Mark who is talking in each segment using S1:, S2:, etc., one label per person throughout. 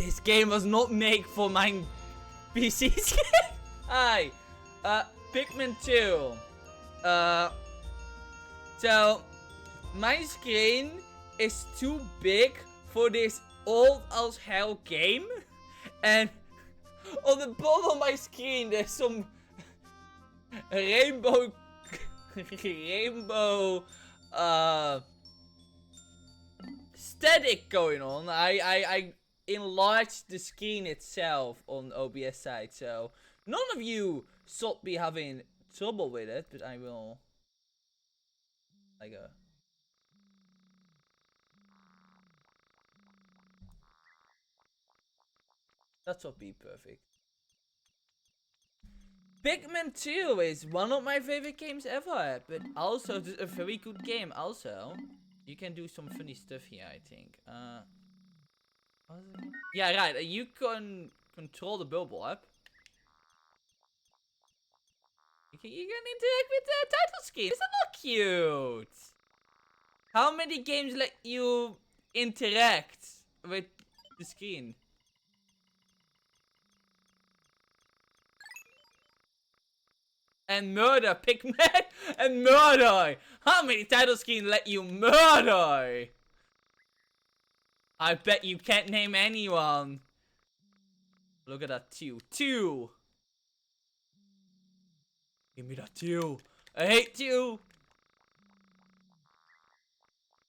S1: This game was not made for my PC skin. Hi. Pikmin 2. So my screen is too big for this old as hell game. And on the bottom of my screen there's some rainbow static going on. I enlarged the screen itself on OBS side, so none of you should be having trouble with it, but I will that should be perfect. Pikmin 2 is one of my favorite games ever, but also a very good game also. You can do some funny stuff here, I think. Yeah, right, you can control the bubble up. You can interact with the title screen. Isn't that cute? How many games let you interact with the screen? And murder, Pikmin! And murder! How many title screens let you murder? I bet you can't name anyone. Look at that 2. 2! Give me that 2. I hate 2!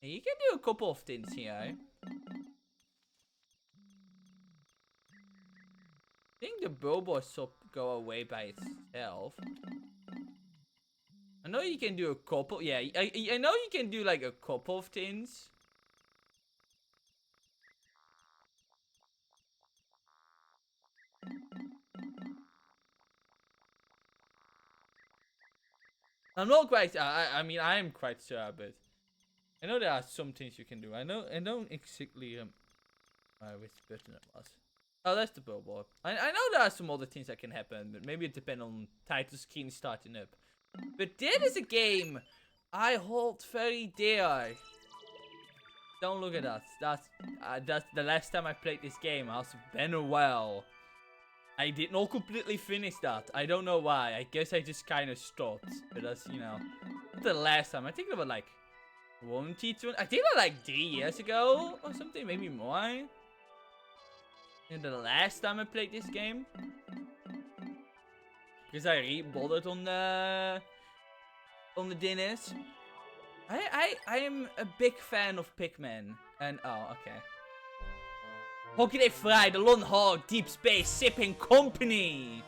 S1: You can do a couple of things here. I think the Bobo should go away by itself. I know you can do a couple. Yeah, I know you can do like a couple of things. I'm not quite. I mean, I am quite sure, but I know there are some things you can do. I don't exactly which button it was. Oh, that's the billboard. I know there are some other things that can happen, but maybe it depends on title screen starting up. But this is a game I hold very dear. Don't look at that. That's the last time I played this game. It has been a while. I did not completely finish that. I don't know why. I guess I just kind of stopped. But that's, you know, the last time. I think it was like 20. I think it was like 3 years ago or something. Maybe more. And the last time I played this game. Because I rebought it on the dinners. I am a big fan of Pikmin. And, oh, okay. Hockey Day Fry, the Lone Hog, Deep Space Shipping Company.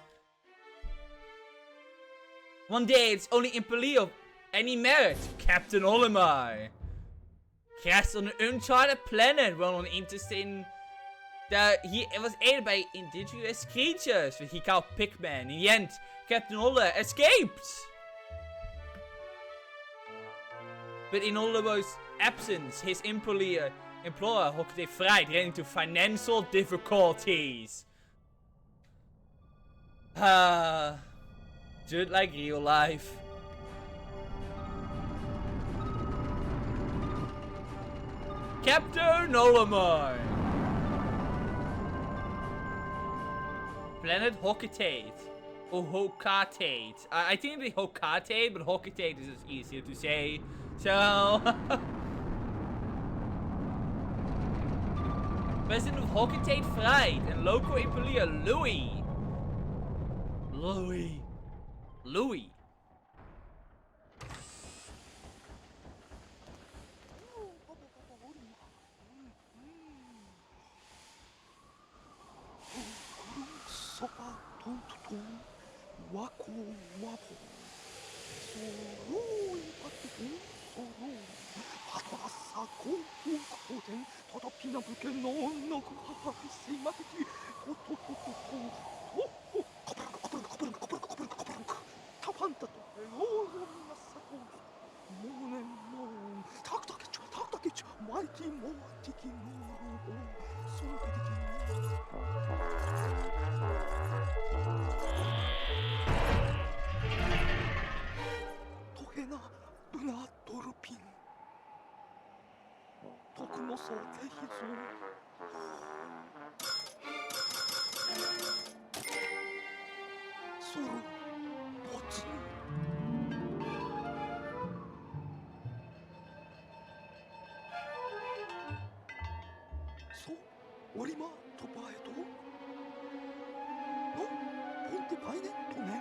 S1: One day it's only in Pali of any merit, Captain Olimar. Crashed on an uncharted planet while on interesting that he was aided by indigenous creatures that he called Pikmin. In the end, Captain Olimar escaped. But in Oliver's absence, his employer Hockey Day Fry ran into financial difficulties. Just like real life. Captain Olimar. Planet Hockatate. Or Hokatate. I think it's Hokatate, but Hockatate is just easier to say. So... President of Hockatate Fried and local employer Louis.
S2: そろ突入そうオリマトパエとのポンテパイネトネン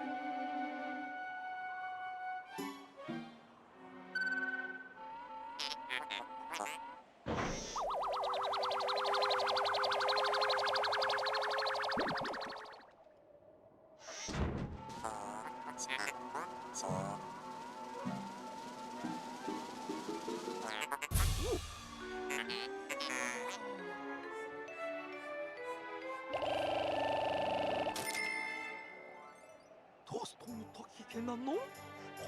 S2: トーストの時けなのコ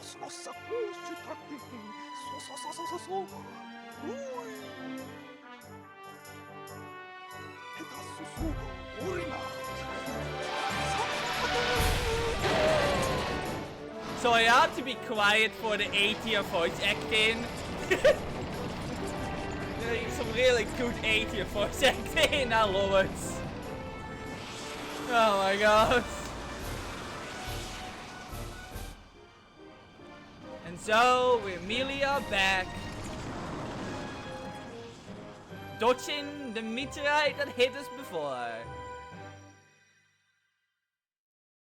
S2: スモスサコーシュタキそうういペガスソオリマ
S1: So I have to be quiet for the 80 voice acting. Some really good 80 voice acting, I love it. Oh my god. And so we immediately are back. Dodging the meteorite that hit us before.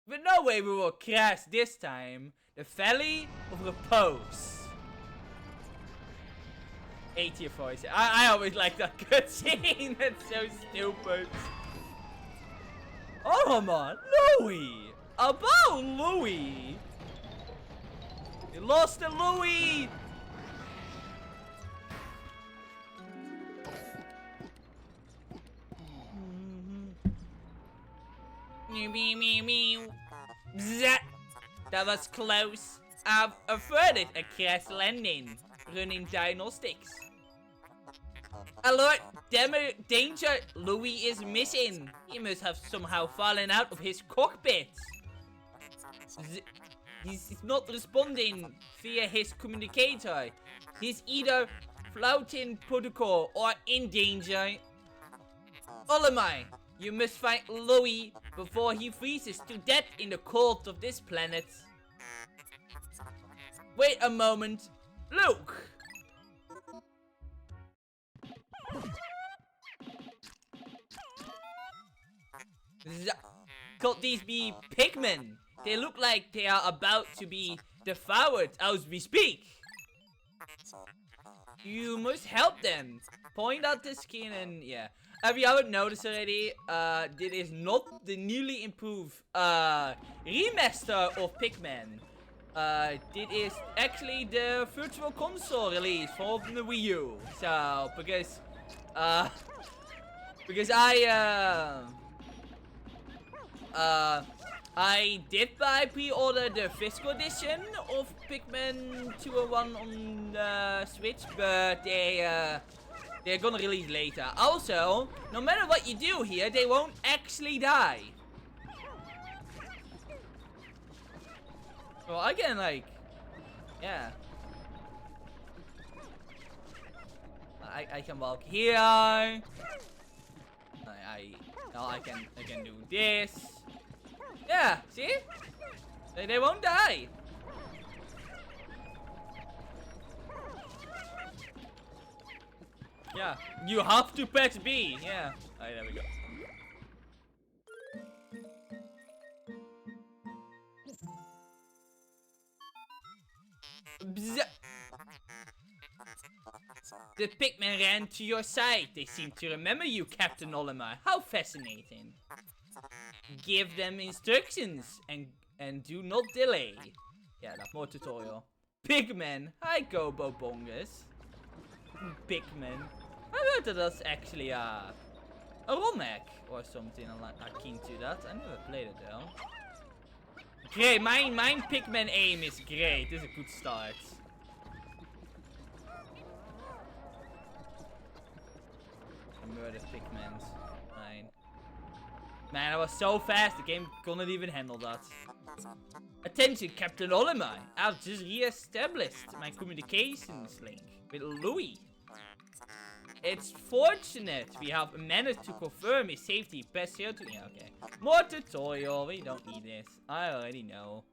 S1: But no way we will crash this time. The Valley of Repose. 80th voice. I always like that cutscene. That's so stupid. Oh man, Louis! About Louis! You lost the Louis! Bzzz. That was close. I've averted a crash landing. Running diagnostics. Alert! Danger! Louis is missing. He must have somehow fallen out of his cockpit. He's not responding via his communicator. He's either flouting protocol or in danger. Olamai, you must find Louis before he freezes to death in the cold of this planet. Wait a moment. Look! Could these be Pikmin? They look like they are about to be devoured as we speak. You must help them. Point out the skin and yeah. Have you ever noticed already? This is not the newly improved remaster of Pikmin. This is actually the Virtual Console release for the Wii U. So because I did buy pre-order the physical edition of Pikmin 201 on the Switch, but they're gonna release later. Also, no matter what you do here, they won't actually die. Well, I can like, yeah. I can walk here. Now I can do this. Yeah, see? They won't die. Yeah, you have to press B. Yeah. Alright, there we go. Bzz. The Pikmin ran to your side. They seem to remember you, Captain Olimar. How fascinating. Give them instructions and do not delay. Yeah, that's more tutorial. Pikmin. Hi, Gobo Bongus. Pikmin. I heard that that's actually a ROM hack or something akin to that. I never played it though. Great, mine Pikmin aim is great. This is a good start. Murder Pikmins. Fine. Man, I was so fast, the game couldn't even handle that. Attention, Captain Olimar. I've just re-established my communications link with Louis. It's fortunate we have managed to confirm his safety. Best here to... Yeah, okay. More tutorial. We don't need this. I already know.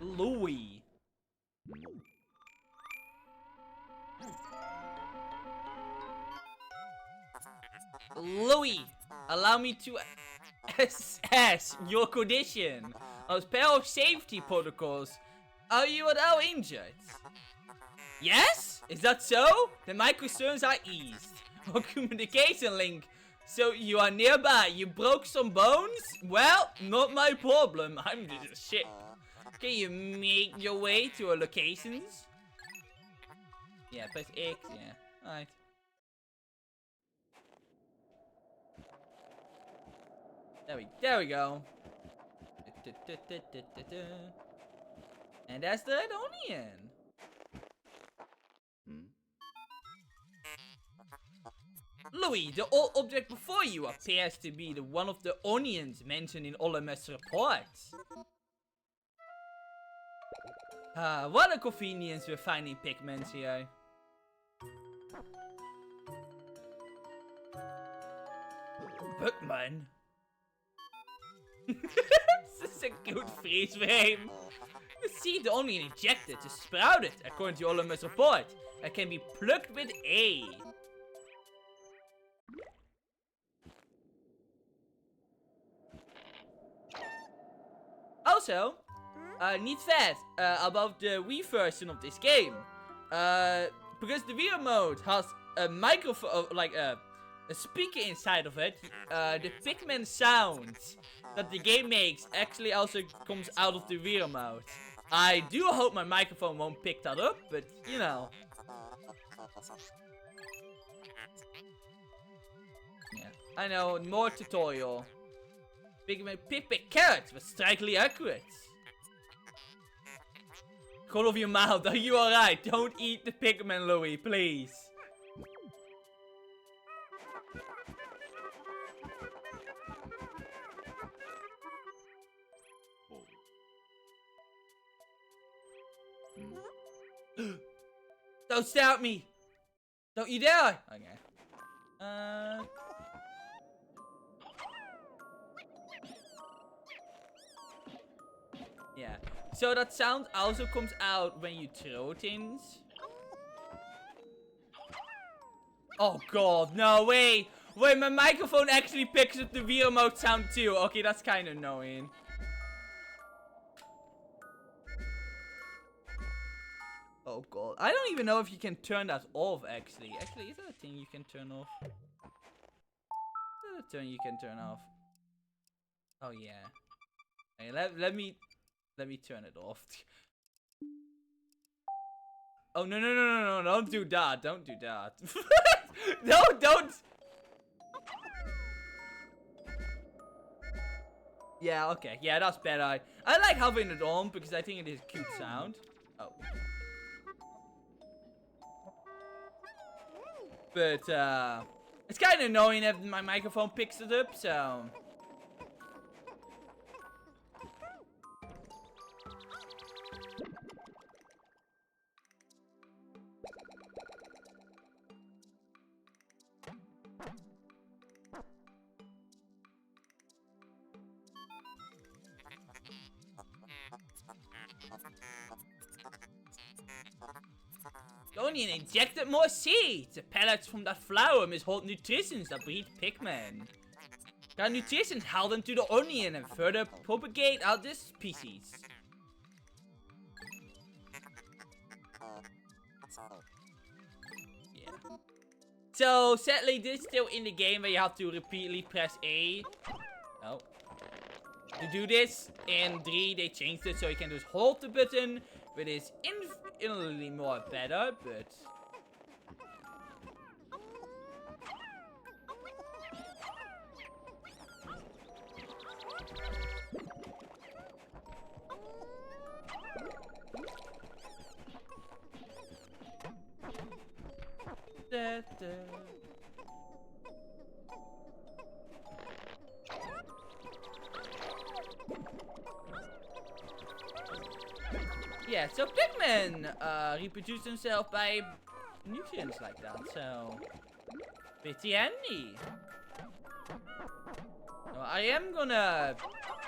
S1: Louis. Louis, allow me to assess your condition. As pair of safety protocols, are you at all injured? Yes? Is that so? Then my concerns are eased. Our communication link. So you are nearby. You broke some bones? Well, not my problem. I'm just a ship. Can you make your way to our locations? Yeah, press X. Yeah. Alright. There we go. And that's the onion. Louis, the old object before you appears to be the one of the onions mentioned in Olame's report. What a convenience we're finding Pikmins here. Pikmin? This is a good freeze frame. The seed only injected is sprouted, according to Olame's report. It can be plucked with A. Also, neat fact about the Wii version of this game. Because the Wii remote has a microphone, like a speaker inside of it, the Pikmin sound that the game makes actually also comes out of the Wii remote. I do hope my microphone won't pick that up, but you know. Yeah, I know, more tutorial. Pikmin carrots was strikingly accurate. Call of your mouth, are you alright? Don't eat the Pikmin, Louis, please. Don't stare at me! Don't you dare! Okay. Yeah. So that sound also comes out when you throw things. Oh god, no, wait! Wait, my microphone actually picks up the Wii remote sound too. Okay, that's kind of annoying. Oh god. I don't even know if you can turn that off, actually. Actually, is that a thing you can turn off? Is that a turn you can turn off? Oh yeah. Hey, let me turn it off. Oh no, don't do that. Don't do that. No, don't. Yeah, okay. Yeah, that's better. I like having it on because I think it is a cute sound. Oh. But, it's kind of annoying if my microphone picks it up, so... The onion injected more seeds. The pellets from that flower mishold nutrients that breed Pikmin. That nutrition held them to the onion and further propagate out this species. Yeah. So sadly, this is still in the game where you have to repeatedly press A. Oh. To do this, in 3 they changed it so you can just hold the button, which is infinitely more better, but... Da, da. Yeah, so Pikmin reproduce themselves by nutrients like that, so pretty handy. So I am gonna,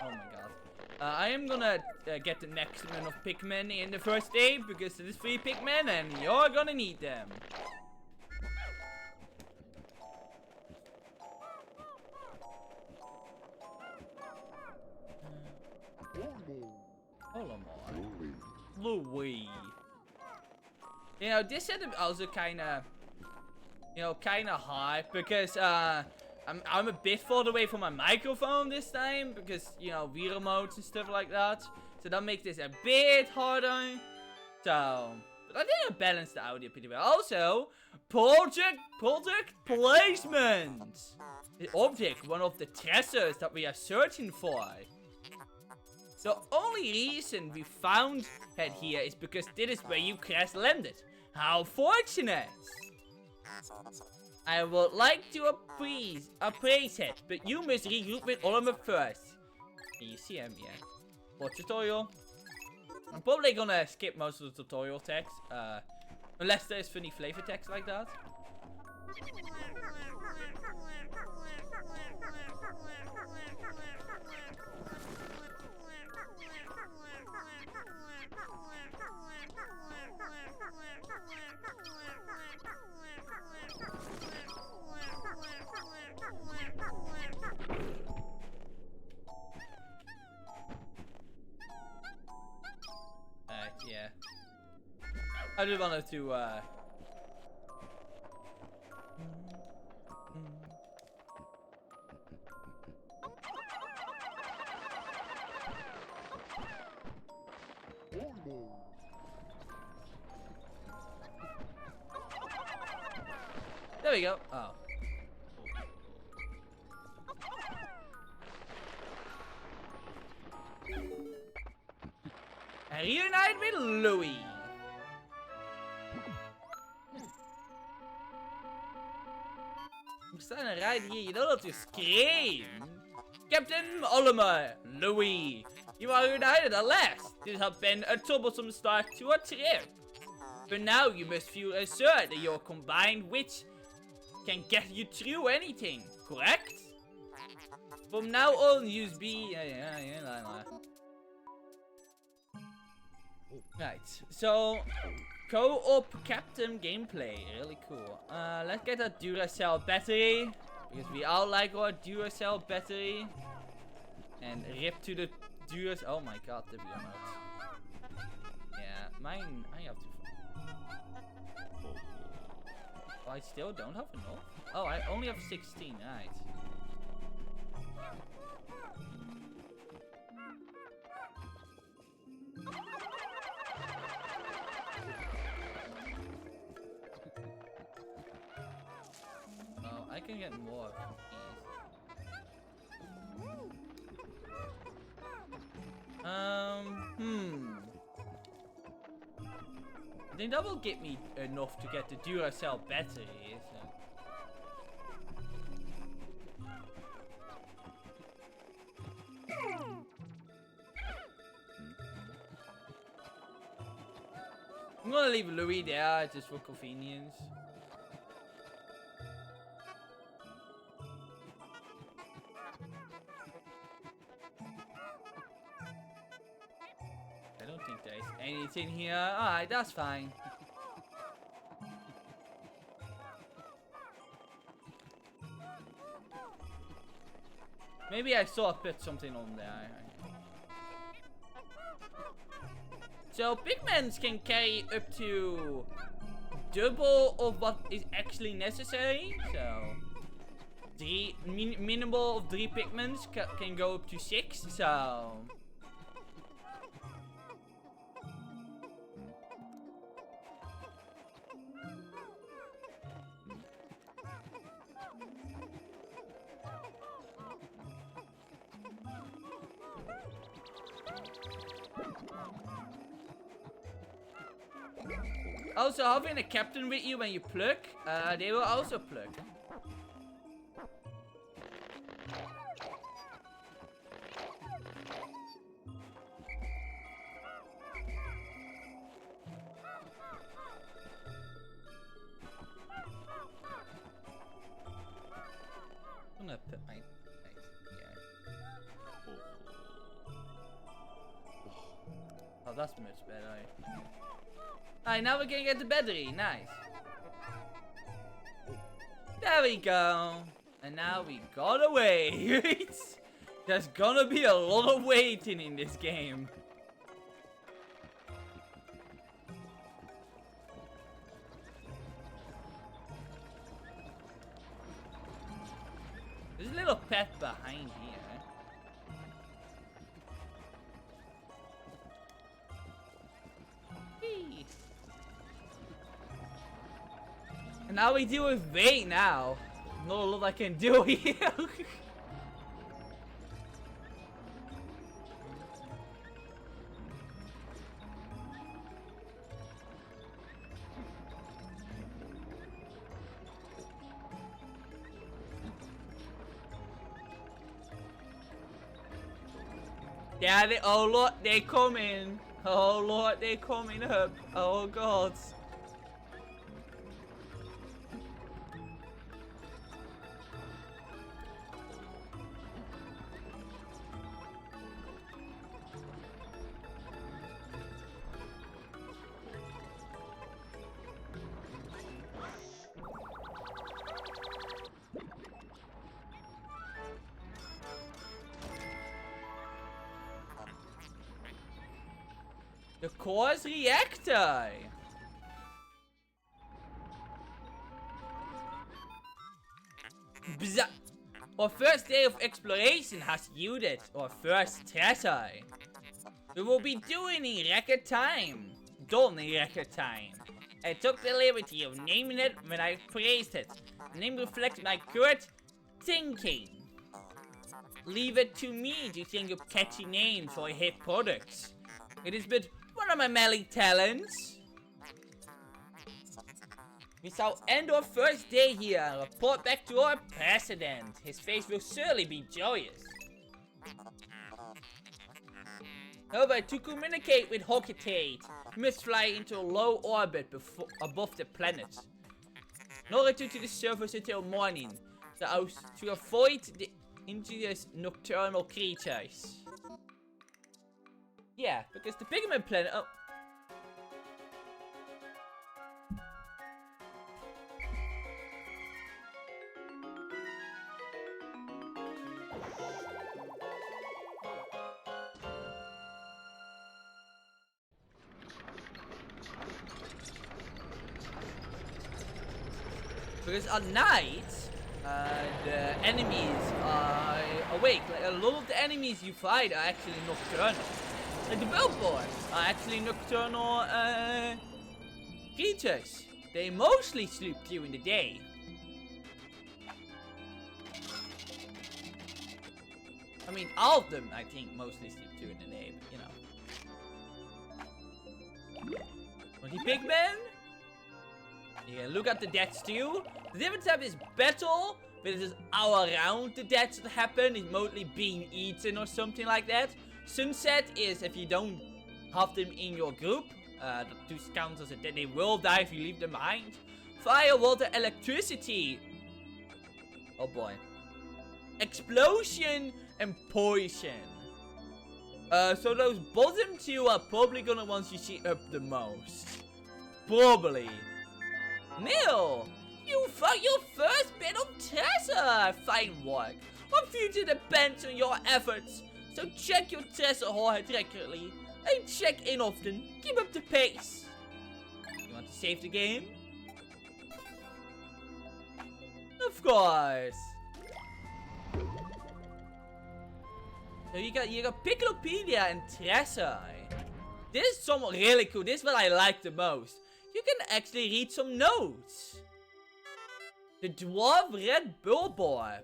S1: oh my god, I am gonna get the next amount of Pikmin in the first day because it is 3 Pikmin and you're gonna need them. Louis. You know, this setup also kinda, you know, kinda hard because I'm a bit further away from my microphone this time because, you know, Wii remotes and stuff like that. So that makes this a bit harder. So, but I think I balanced the audio pretty well. Also, project placement. The object, one of the treasures that we are searching for. The only reason we found it here is because this is where you crash landed. How fortunate! I would like to appraise it, but you must regroup with Oliver first. You see him, yeah. What tutorial? I'm probably gonna skip most of the tutorial text, unless there's funny flavor text like that. Yeah. I just wanted to, there we go. Oh. And reunite with Louis. We staan right here. You know that you scream. Captain Oliver, Louis. You are united at last. This has been a troublesome start to a trip. But now you must feel assured that your combined wits can get you through anything, correct? From now on, use B. Right, so co-op captain gameplay, really cool. Let's get a Duracell battery because we all like our Duracell battery. And rip to the Duracell. Oh my god, the remote. Yeah, mine. I have to. Oh, I still don't have enough. Oh, I only have 16. Right. Oh, I can get more from these. I think that will get me enough to get the Duracell battery. So. I'm gonna leave Louis there just for convenience. I don't think there's anything here. Alright, that's fine. Maybe I saw put something on there. So Pikmins can carry up to double of what is actually necessary. So minimal of 3 Pikmins can go up to 6. So also, having a captain with you when you pluck, they will also pluck. Right. Oh, that's much better. Alright, now we're gonna get the battery. Nice. There we go. And now we gotta wait. There's gonna be a lot of waiting in this game. There's a little pet behind here. Whee. And now we deal with wait now. Not a lot I can do here. Yeah, oh Lord, they coming. Oh Lord, they coming up. Oh God. The core's reactor. Bzz. Our first day of exploration has yielded our first treasure. We will be doing in record time. Done in record time. I took the liberty of naming it when I praised it. The name reflects my current thinking. Leave it to me to think of catchy names for hit products. It is but one of my many talents. We shall end our first day here and report back to our president. His face will surely be joyous. However, to communicate with Hocketate, we must fly into a low orbit above the planet. No return to the surface until morning, to avoid the injurious nocturnal creatures. Yeah, because the Pikmin planet... Oh. Because at night, the enemies are awake. Like, a lot of the enemies you fight are actually nocturnal. Like the billboards are actually nocturnal creatures. They mostly sleep during the day. I mean, all of them, I think, mostly sleep during the day, but, you know. 20 Pikmin? You can look at the deaths too. The difference type is battle, but it is all around the deaths that happen. It's mostly being eaten or something like that. Sunset is if you don't have them in your group. That counts as a death. They will die if you leave them behind. Fire, water, electricity. Oh boy. Explosion and poison. So those bottom two are probably gonna ones you see up the most. Probably. Neil, you found your first bit of treasure. Fine work. Our future depends on your efforts. So check your treasure hoard regularly and check in often. Keep up the pace. You want to save the game? Of course. So you got Piccolopedia and treasure. This is somewhat really cool. This is what I like the most. You can actually read some notes. The Dwarf Red Bulborb.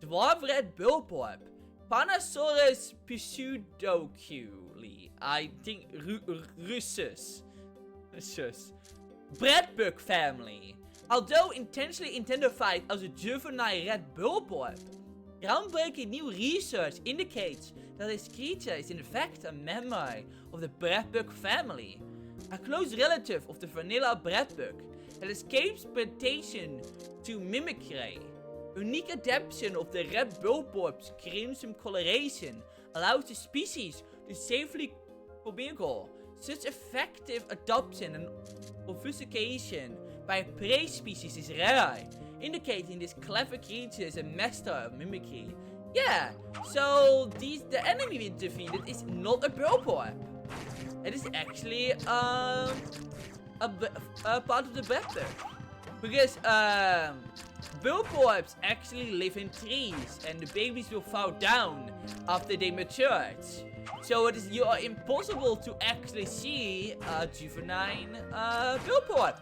S1: Dwarf Red Bulborb. Panasaurus pseudoculi. I think Russus. Breadbug family. Although intentionally identified as a juvenile red bulborb, groundbreaking new research indicates that this creature is in fact a member of the breadbug family. A close relative of the vanilla breadbug that escapes predation to mimicry. Unique adaptation of the red bulb's crimson coloration allows the species to safely commingle. Such effective adoption and obfuscation by a prey species is rare, indicating this clever creature is a master of mimicry. Yeah, so the enemy we defeated is not a bulborb. It is actually a part of the weapon. Because bulborbs actually live in trees, and the babies will fall down after they matured. So it is impossible to actually see a juvenile bulborb.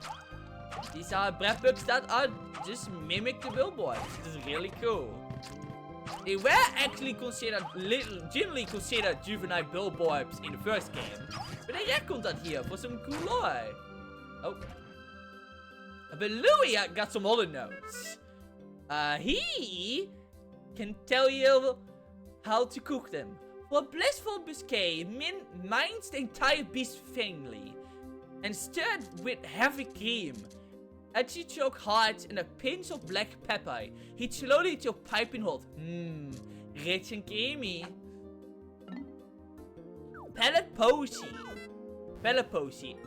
S1: These are breadbugs that are just mimic the bulborbs. This is really cool. They were actually generally considered juvenile bulborbs in the first game, but they retconned that here for some cool lore. Oh. But Louis got some other notes. He can tell you how to cook them. For a blissful biscuit, Min mines the entire beast family and stirred with heavy cream. Artichoke hearts and a pinch of black pepper. Heat slowly till piping hot. Rich and creamy. Pellet Posy.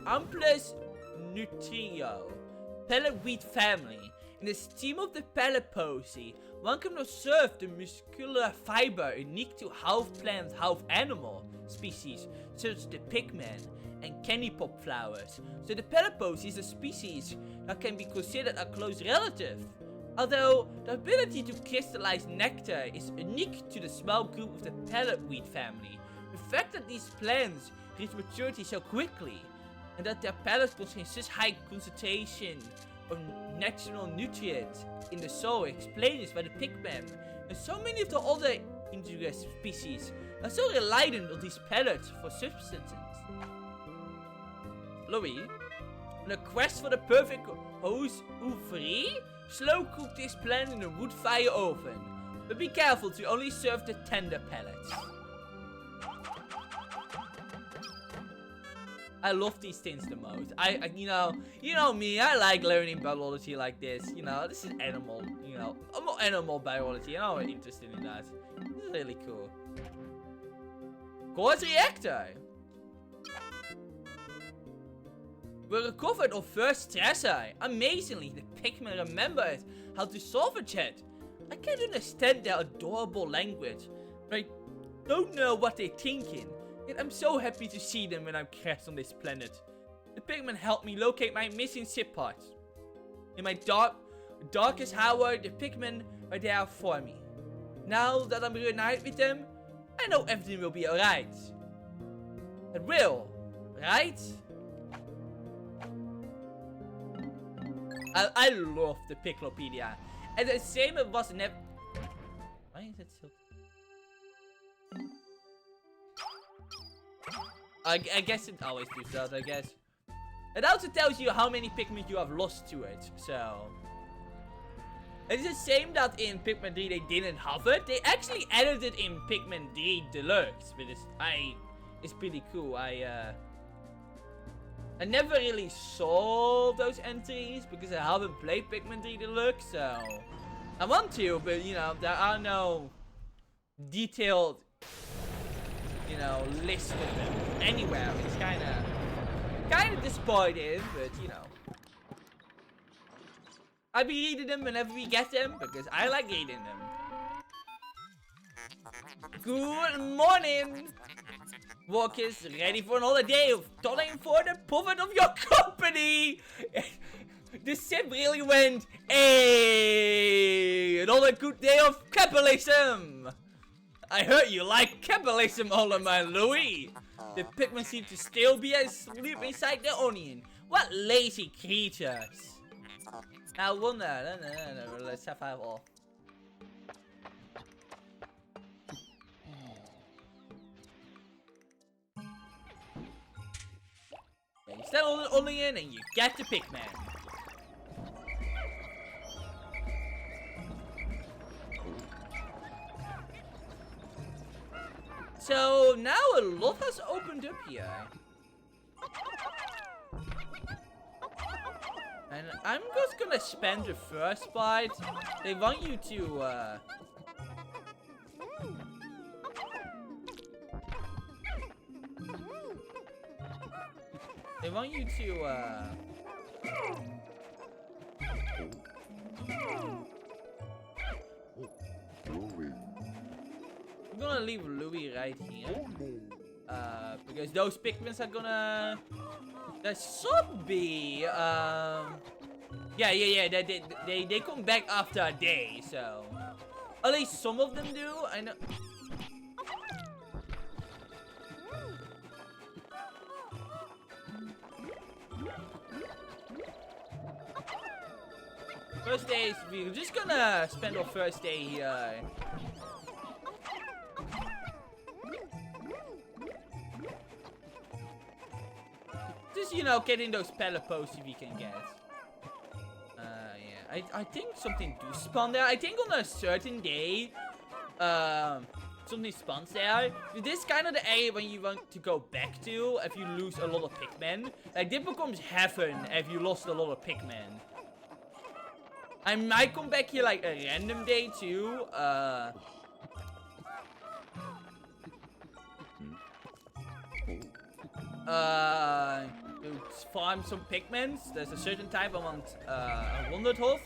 S1: Amplus Nutrio. Pellet wheat family. In the steam of the pellet posy, one can observe the muscular fiber unique to half plant, half animal species, such as the Pikmin and candy pop flowers. So the pellet posy is a species that can be considered a close relative. Although the ability to crystallize nectar is unique to the small group of the pellet wheat family, the fact that these plants reach maturity so quickly, and that their pellets contain such high concentration of natural nutrients in the soil explains why the Pikmin and so many of the other indigenous species are so reliant on these pellets for subsistence. Louis, on a quest for the perfect hose ouvrier, slow cook this plant in a wood fire oven, but be careful to only serve the tender pellets. I love these things the most. You know me, I like learning biology like this. You know, this is animal, I'm not animal biology, I'm not interested in that. This is really cool. Quartz reactor. We recovered our first stressor. Amazingly, the Pikmin remembered how to solve it yet. I can't understand their adorable language, but I don't know what they're thinking. Yet I'm so happy to see them when I'm crashed on this planet. The Pikmin helped me locate my missing ship parts. In my darkest hour, the Pikmin are there for me. Now that I'm reunited with them, I know everything will be alright. It will, right? I love the Piclopedia. And the same it was never. Why is it so? I guess it always does that, I guess. It also tells you how many Pikmin you have lost to it, so. It's a shame that in Pikmin 3 they didn't have it. They actually added it in Pikmin 3 Deluxe, but it's pretty cool. I never really saw those entries because I haven't played Pikmin 3 Deluxe, so. I want to, but there are no detailed, list of them anywhere. It's kind of disappointing, but I'll be reading them whenever we get them because I like reading them. Good morning, workers, ready for another day of toiling for the profit of your company. The ship really went, hey, another good day of capitalism. I heard you like capitalism, Alderman Louis. The Pikmin seem to still be asleep inside the onion. What lazy creatures. I wonder. No, let's have all. You stand on the onion and you get the Pikmin. So now a lot has opened up here. And I'm just gonna spend the first bite. They want you to, They want you to, I'm gonna leave Louis right here. Because those Pikmins are gonna... There should be, yeah, they come back after a day, so... At least some of them do, I know... First day, we're just gonna spend our first day here. Just, you know, getting those pelipos if we can get. Yeah, I think something do spawn there. I think on a certain day, something spawns there. This is kind of the area when you want to go back to if you lose a lot of Pikmin. Like, this becomes heaven if you lost a lot of Pikmin. I might come back here like a random day too. To farm some Pikmins. There's a certain type I want a 100 of.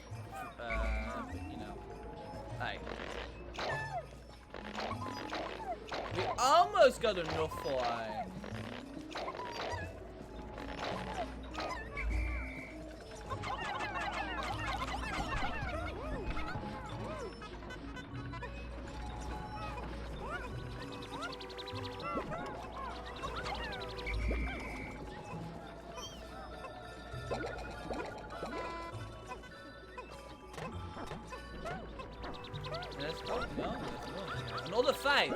S1: You know. Hi. We almost got enough for Let's go. No, another 5.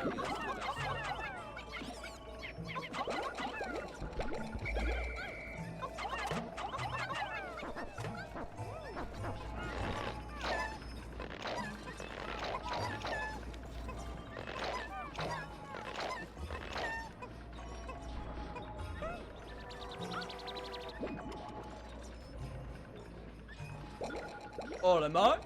S1: All am I?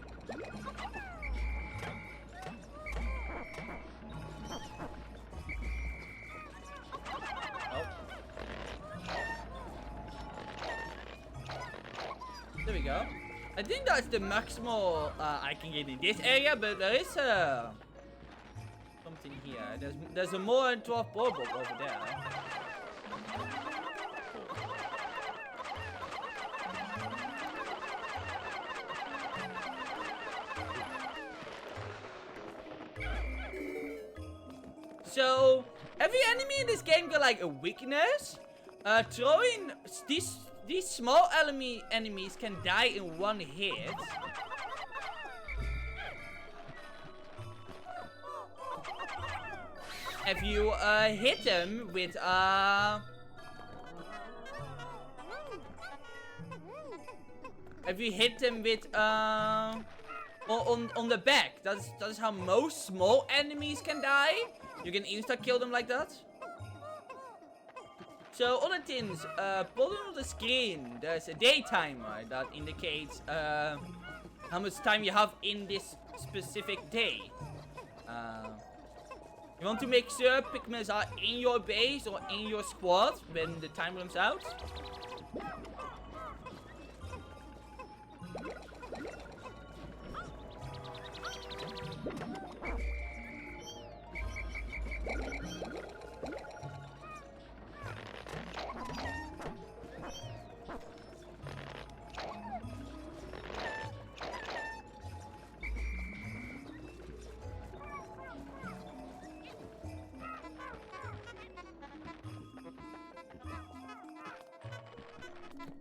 S1: There we go. I think that's the maximal I can get in this area, but there is something here. There's a more than 12 bubble over there. So every enemy in this game got like a weakness. Throwing these small enemies can die in one hit. If you hit them with on the back, that's how most small enemies can die. You can insta kill them like that. So on the tins, bottom of the screen, there's a day timer that indicates how much time you have in this specific day. You want to make sure Pikmin are in your base or in your squad when the time runs out.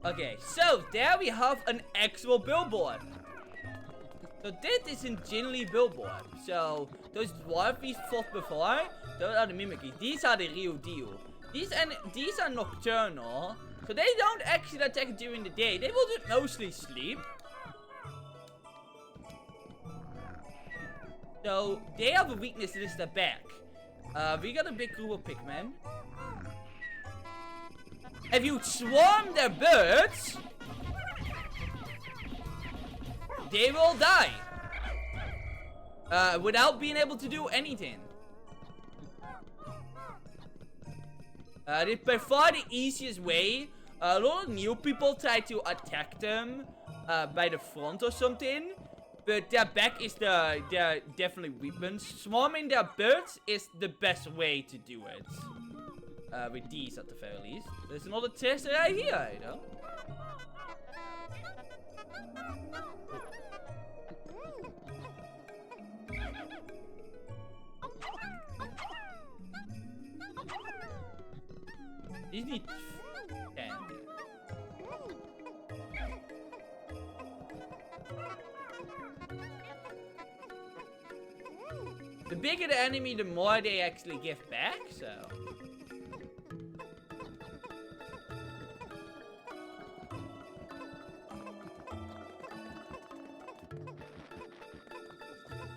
S1: Okay, so there we have an actual billboard. So this isn't generally billboard. So those dwarf we fought before, those are the mimicry. These are the real deal. These are nocturnal, so they don't actually attack during the day. They will just mostly sleep. So they have a weakness. It is the back. We got a big group of Pikmin. If you swarm their birds, they will die. Without being able to do anything. It's by far the easiest way. A lot of new people try to attack them by the front or something. But their back is their definitely weapons. Swarming their birds is the best way to do it. With these at the very least. There's another test right here, you know. These need 10. The bigger the enemy, the more they actually give back, so.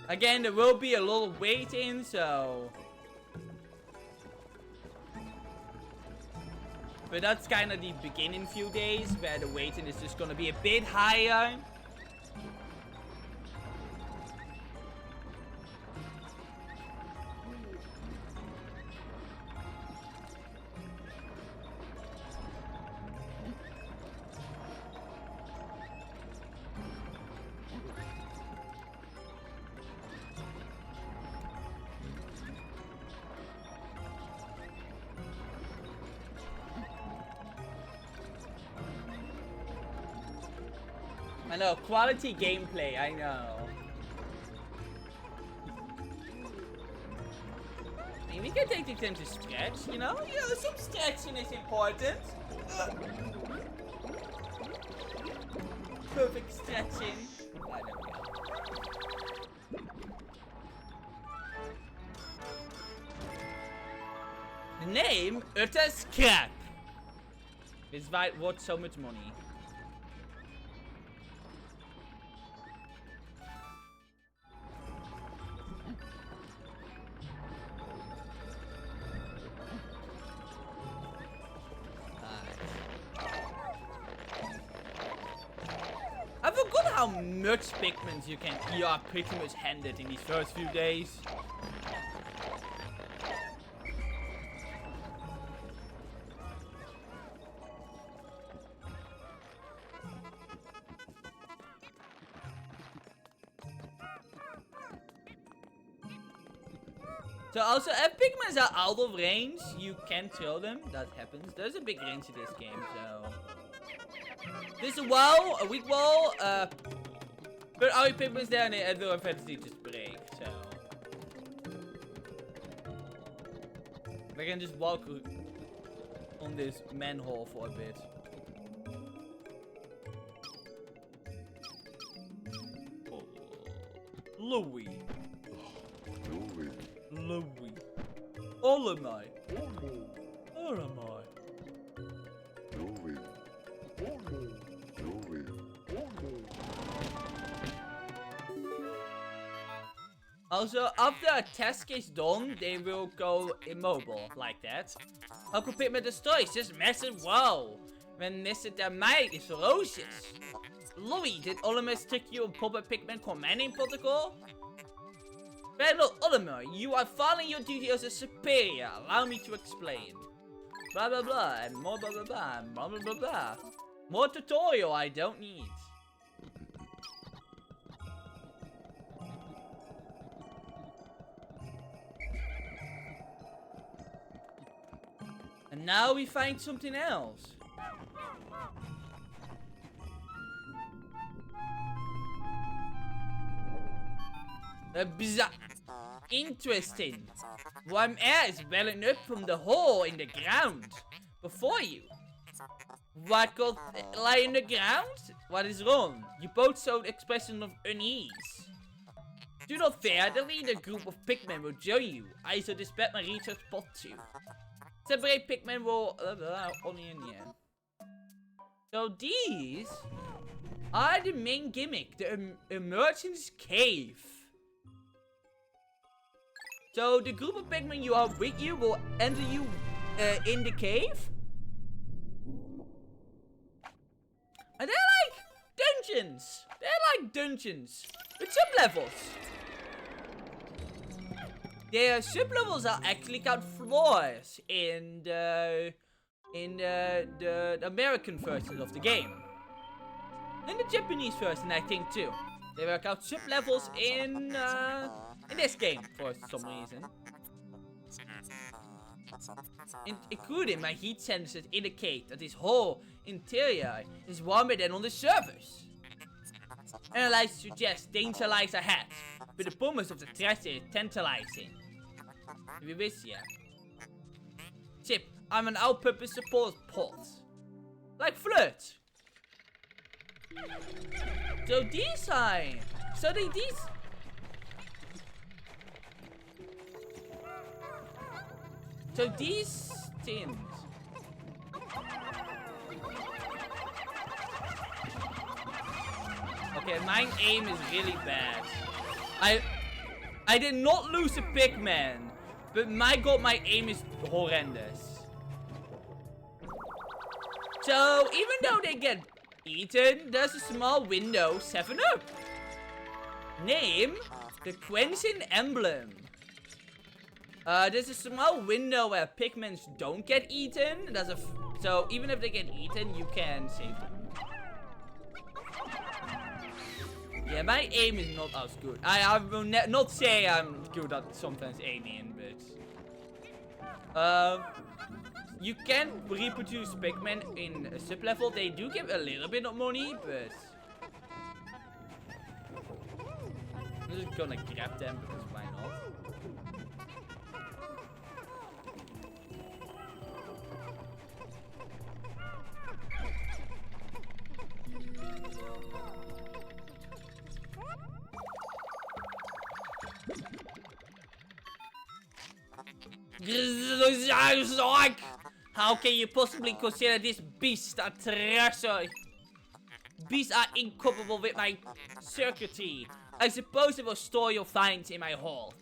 S1: Again, there will be a lot of waiting, so. But that's kind of the beginning few days where the waiting is just gonna be a bit higher. I know, quality gameplay, I know. I mean, we can take the time to stretch, you know? You know, some stretching is important. Perfect stretching. The name, Utter's Crap. This fight worth so much money. I forgot how much Pikmin you are pretty much handed in these first few days. So also, if Pikmin are out of range, you can throw them. That happens. There's a big range in this game, so. This is a wall, a weak wall, but all your Pikmin's there and it will eventually just break, so. We can just walk on this manhole for a bit. Oh. Louis. Louis. All am I. All am I. Also, after a task is done, they will go immobile, like that. How could Pikmin destroy this massive wall? When missing their might is ferocious. Louis, did Olimus trick you and pop a Pikmin commanding protocol? Fellow Olimer, you are following your duty as a superior. Allow me to explain. Blah blah blah, and more blah blah blah, and blah blah blah blah. More tutorial I don't need. And now we find something else. Bizarre. Interesting. Warm air is welling up from the hole in the ground before you. What could lie in the ground? What is wrong? You both showed expression of unease. Do not fear, the leader group of Pikmin will join you. I shall dispatch my research pod too. Separate Pikmin will only in the end. So these are the main gimmick, the emergence cave. So the group of Pikmin you are with you will enter you in the cave. And they're like dungeons. They're like dungeons with sub-levels. Their sub-levels are actually called floors in the American version of the game. And the Japanese version, I think, too. They were called sub-levels in this game, for some reason. Including my heat sensors indicate that this whole interior is warmer than on the surface. Analysis suggests danger lies ahead, but the promise of the treasure is tantalizing. We wish, yeah. Chip, I'm an all-purpose support port. Like Flirt. So these are... So these... So these things... Okay, my aim is really bad. I did not lose a Pikmin, but my god, my aim is horrendous. So, even though they get eaten, there's a small window 7 up. Name, the Quenching Emblem. There's a small window where Pikmin don't get eaten. So, even if they get eaten, you can save them. Yeah, my aim is not as good. I will not say I'm good at sometimes aiming, but... you can reproduce Pikmin in a sub-level. They do give a little bit of money, but... I'm just gonna grab them, because why not? How can you possibly consider this beast a treasure? Beasts are incompatible with my circuitry. I suppose I will store your finds in my hold.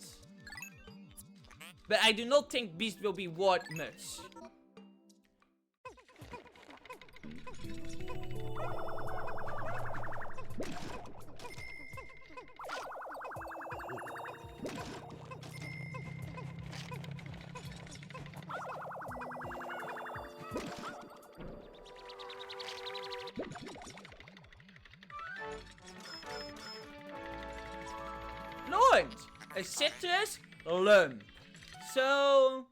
S1: But I do not think beasts will be worth much. Launch! A citrus lump. So...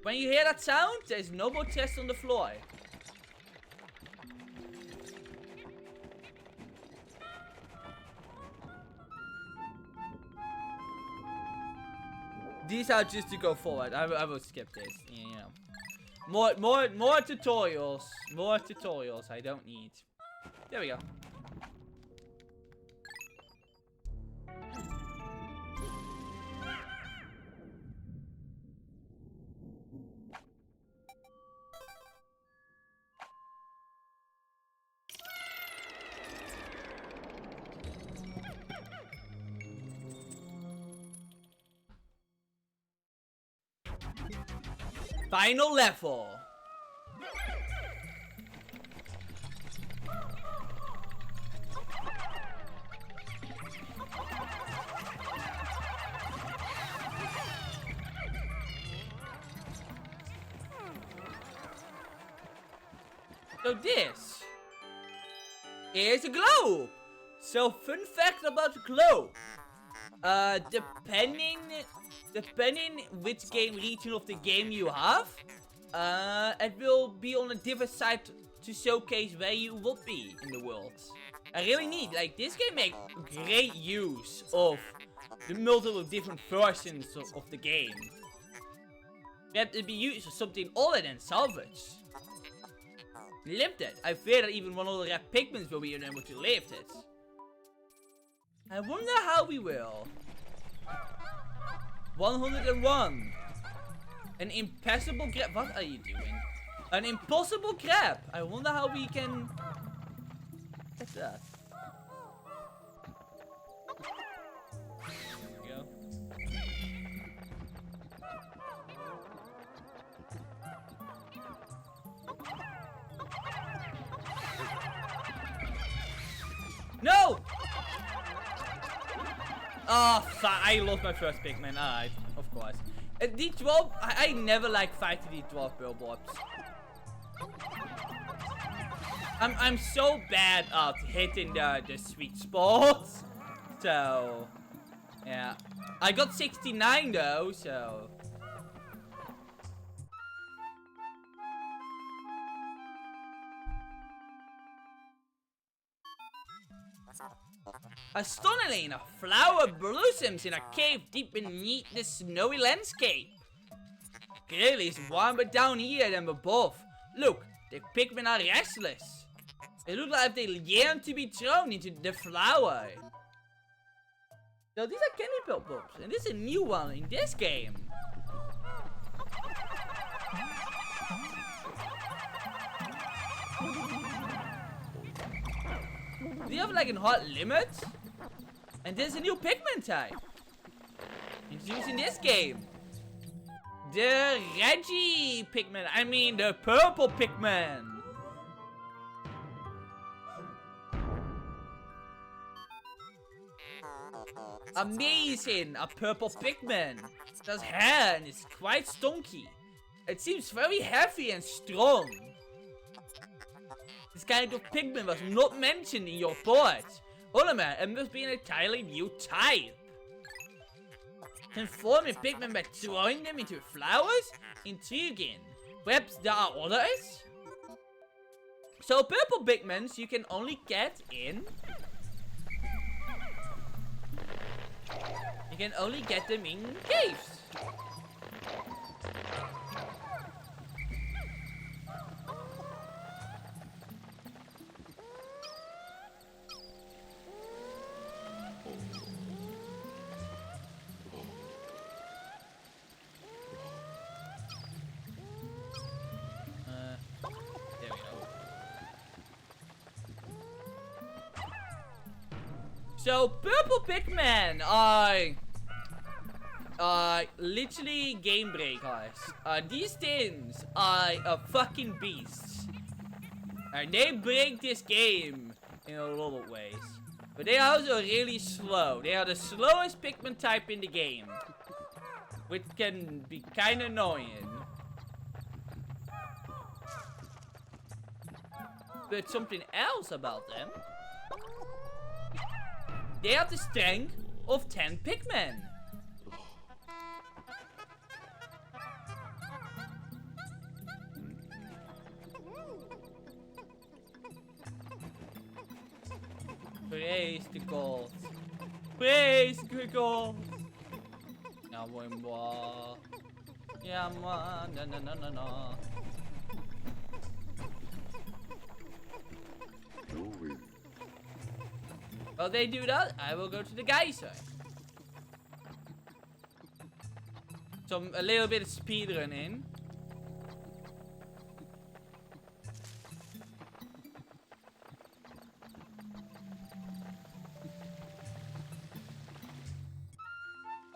S1: when you hear that sound, there's no more chest on the floor. These are just to go forward. I will skip this. Yeah. More tutorials. More tutorials I don't need. There we go. Final level. So this is a globe. So fun fact about the globe. Depending which game region of the game you have, it will be on a different side to showcase where you would be in the world. I really need, like, this game makes great use of the multiple different versions of the game. That it be used for something other than salvage. Lift it. I fear that even one of the rare Pikmins will be unable to lift it. I wonder how we will. 101. An impossible grab. What are you doing? An impossible grab. I wonder how we can get that. There we go. Oh, I lost my first Pikmin. Alright, of course. The dwarf, I never like fighting the dwarf billboards. I'm so bad at hitting the sweet spots. So, yeah. I got 69 though, so. Astonishingly, a flower blossoms in a cave deep beneath the snowy landscape. Clearly it's warmer down here than above. Look, the Pikmin are restless. They look like they yearn to be thrown into the flower. So these are candy bulbs, and this is a new one in this game. Do you have like a hot limit? And there's a new Pikmin type. Introduced in this game. The Reggie Pikmin. I mean the purple Pikmin. Amazing! A purple Pikmin. It has hair and it's quite stonky. It seems very heavy and strong. This kind of Pikmin was not mentioned in your board. Oliver, it must be an entirely new type. Transforming Pikmin by throwing them into flowers? Intriguing. Perhaps there are others? So purple Pikmins you can only get in... You can only get them in caves. There we go. So purple Pikmin literally game breakers. These things are fucking beasts. And they break this game in a lot of ways. But they are also really slow. They are the slowest Pikmin type in the game. Which can be kind of annoying. But something else about them. They have the strength of 10 Pikmin. Praise the gods. Praise the gods. Yeah, man. No. While they do that, I will go to the geyser. So a little bit of speedrunning.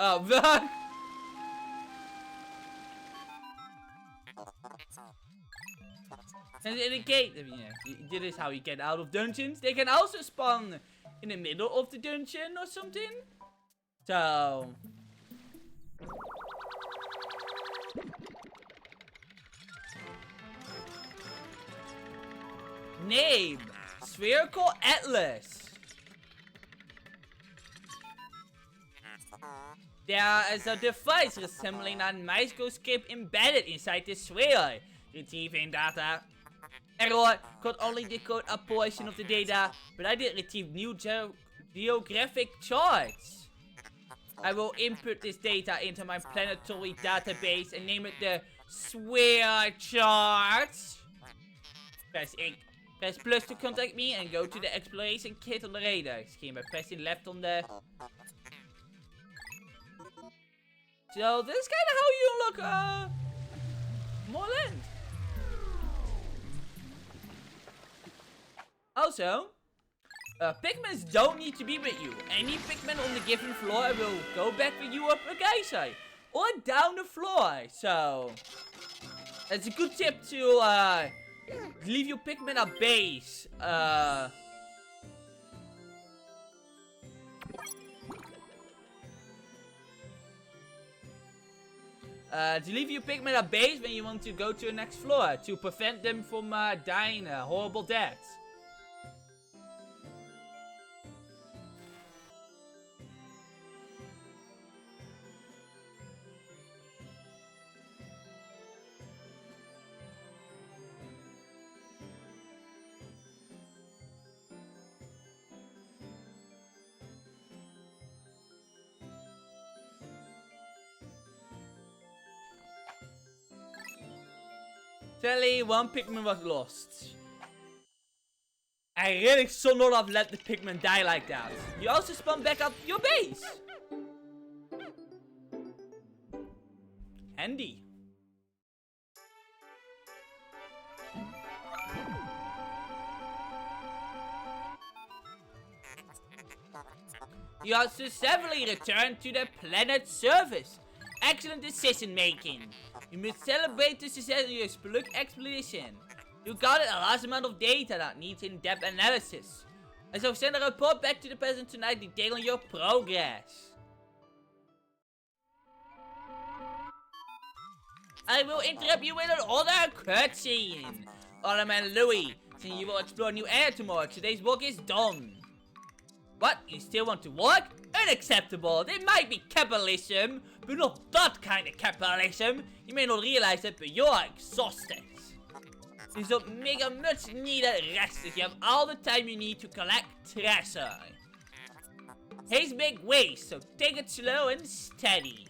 S1: Oh, what? And in the gate, this is how you get out of dungeons. They can also spawn in the middle of the dungeon or something. So... Name. Spherical Atlas. There is a device resembling a microscope embedded inside the sphere. Retrieving data. Error, could only decode a portion of the data, but I did retrieve new geographic charts. I will input this data into my planetary database and name it the Sphere Charts. Press X. Press plus to contact me and go to the exploration kit on the radar scheme by pressing left on the... So this is kind of how you unlock more land. Also, Pikmins don't need to be with you. Any Pikmin on the given floor will go back with you up a geyser or down the floor. So it's a good tip to leave your Pikmin at base. To leave your Pikmin at base when you want to go to the next floor to prevent them from dying horrible deaths. Sadly, one Pikmin was lost. I really should not have let the Pikmin die like that. You also spawn back up your base. Handy. You are successfully returned to the planet's surface. Excellent decision making. You must celebrate the success of your expedition. You gathered a large amount of data that needs in-depth analysis. I shall send a report back to the president tonight detailing your progress. I will interrupt you with another cutscene. Alderman Louis, since you will explore a new area tomorrow, today's work is done. What? You still want to work? Unacceptable. There might be capitalism, but not that kind of capitalism. You may not realize it, but you're exhausted. You should make a much needed rest if you have all the time you need to collect treasure. Haste make waste, so take it slow and steady.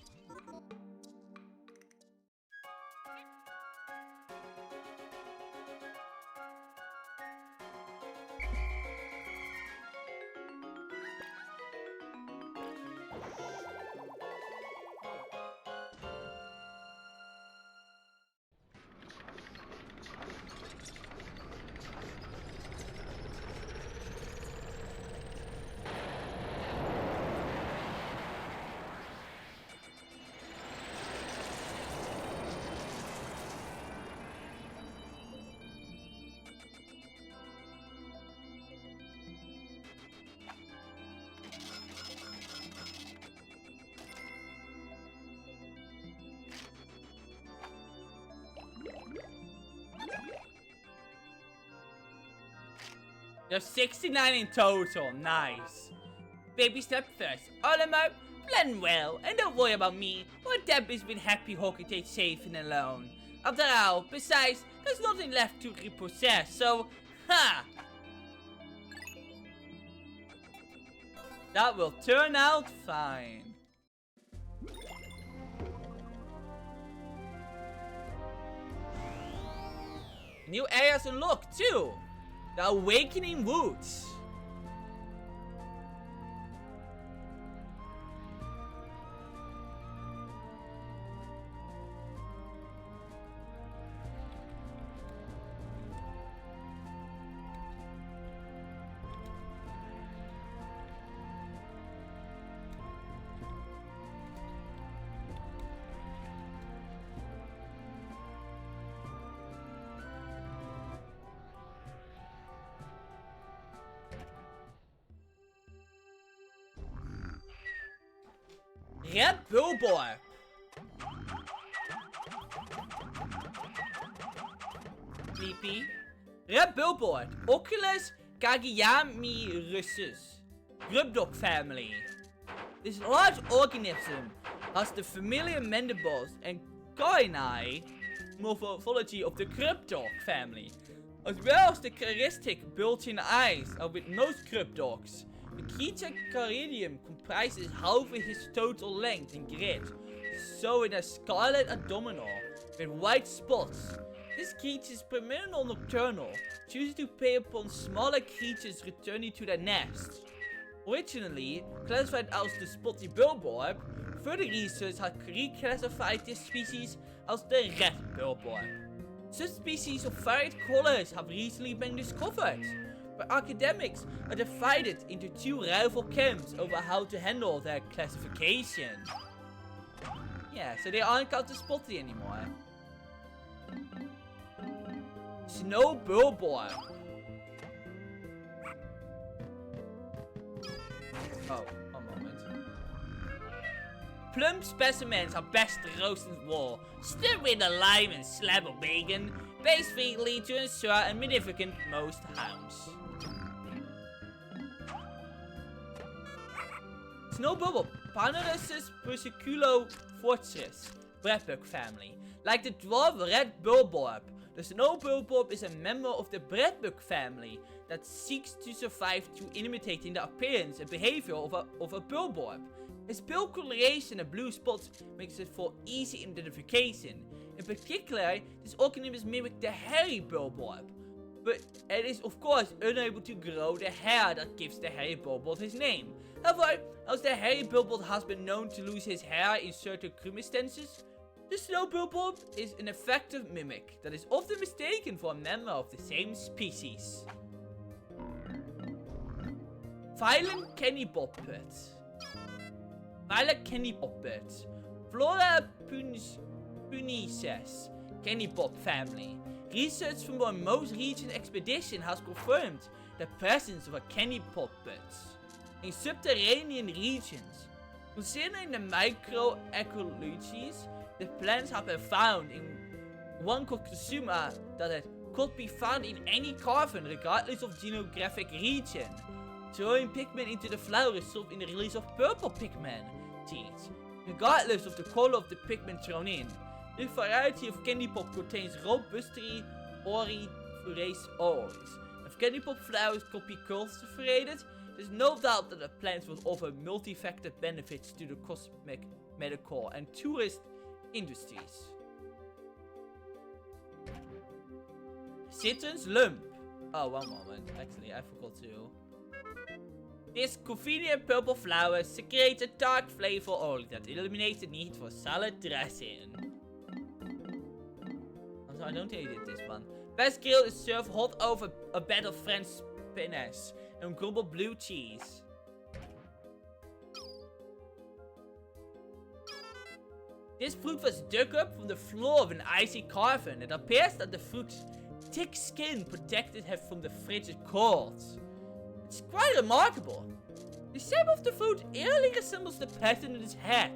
S1: There's 69 in total, nice. Baby step first, Oliver, plan well, and don't worry about me. Or Deb has been happy Hockey takes safe and alone. After all, besides, there's nothing left to repossess, so, ha! That will turn out fine. New areas unlocked too. The Awakening Woods. Red Billboard. Creepy. Red Billboard. Oculus Gagiamirusus. Grubdog family. This large organism has the familiar mandibles and canine morphology of the grubdog family, as well as the characteristic built-in eyes of with most grubdogs. The creature Caridium comprises half of his total length and grid, so it has scarlet abdominal with white spots. This creature is primarily nocturnal, choosing to prey upon smaller creatures returning to their nest. Originally classified as the spotty billboard, further research has reclassified this species as the red billboard. Subspecies of varied colors have recently been discovered, but academics are divided into two rival camps over how to handle their classification. Yeah, so they aren't called the spotty anymore. Snow billboard. Oh, one moment. plump specimens are best roasted raw, stirred with a lime and slab of bacon, based freely to ensure a magnificent most hounds. Snow Bubble, Panerusus Persiculo Fortress, Breadbug family. Like the dwarf Red Bulborb, the Snow Bulborb is a member of the Breadbug family that seeks to survive through imitating the appearance and behavior of a Bulborb. His bill coloration and blue spots makes it for easy identification. In particular, this organism mimics the hairy Bulborb, but it is of course unable to grow the hair that gives the hairy Bulborb his name. However, as the hairy Bulborb has been known to lose his hair in certain circumstances, the Snow Bulborb is an effective mimic that is often mistaken for a member of the same species. Violent Kenny Bobbit. Violet Kenny Bobbit. Flora Punices. Kenny Bob family. Research from the most recent expedition has confirmed the presence of a Kenny Bobbit in subterranean regions. Considering the microecologies, the plants have been found in one could assume that it could be found in any cavern regardless of geographic region. Throwing Pikmin into the flower results in the release of purple Pikmin seeds, regardless of the color of the Pikmin thrown in. This variety of candy pop contains robustly auriferace oils. If candy pop flowers could be cultivated, there's no doubt that the plants will offer multifaceted benefits to the cosmic, medical, and tourist industries. Citron's Lump. Oh, one moment. Actually, I forgot to. This convenient purple flower secretes a dark flavor oil that eliminates the need for salad dressing. Also, I don't think I did this one. Best grilled is served hot over a bed of French spinach and grumble blue cheese. This fruit was dug up from the floor of an icy cavern. It appears that the fruit's thick skin protected it from the frigid cold. It's quite remarkable. The shape of the fruit eerily resembles the pattern in its head.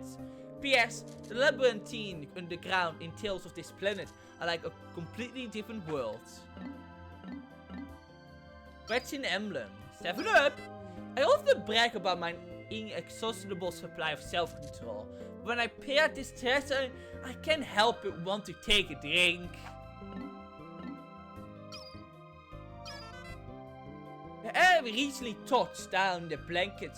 S1: P.S. The labyrinthine underground in Tales of this planet are like a completely different world. Question Emblem. 7 Up! I often brag about my inexhaustible supply of self-control. But when I pair this treasure, I can't help but want to take a drink. The air recently touched down the blanket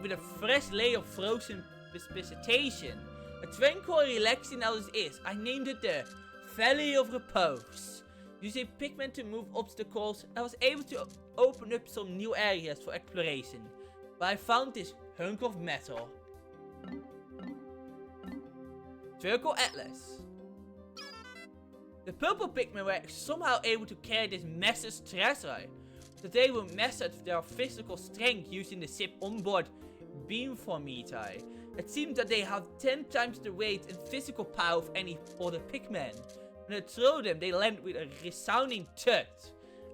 S1: with a fresh layer of frozen precipitation. A tranquil, relaxing as it is, I named it the Valley of Repose. Using Pikmin to move obstacles, I was able to open up some new areas for exploration. But I found this hunk of metal. Circle Atlas. The purple Pikmin were somehow able to carry this massive treasure. Today we measured their physical strength using the ship onboard beamformeter. It seems that they have 10 times the weight and physical power of any other Pikmin. When I throw them, they land with a resounding thud.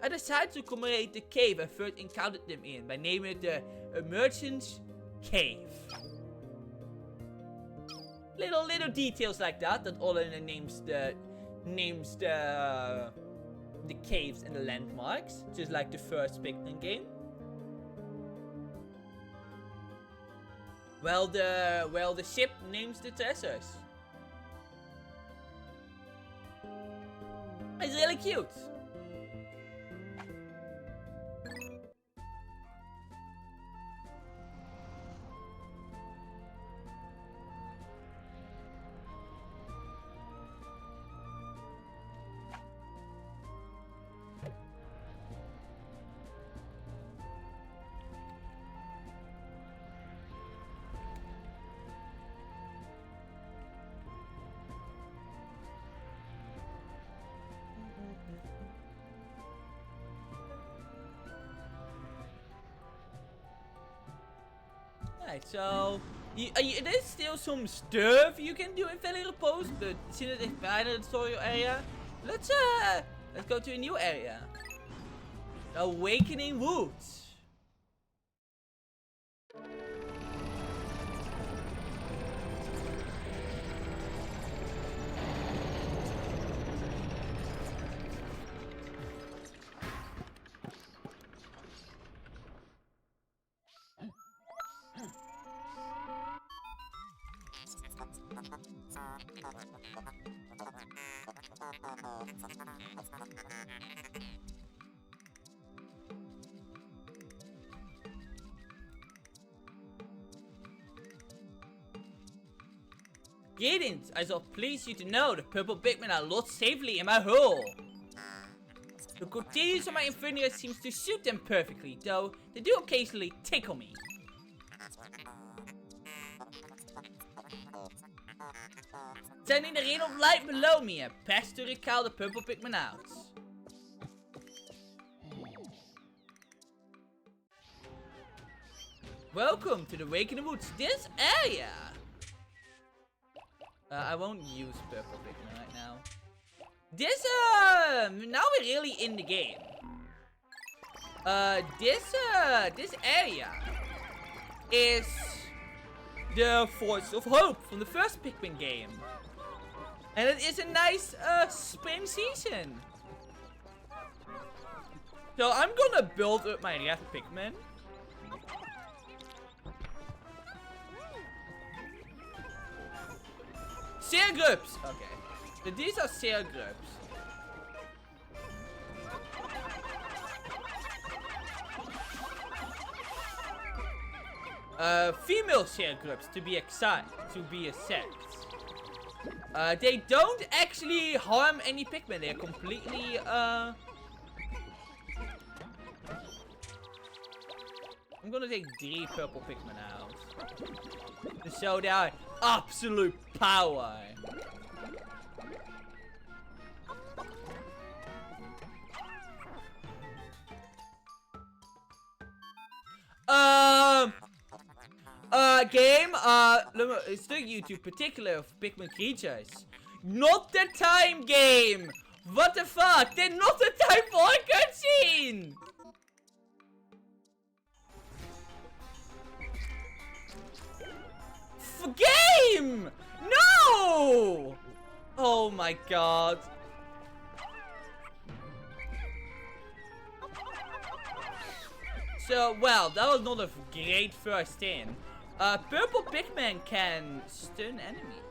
S1: I decided to commemorate the cave I first encountered them in by naming it the Emergence Cave. Little details like that Olin names the caves and the landmarks, just like the first Pikmin game. Well, the ship names the treasures. It's really cute. Right, so there's still some stuff you can do in Valley Repose, but since it's behind the tutorial area, let's go to a new area. The Awakening Woods. Greetings, I shall please you to know the purple Pikmin are lost safely in my hole. The cotillions of my inferior seems to suit them perfectly, though they do occasionally tickle me. Sending the rain of light below me and pass to recall the purple Pikmin out. Welcome to the Wake in the Woods, this area! I won't use purple Pikmin right now. This, now we're really in the game. This area is the Force of Hope from the first Pikmin game. And it is a nice, spring season. So I'm gonna build up my red Pikmin. Seer groups! Okay. So these are seer groups. Female seer groups to be exact. They don't actually harm any Pikmin. They're completely, I'm gonna take 3 purple Pikmin out. To show their absolute power. Game, it's the YouTube particular of Pikmin creatures. Not the time, game! What the fuck? They're not the time for a cutscene! Game! No! Oh my god. So, well, that was not a great first in. Purple Pikmin can stun enemy.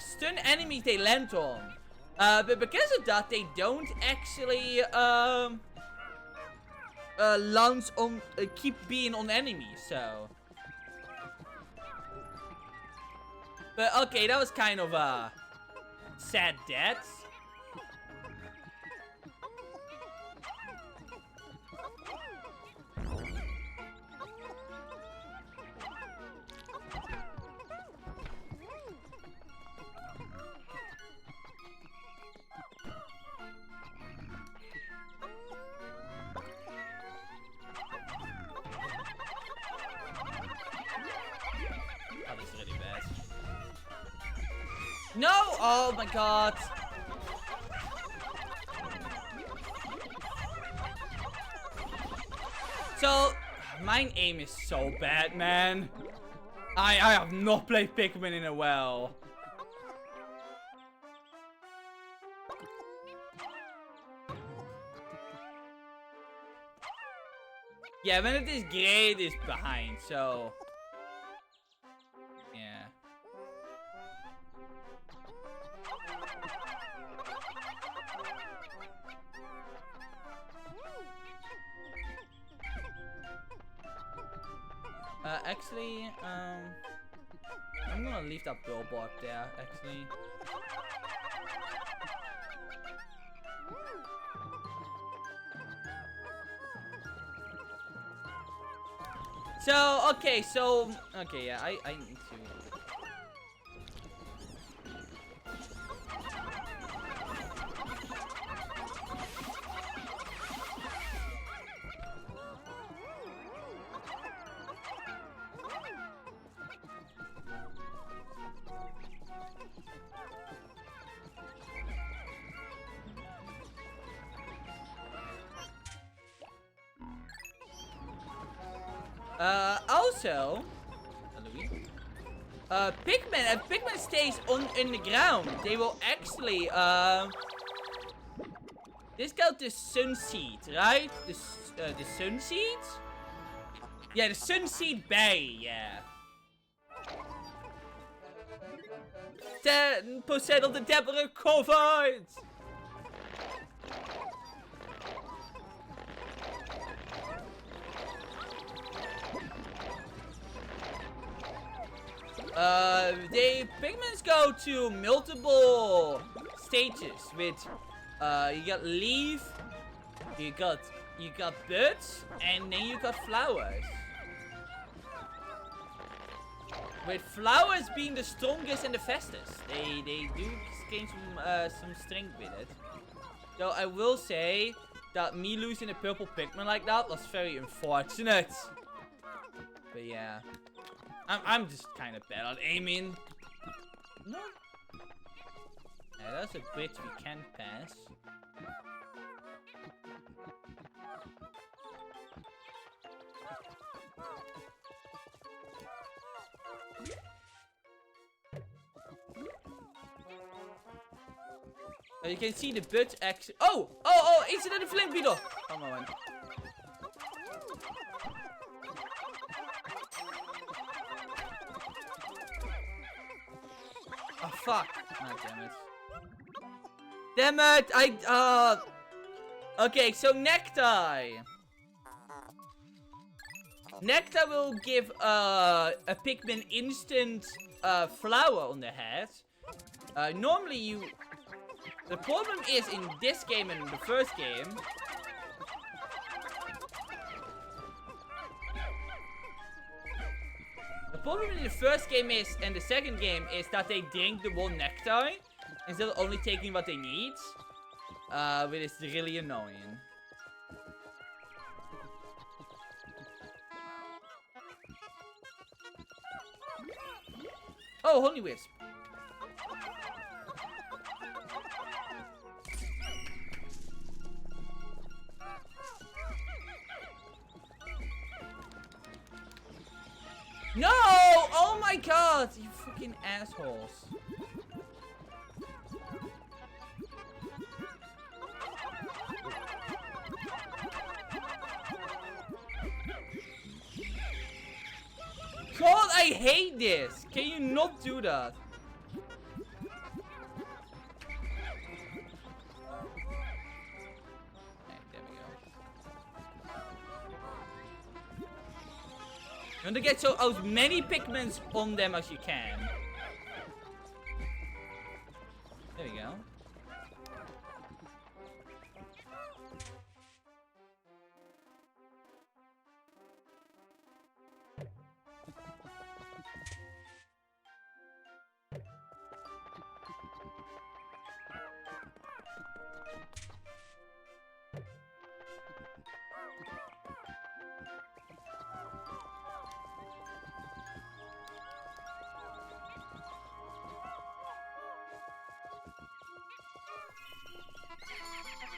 S1: Stun enemies they land on. But because of that, they don't actually, launch on, keep being on enemies, so. But okay, that was kind of a sad death. No! Oh my god. So, my aim is so bad, man. I have not played Pikmin in a while. Yeah, when it is gray, it is behind, so. Yeah. Actually, I'm gonna leave that billboard there, actually. So, okay, yeah, I need to. Also, Pikmin, if Pikmin stays in the ground, they will actually, this is called the sun seed, right? The sun seed? Yeah, the Sunseed Berry, yeah. 10% of the depth recovered! The Pikmins go to multiple stages with, you got leaf, you got birds, and then you got flowers. With flowers being the strongest and the fastest. They do gain some strength with it. So I will say that me losing a purple Pikmin like that was very unfortunate. But yeah. I'm just kind of bad at aiming. No. Yeah, that's a bridge we can pass. You can see the birds actually. Oh! Incident of flame beetle! Come on. Oh, fuck. Oh, damn it. Damn it! Okay, so Nectar. Nectar will give a Pikmin instant flower on the head. Normally the problem is in this game and in the first game. The problem in the first game is, and the second game is that they drink the one nectar instead of only taking what they need. Which is really annoying. Oh, Honey Wisp. No! Oh my god! You fucking assholes. God, I hate this! Can you not do that? You want to get as many Pikmins on them as you can. There we go.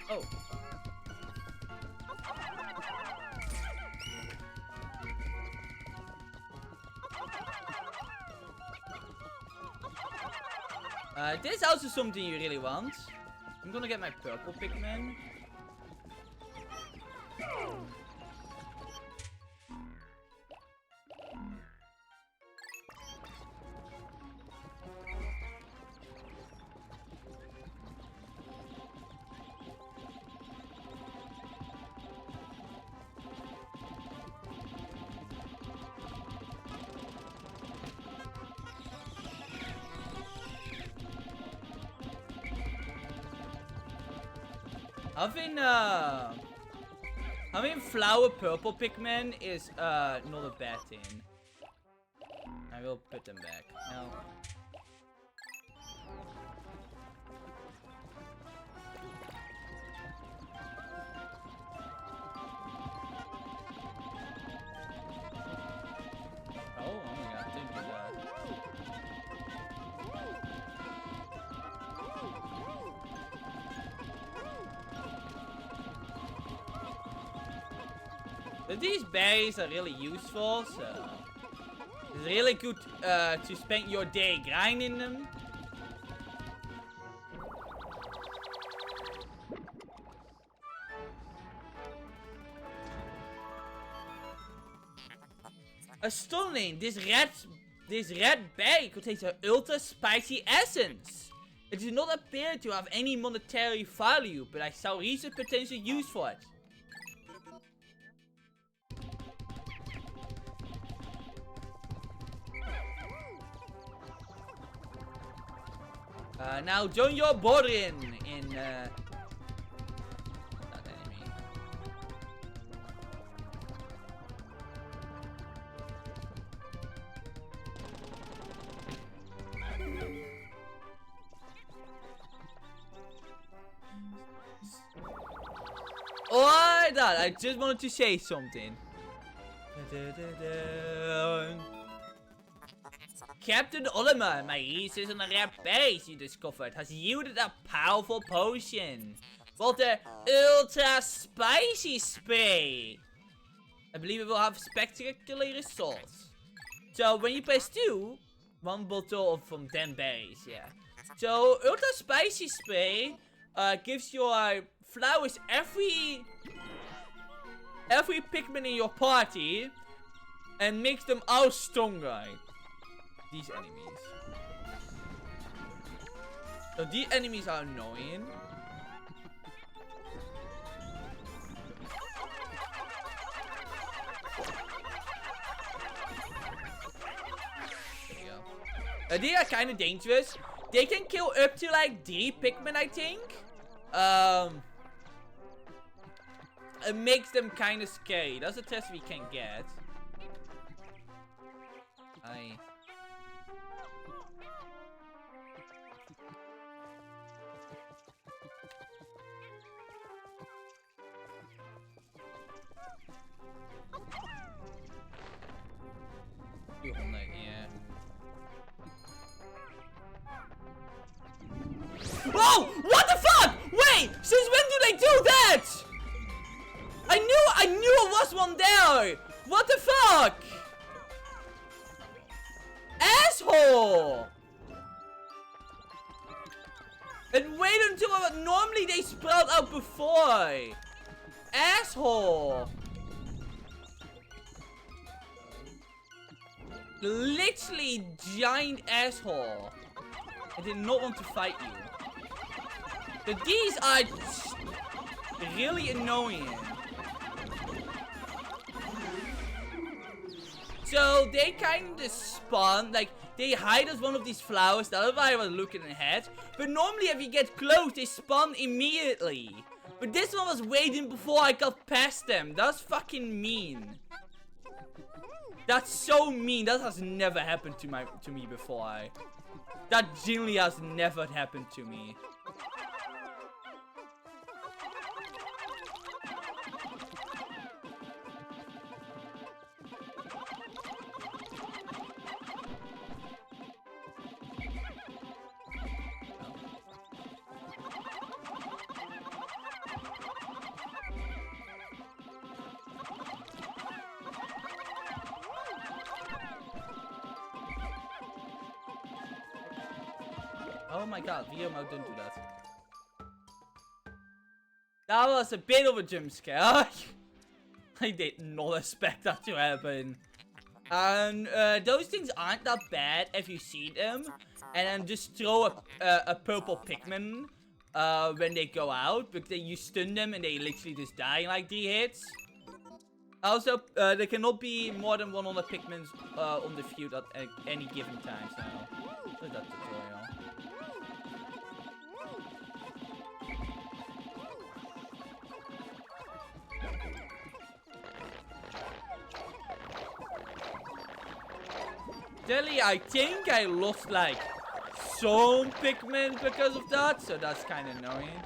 S1: Oh. This is also something you really want. I'm gonna get my purple Pikmin. Having flower purple Pikmin is not a bad thing. I will put them back. No. Oh my god, didn't do that. But these berries are really useful, so it's really good to spend your day grinding them. Stunning. This red berry contains an ultra spicy essence. It does not appear to have any monetary value, but I saw recent potential use for it. Now join your bordering in that enemy. Alright, I just wanted to say something. Captain Oliver, my research on the rare berries you discovered has yielded a powerful potion called the Ultra Spicy Spray. I believe it will have spectacular results. So when you press 2, 1 bottle from 10 berries, yeah. So Ultra Spicy Spray gives your flowers every Pikmin in your party and makes them all stronger. These enemies. So these enemies are annoying. There we go. They are kind of dangerous. They can kill up to like 3 Pikmin, I think. It makes them kind of scary. That's a test we can get. Yeah. Whoa! What the fuck? Wait! Since when do they do that? I knew it was one there! What the fuck? Asshole! And wait until normally they sprout out before. Asshole! Literally giant asshole. I did not want to fight you. But these are really annoying. So they kind of spawn, like they hide as one of these flowers. That's why I was looking ahead. But normally if you get close, they spawn immediately. But this one was waiting before I got past them. That's fucking mean. That's so mean. That has never happened to me before. That genuinely has never happened to me. Oh my god, video mode didn't do that. That was a bit of a jump scare. I did not expect that to happen. And those things aren't that bad if you see them. And then just throw a purple Pikmin when they go out. Because you stun them and they literally just die in like 3 hits. Also, there cannot be more than 100 Pikmins on the field at any given time. So that's tutorial. Delhi, I think I lost like some Pikmin because of that, so that's kind of annoying.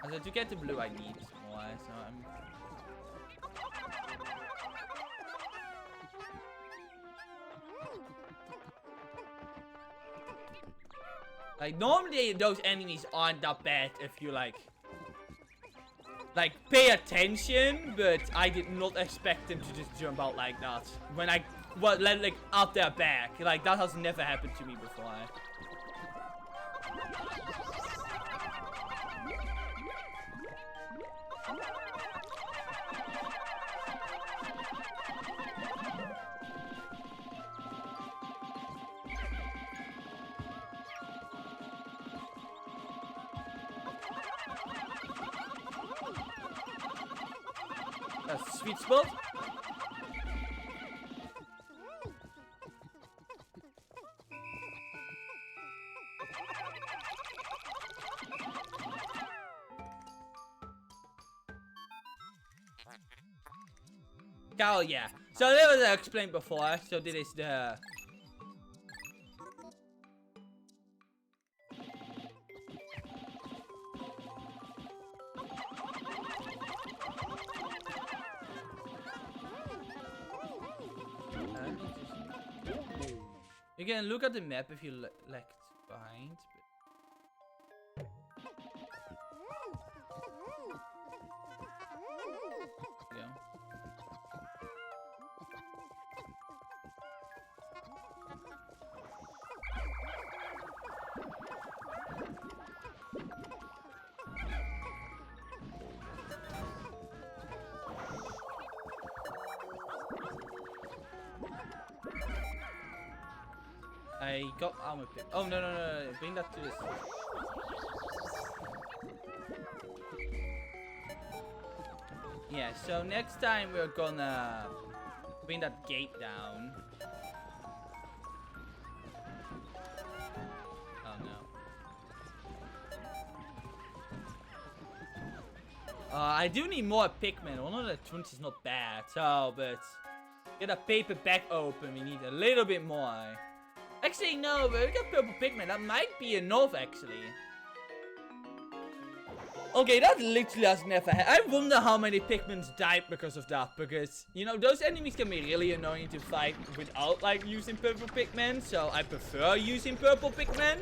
S1: Also, to get the blue, I need more, so I'm... Like, normally those enemies aren't that bad if you like pay attention, but I did not expect them to just jump out like that. When I was like out their back. Like, that has never happened to me before. That's a sweet spot. Oh yeah. So that was explained before. So this is the. You can look at the map if you left behind. Yeah. I got armor pick. Oh no. Bring that to this. Yeah, so next time we're gonna bring that gate down. Oh no. I do need more Pikmin. 120 is not bad. So, but get a paper bag open. We need a little bit more. Actually, no, but we got purple Pikmin. That might be enough, actually. Okay, that literally has never happened. I wonder how many Pikmins died because of that. Because, you know, those enemies can be really annoying to fight without, like, using purple Pikmin. So, I prefer using purple Pikmin.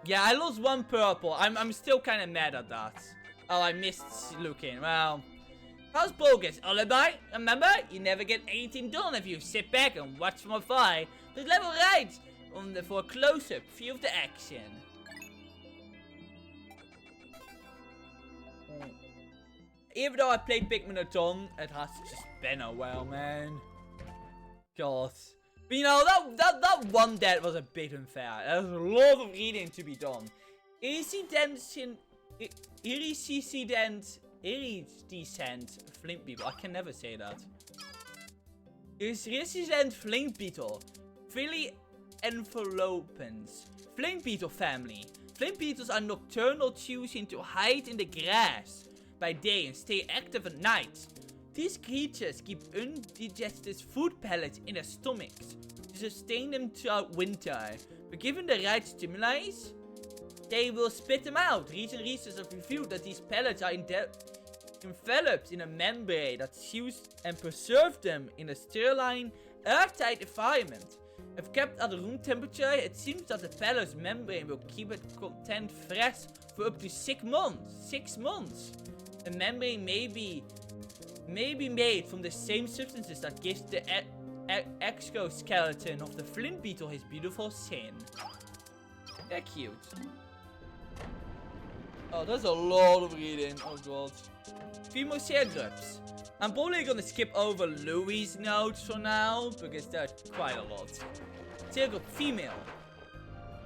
S1: Yeah, I lost one purple. I'm still kind of mad at that. Oh, I missed looking. Well, how's progress? Alibi? Remember, you never get anything done if you sit back and watch from afar. There's level right for a close-up view of the action. Even though I played Pikmin a ton, it has just been a while, man. God. But you know, that one death was a bit unfair. There's a lot of reading to be done. Iridescent flint beetle. I can never say that. Iridescent flint beetle. Philly envelopens. Flint beetle family. Flint beetles are nocturnal, choosing to hide in the grass by day and stay active at night. These creatures keep undigested food pellets in their stomachs to sustain them throughout winter. But given the right stimuli, they will spit them out. Recent research have revealed that these pellets are enveloped in a membrane that seals and preserves them in a sterile, airtight environment. If kept at room temperature, it seems that the pellet's membrane will keep its content fresh for up to 6 months. 6 months. The membrane may be made from the same substances that gives the exoskeleton of the flint beetle his beautiful skin. They're cute. Oh, there's a lot of reading. Oh god. Female share groups. I'm probably gonna skip over Louis' notes for now, because there's quite a lot. Share group female.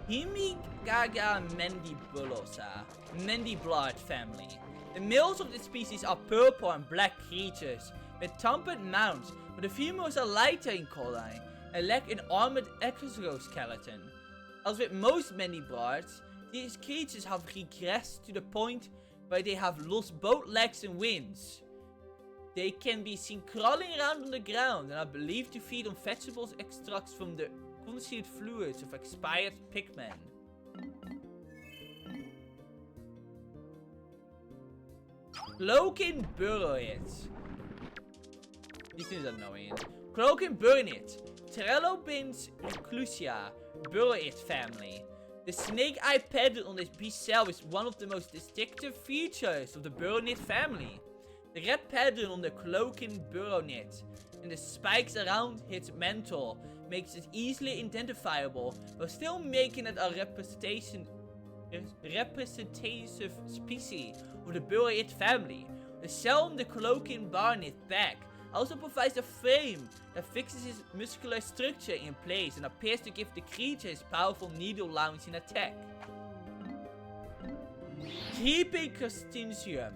S1: Hemigaga mendibulosa. Mendiblard family. The males of this species are purple and black creatures with tempered mounts, but the females are lighter in color and lack an armored exoskeleton. As with most Mendiblars, these creatures have regressed to the point where they have lost both legs and wings. They can be seen crawling around on the ground and are believed to feed on vegetables extracts from the concealed fluids of expired Pikmin. Cloaking Burrowhead. This is annoying. Cloaking Burrowhead. Trellopins reclusia. Burrowhead family. The snake-eye pattern on this beast's cell is one of the most distinctive features of the Burrowhead family. The red pattern on the Cloaking Burrowhead and the spikes around its mantle makes it easily identifiable, while still making it a representative species of the Burrowhead family. The shell on the cloaking barnet back also provides a frame that fixes its muscular structure in place and appears to give the creature its powerful needle-launching attack. Creepy crustacean.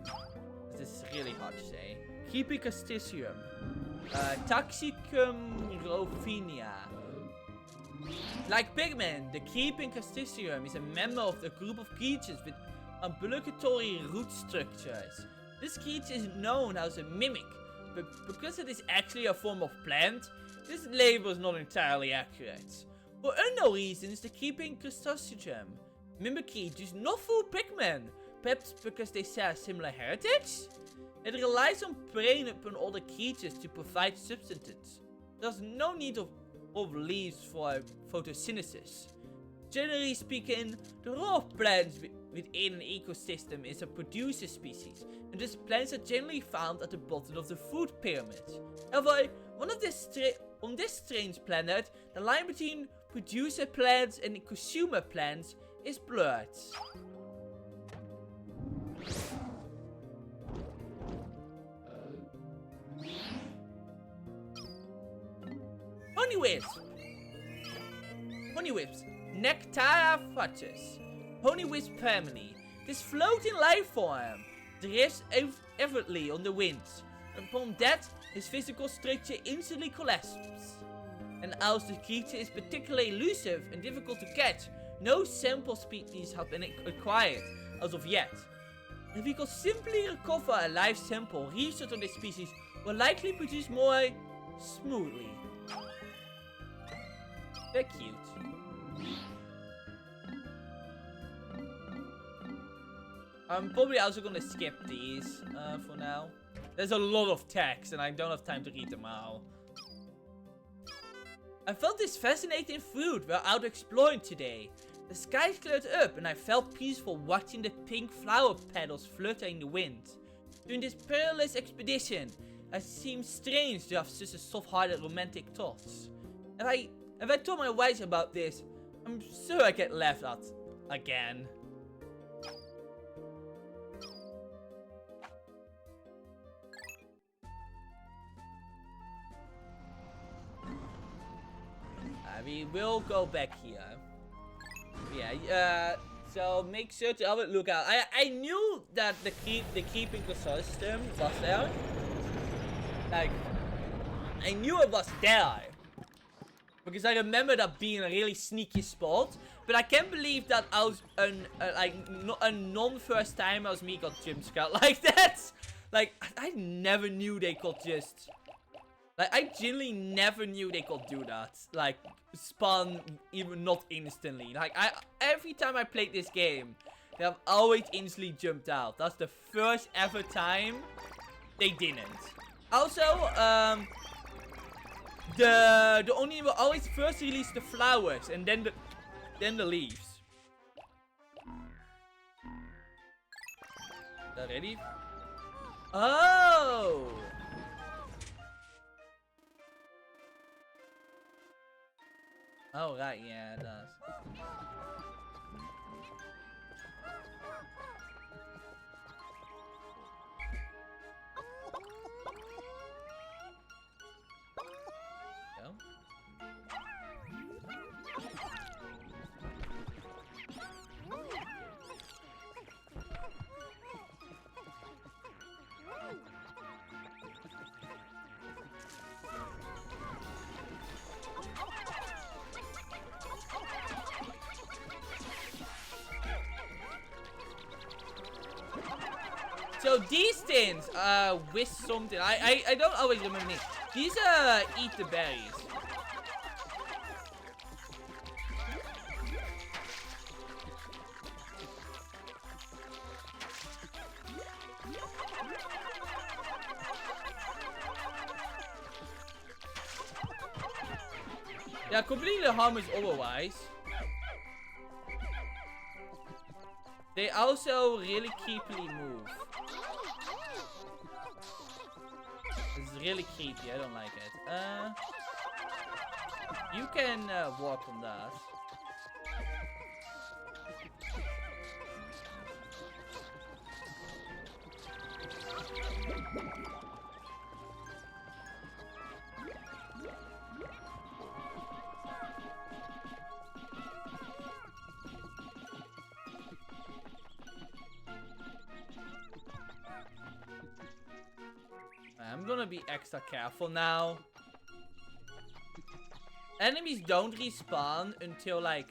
S1: This is really hard to say. Creepy crustacean. Taxicum rofinia. Like Pikmin, the creeping crustacean is a member of the group of creatures with ambulatory root structures. This creature is known as a mimic, but because it is actually a form of plant, this label is not entirely accurate. For unknown reasons, the creeping crustacean mimicry does not fool Pikmin, perhaps because they share a similar heritage? It relies on preying upon other creatures to provide subsistence. There's no need of leaves for photosynthesis. Generally speaking, the role of plants within an ecosystem is a producer species, and thus plants are generally found at the bottom of the food pyramid. However, on this strange planet, the line between producer plants and consumer plants is blurred. Honeywisps, Nectarfructus, Honeywisp family. This floating life form drifts effortlessly on the wind. Upon that, his physical structure instantly collapses. And as the creature is particularly elusive and difficult to catch, no sample species have been acquired as of yet. If we could simply recover a live sample, research on this species will likely produce more smoothly. They're cute. I'm probably also gonna skip these for now. There's a lot of text and I don't have time to read them all. I found this fascinating fruit we're out exploring today. The sky cleared up and I felt peaceful watching the pink flower petals flutter in the wind. During this perilous expedition, it seemed strange to have such a soft-hearted romantic thoughts. If I told my wife about this, I'm sure I get laughed at again. We will go back here. Yeah, so make sure to have a look out. I knew that the keeping system was there. Like, I knew it was there. Because I remember that being a really sneaky spot. But I can't believe that I was a non-first timer as me got jump scared like that. Like, I never knew they could just... Like, I genuinely never knew they could do that. Like, spawn even not instantly. Like, every time I played this game, they have always instantly jumped out. That's the first ever time they didn't. Also, the Oni will always first release the flowers and then the leaves. Is that ready? Oh! Oh, right, yeah, it does. Go. So these things with something. I don't always remember names. These eat the berries. They are completely harmless otherwise. They also really creepily move. It's really creepy. I don't like it. You can walk on that. I'm gonna be extra careful now. Enemies don't respawn until like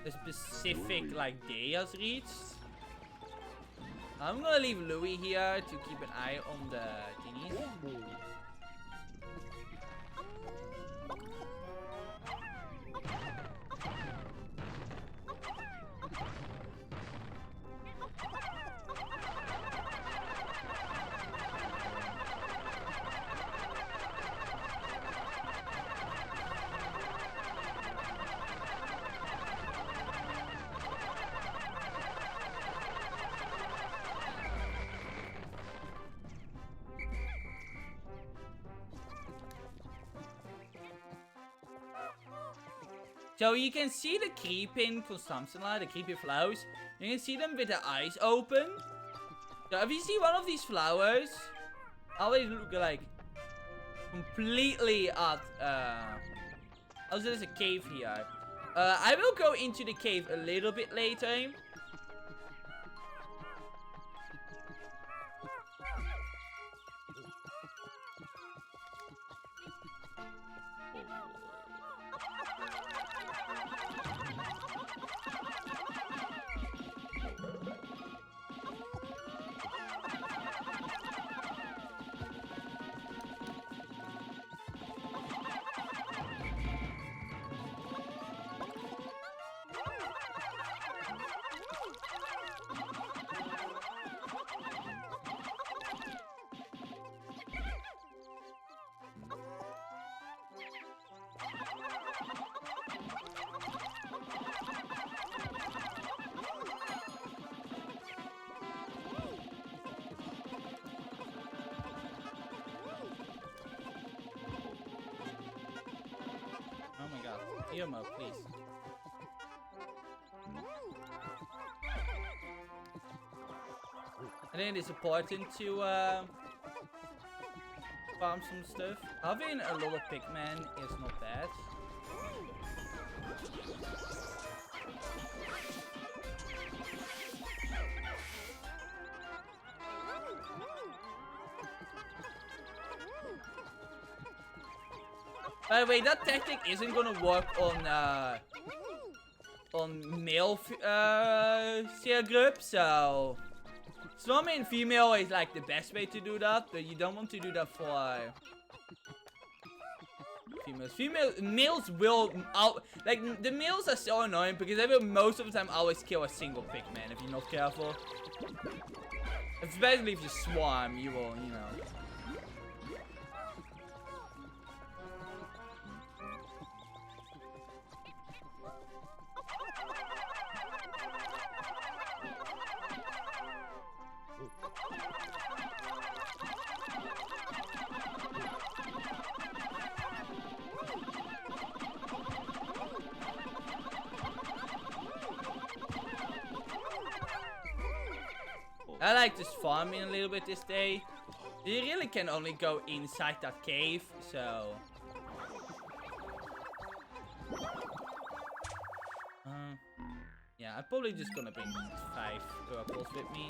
S1: a specific like day has reached. I'm gonna leave Louis here to keep an eye on the thingies. So you can see the creeping consumption line, the creepy flowers. You can see them with their eyes open. So if you see one of these flowers, always look like completely at also there's a cave here. I will go into the cave a little bit later. Oh my god. Irma, please. I think it's important to farm some stuff. Having a lot of Pikmin is not bad. By the way, that tactic isn't gonna work on male tier group, so swarming and female is like the best way to do that, but you don't want to do that for females. Males will like the males are so annoying because they will most of the time always kill a single Pikmin if you're not careful. Especially if you swarm, you will, you know. I like just farming a little bit this day. You really can only go inside that cave, so... yeah, I'm probably just gonna bring 5 purples with me.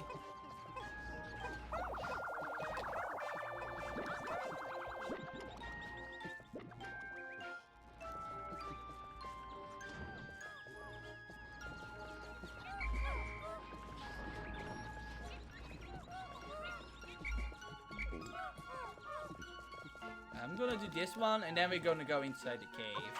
S1: I'm gonna do this one, and then we're gonna go inside the cave.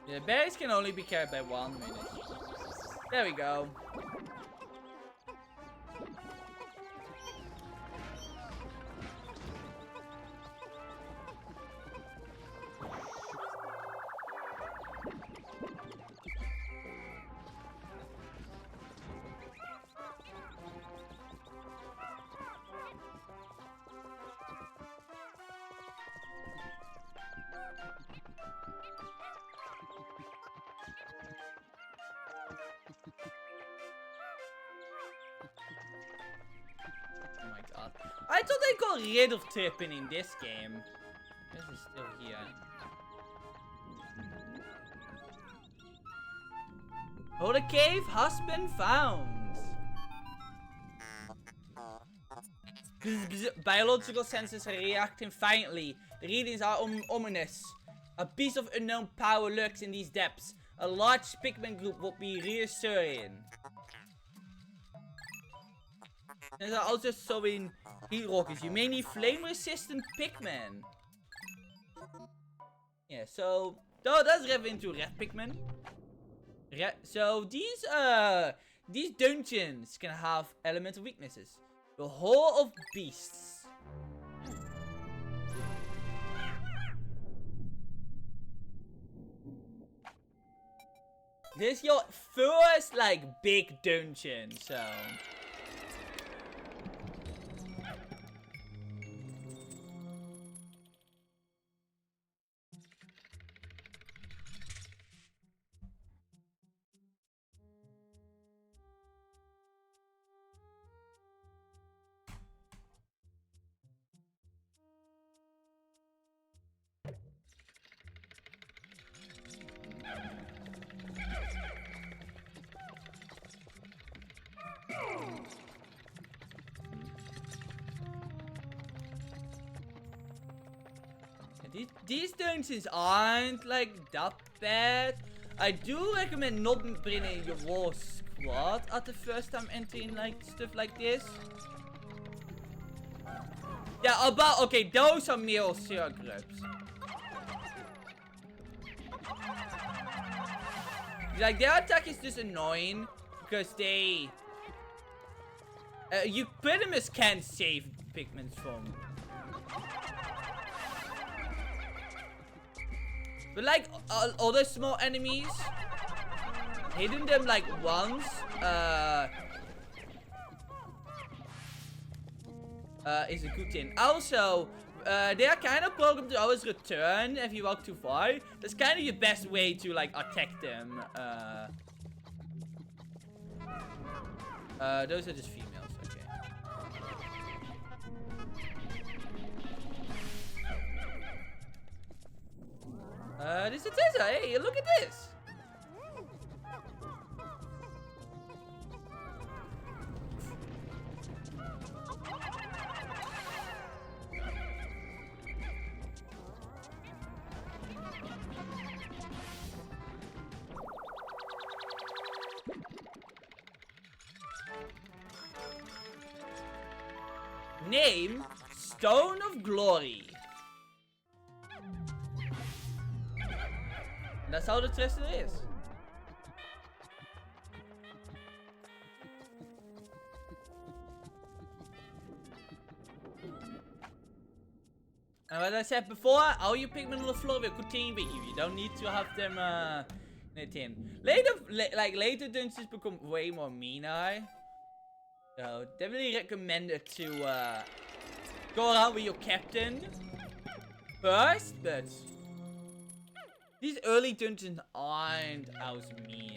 S1: Yeah, berries can only be carried by 1 minute. There we go. Oh my god. I thought they got rid of tripping in this game. This is still here. Oh, the cave has been found. Biological sensors are reacting faintly. The readings are ominous. A piece of unknown power lurks in these depths. A large Pikmin group will be reassuring. There's also showing heat rockets. You may need flame-resistant Pikmin. Yeah, so... Oh, that's rev into red Pikmin. So, these dungeons can have elemental weaknesses. The Hall of Beasts. This is your first, like, big dungeon, so... These dungeons aren't like that bad. I do recommend not bringing your whole squad at the first time entering like stuff like this. Yeah, okay, those are meal syrup groups. Like their attack is just annoying because they you pretty much can't save Pikmin from. But like other small enemies, hitting them like once is a good thing. Also, they are kind of programmed to always return if you walk too far. That's kind of your best way to like attack them. Those are just females. This is Tessa. Hey, look at this. Name, Stone of Glory. That's how the test is. And as I said before, all your Pikmin on the floor will continue with you. You don't need to have them knit in. Later dungeons become way more meaner. So definitely recommend it to go around with your captain first, but these early dungeons aren't as mean.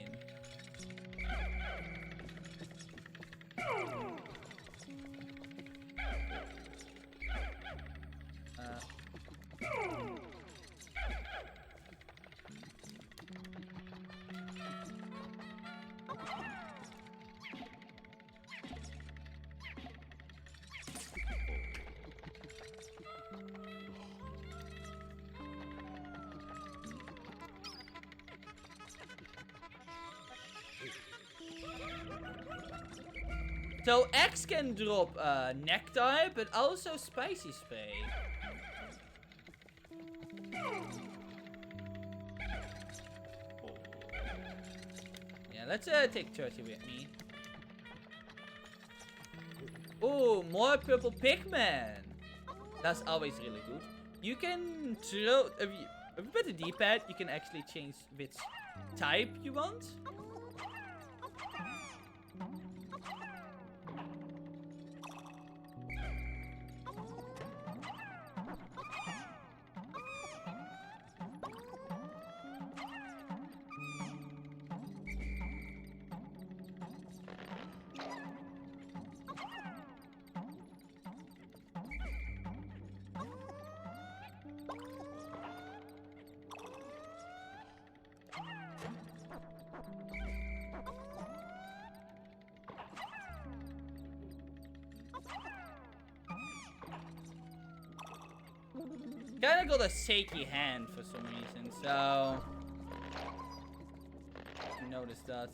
S1: So X can drop nectar, but also spicy spray. let's take 30 with me. Oh, more purple Pikmin. That's always really good. You can throw, if you put the D-pad, you can actually change which type you want. Kinda got a shaky hand for some reason, so you notice that.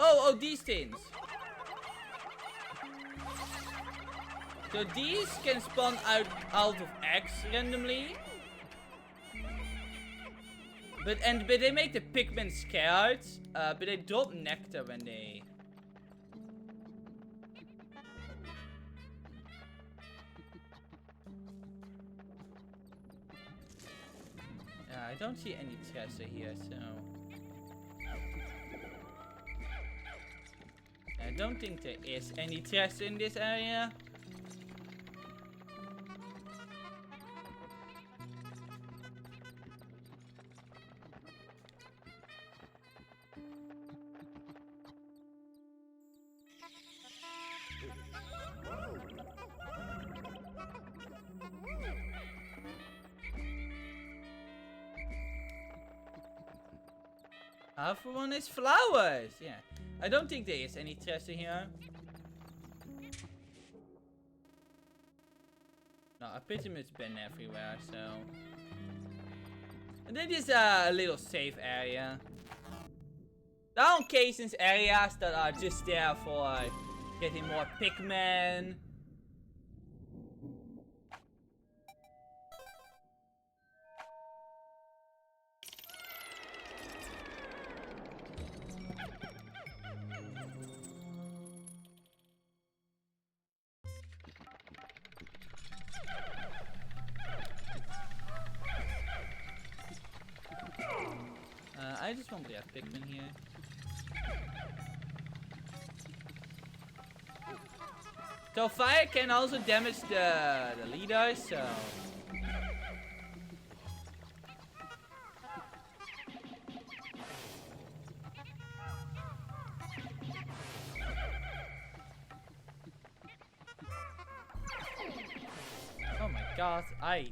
S1: Oh, these things. So these can spawn out of eggs randomly. But they make the Pikmin scared. But they drop nectar when they... I don't see any treasure here, so... I don't think there is any treasure in this area. Half of one is flowers. Yeah. I don't think there is any treasure here. No, I've pretty much been everywhere, so... And then there's a little safe area. There are occasions areas that are just there for getting more Pikmin. I just want to have Pikmin here. So fire can also damage the leaders, so... Oh my god, I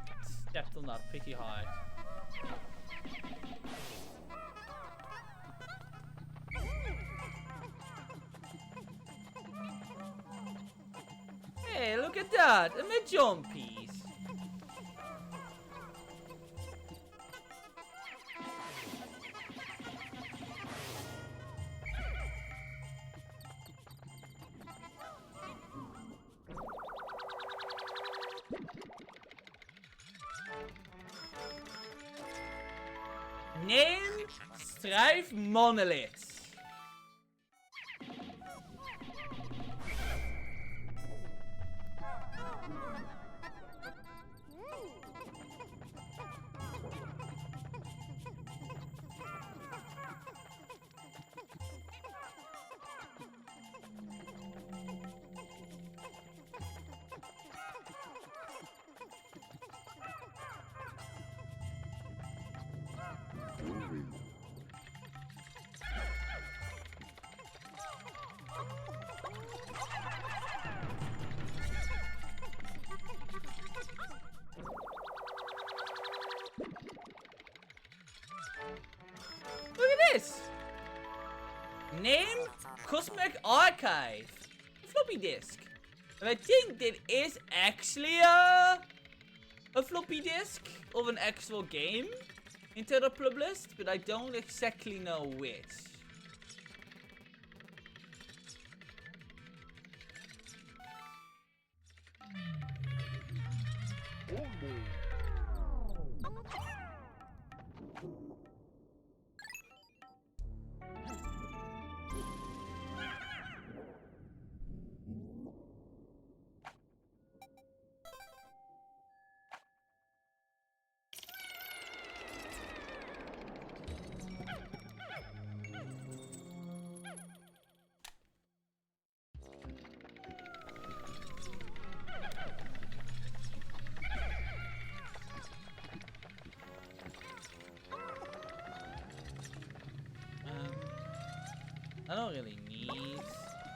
S1: stepped on that pretty hard. Hey, look at that! A mid-jump piece! Name Strive Monoliths. Name Cosmic Archive. Floppy disk. And I think that is actually a floppy disk of an actual game into the published, but I don't exactly know which.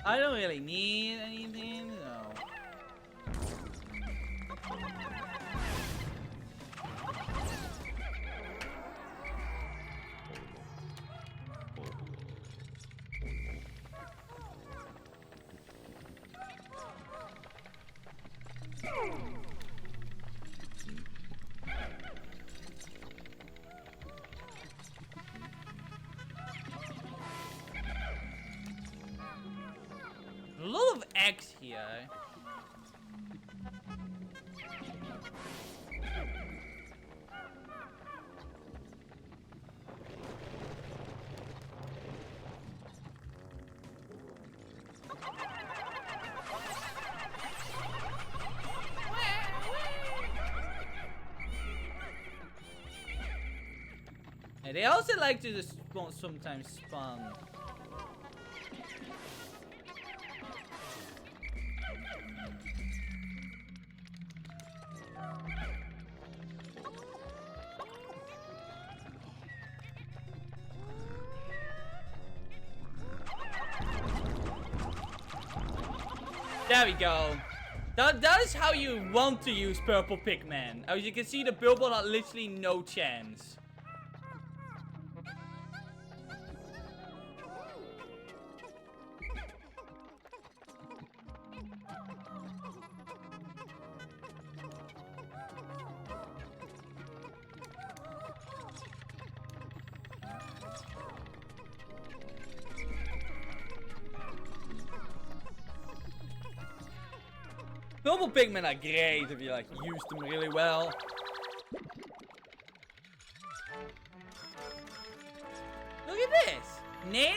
S1: I don't really need anything, no. A lot of eggs here. And they also like to just sometimes spawn. There we go. That is how you want to use purple Pikmin. As you can see, the billboard had literally no chance. Purple Pikmin are great if you like use them really well. Look at this. Name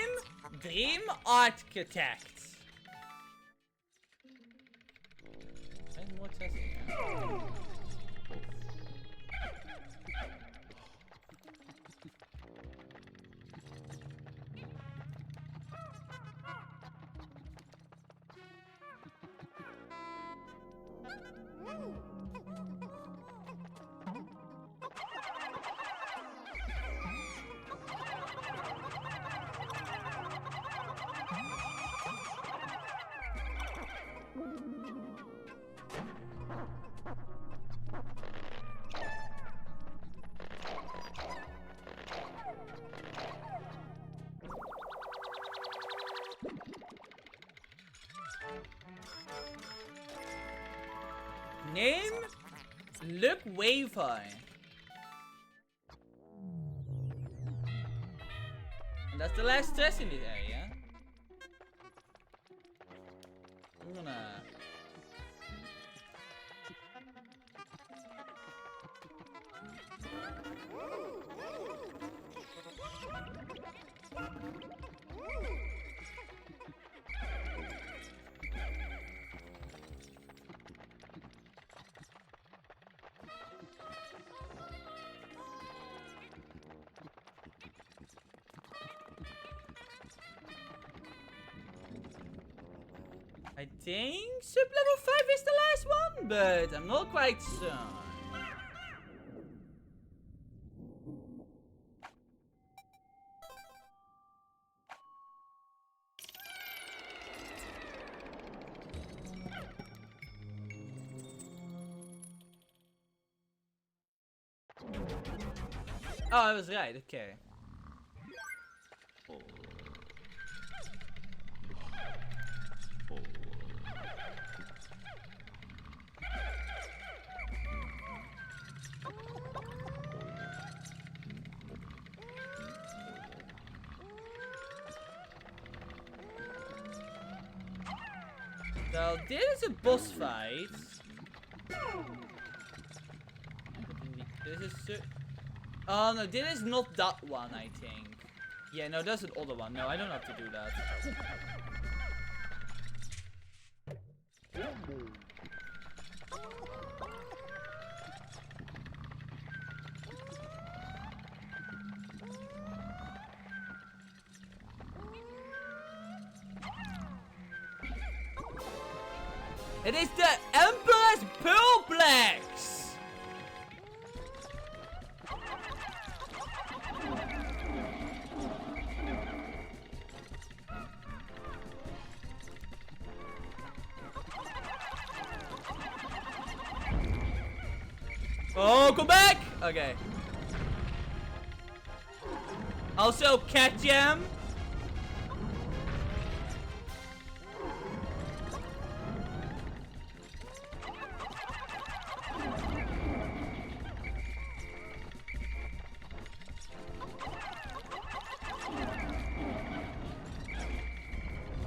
S1: Dream Architect. And what's that? Name Look Waver. And that's the last stress in this area. I'm gonna... I think sub-level 5 is the last one, but I'm not quite sure. Oh, I was right, okay. So this is a boss fight. This is. Oh no, this is not that one. I think. Yeah, no, that's another one. No, I don't have to do that. It is the Emperor's Pearlplex! Oh, come back! Okay. Also, Cat Jam.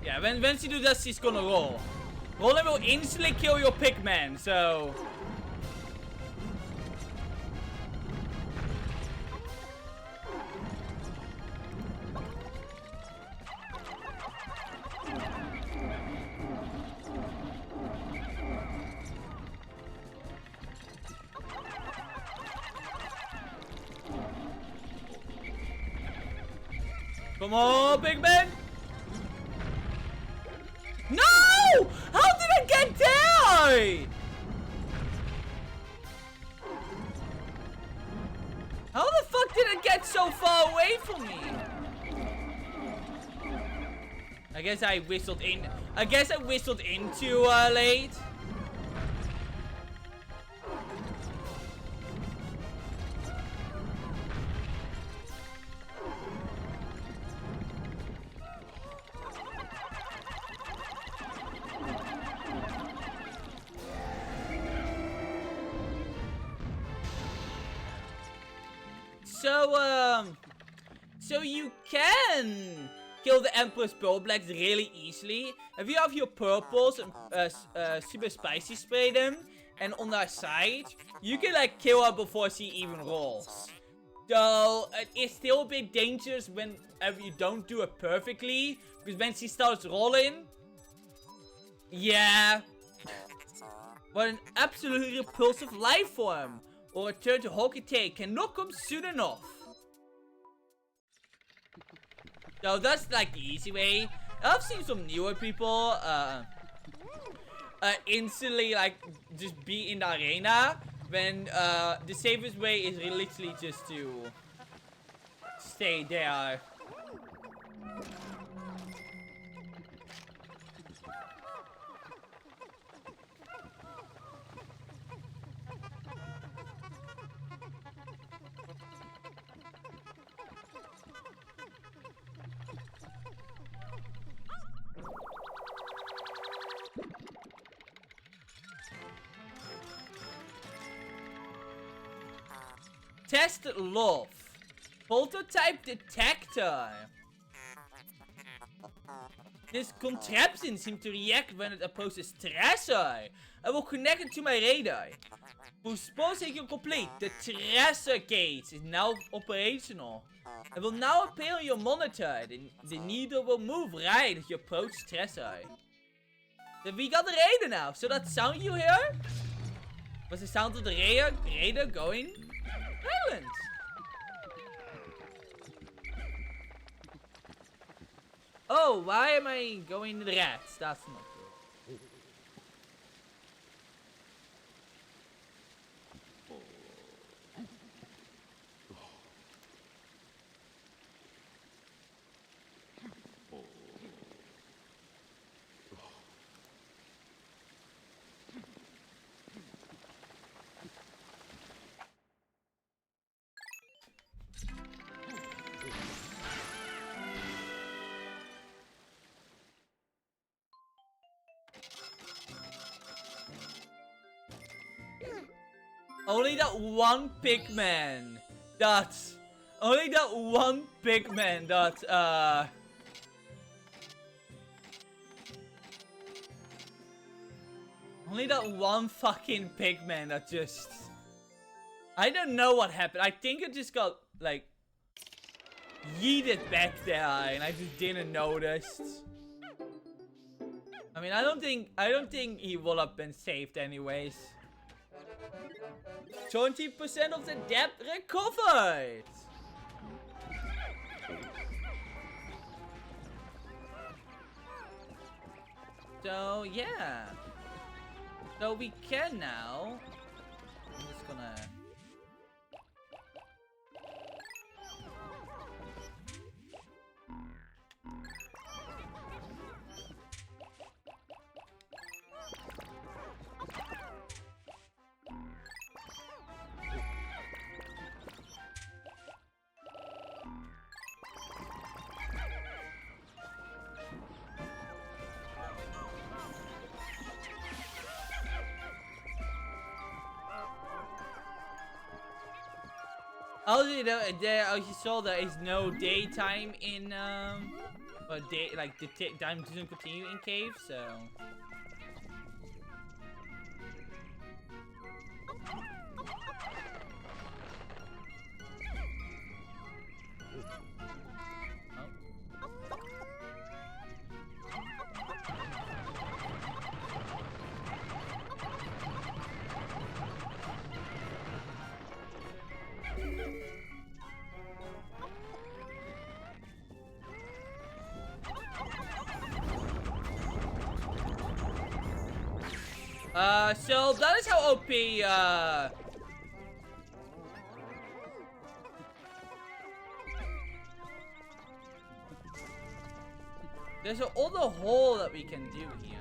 S1: Yeah, when she does that, she's gonna roll. Rolling will instantly kill your Pikmin, so... Come on, Pikmin! No! How did I get there? How the fuck did it get so far away from me? I guess I whistled in. I guess I whistled in too late. So you can kill the Emperor's Pearlplex really easily. If you have your purples and super spicy spray them, and on their side, you can like kill her before she even rolls. So it is still a bit dangerous whenever you don't do it perfectly, because when she starts rolling, yeah. What an absolutely repulsive life form, or a turn to Hokite cannot come soon enough. So that's like the easy way. I've seen some newer people instantly like just be in the arena when the safest way is literally just to stay there. Test love. Prototype detector. This contraption seems to react when it approaches Tracer. I will connect it to my radar. Procedure complete. The Tracer gate is now operational. It will now appear on your monitor. The needle will move right as you approach Tracer. So we got the radar now. So that sound you hear was the sound of the radar going silent. Oh, why am I going to the rats? That's not good. Only that one Pikmin. That's only that one Pikmin that Only that one fucking Pikmin that just... I don't know what happened. I think it just got, like, yeeted back there, and I just didn't notice. I mean, I don't think he will have been saved anyways. 20% of the debt recovered! So, yeah. So we can now... I'm just gonna... Also, you saw there is no daytime in, or like, the time doesn't continue in cave, so... So that is how OP, there's an other hole that we can do here.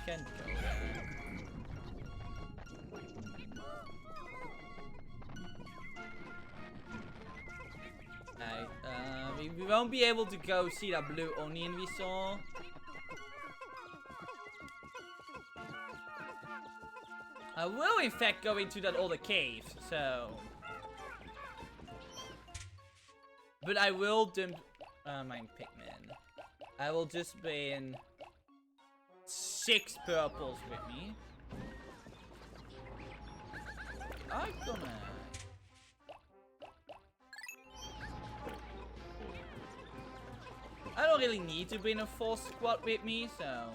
S1: Can go there. Alright, we won't be able to go see that blue onion we saw. I will in fact go into that other cave, so... But I will dump my Pikmin. I will just bring 6 purples with me. I'm gonna... I don't really need to bring a full squad with me, so...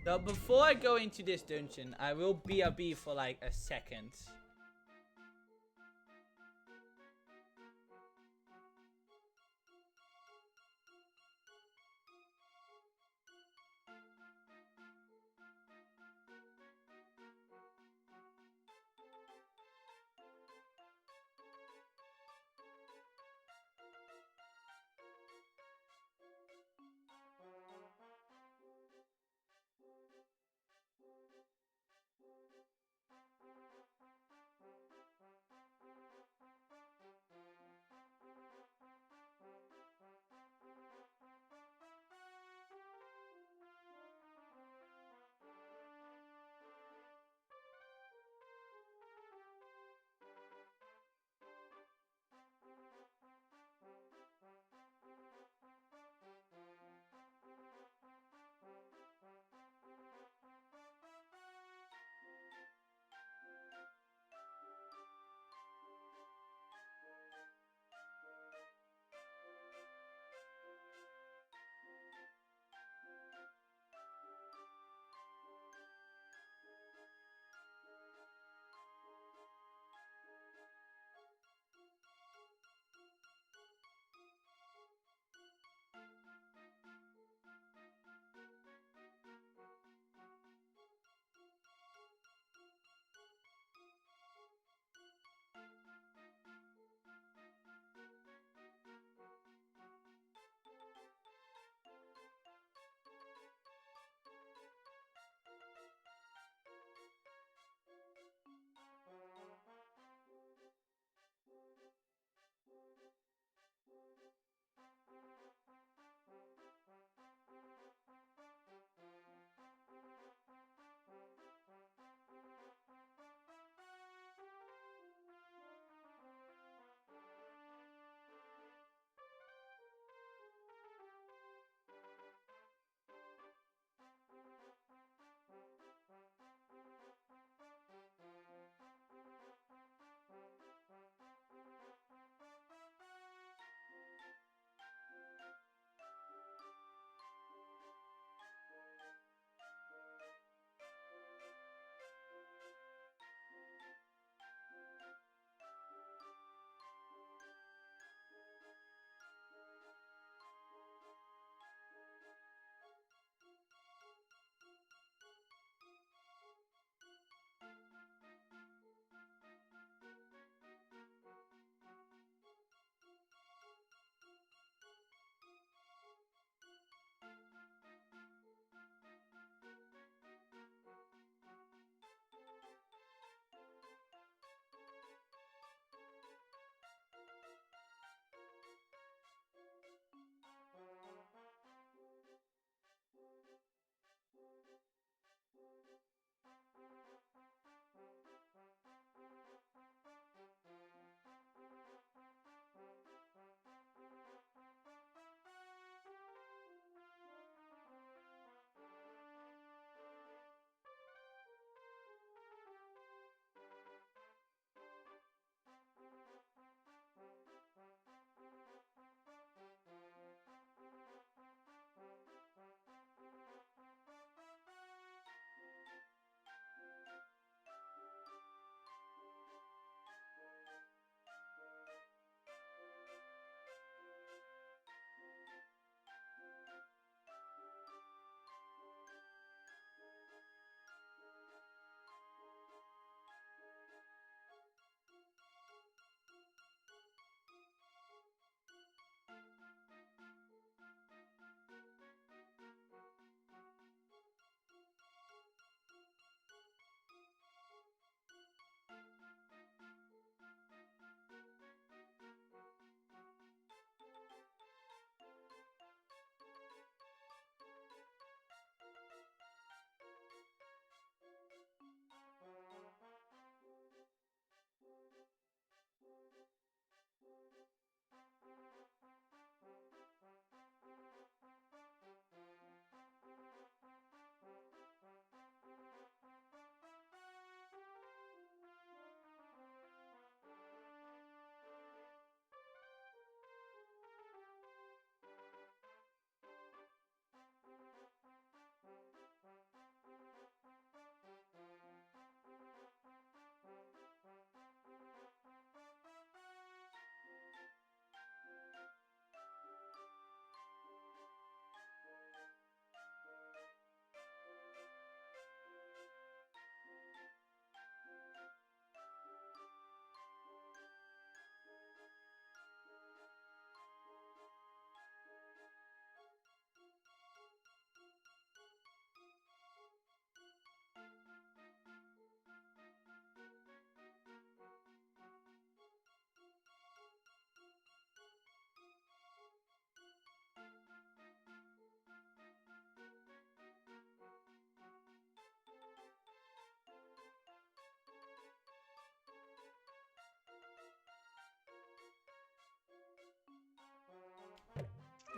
S1: So before I go into this dungeon, I will BRB for like a second.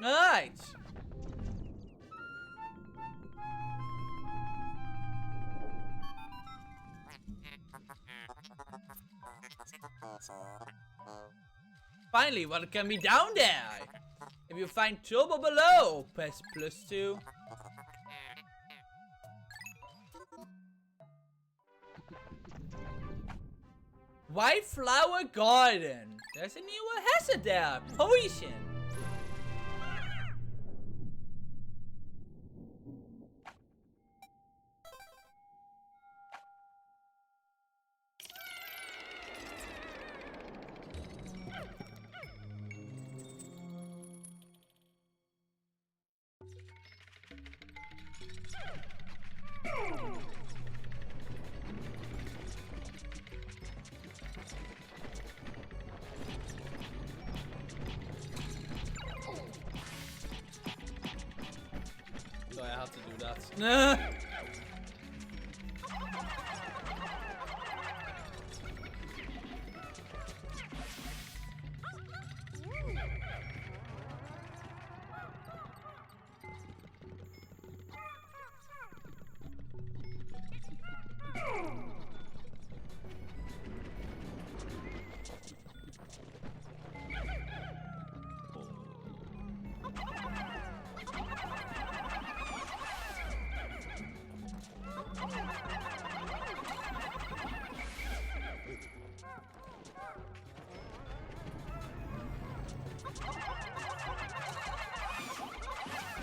S1: Alright. Finally, what can be down there? If you find trouble below, press +2. White Flower Garden. There's a new hazard there. Poison. So I have to do that.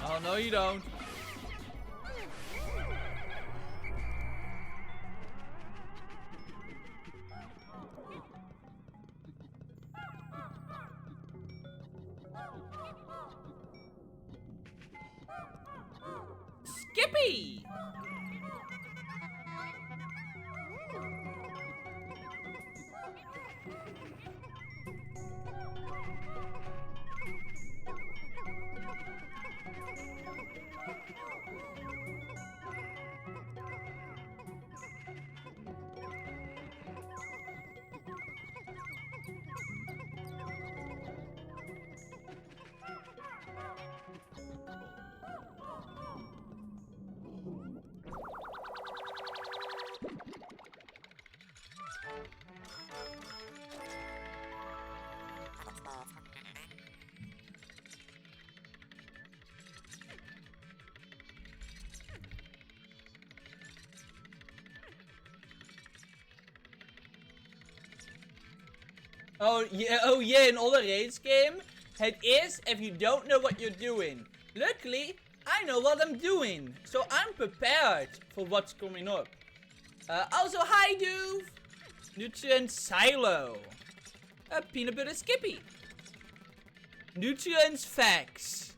S1: Oh, no you don't. Skippy! Oh yeah, in other race game, it is if you don't know what you're doing. Luckily, I know what I'm doing, so I'm prepared for what's coming up. Also, hi, Doof! Nutrient Silo. Peanut Butter Skippy. Nutrients Facts.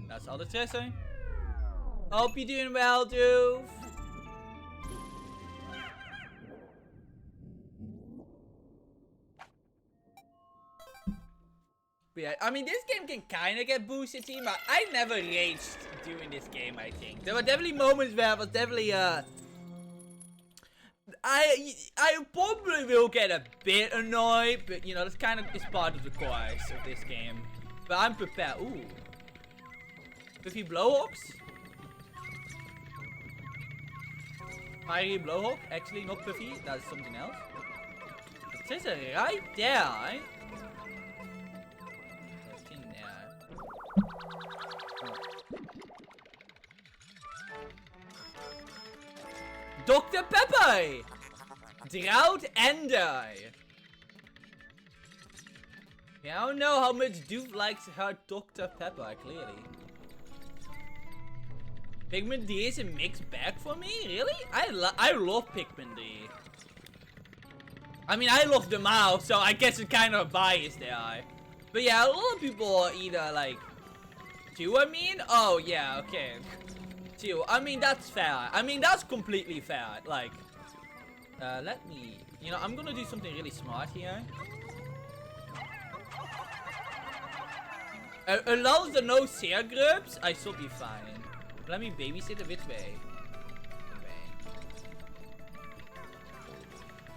S1: That's all it says, eh? Hope you're doing well, Doof. But yeah, I mean, this game can kind of get boosted, but I never raged doing this game, I think. There were definitely moments where I was definitely, I probably will get a bit annoyed, but, you know, that's kind of is part of the course of this game. But I'm prepared. Ooh. Puffy Blowhawks? Fiery Blowhawk? Actually, not Puffy. That's something else. It says it right there, right? Dr. Pepper! Drought Ender! Yeah, I don't know how much Doof likes her Dr. Pepper, clearly. Pikmin D is a mixed bag for me? Really? I love Pikmin D. I mean, I love them all, so I guess it's kind of biased there. But yeah, a lot of people are either like... Two, I mean? Oh, yeah, okay. Two. I mean, that's fair. I mean, that's completely fair. Like, let me... You know, I'm gonna do something really smart here. Allows the no share groups, I should be fine. Let me babysit it which way.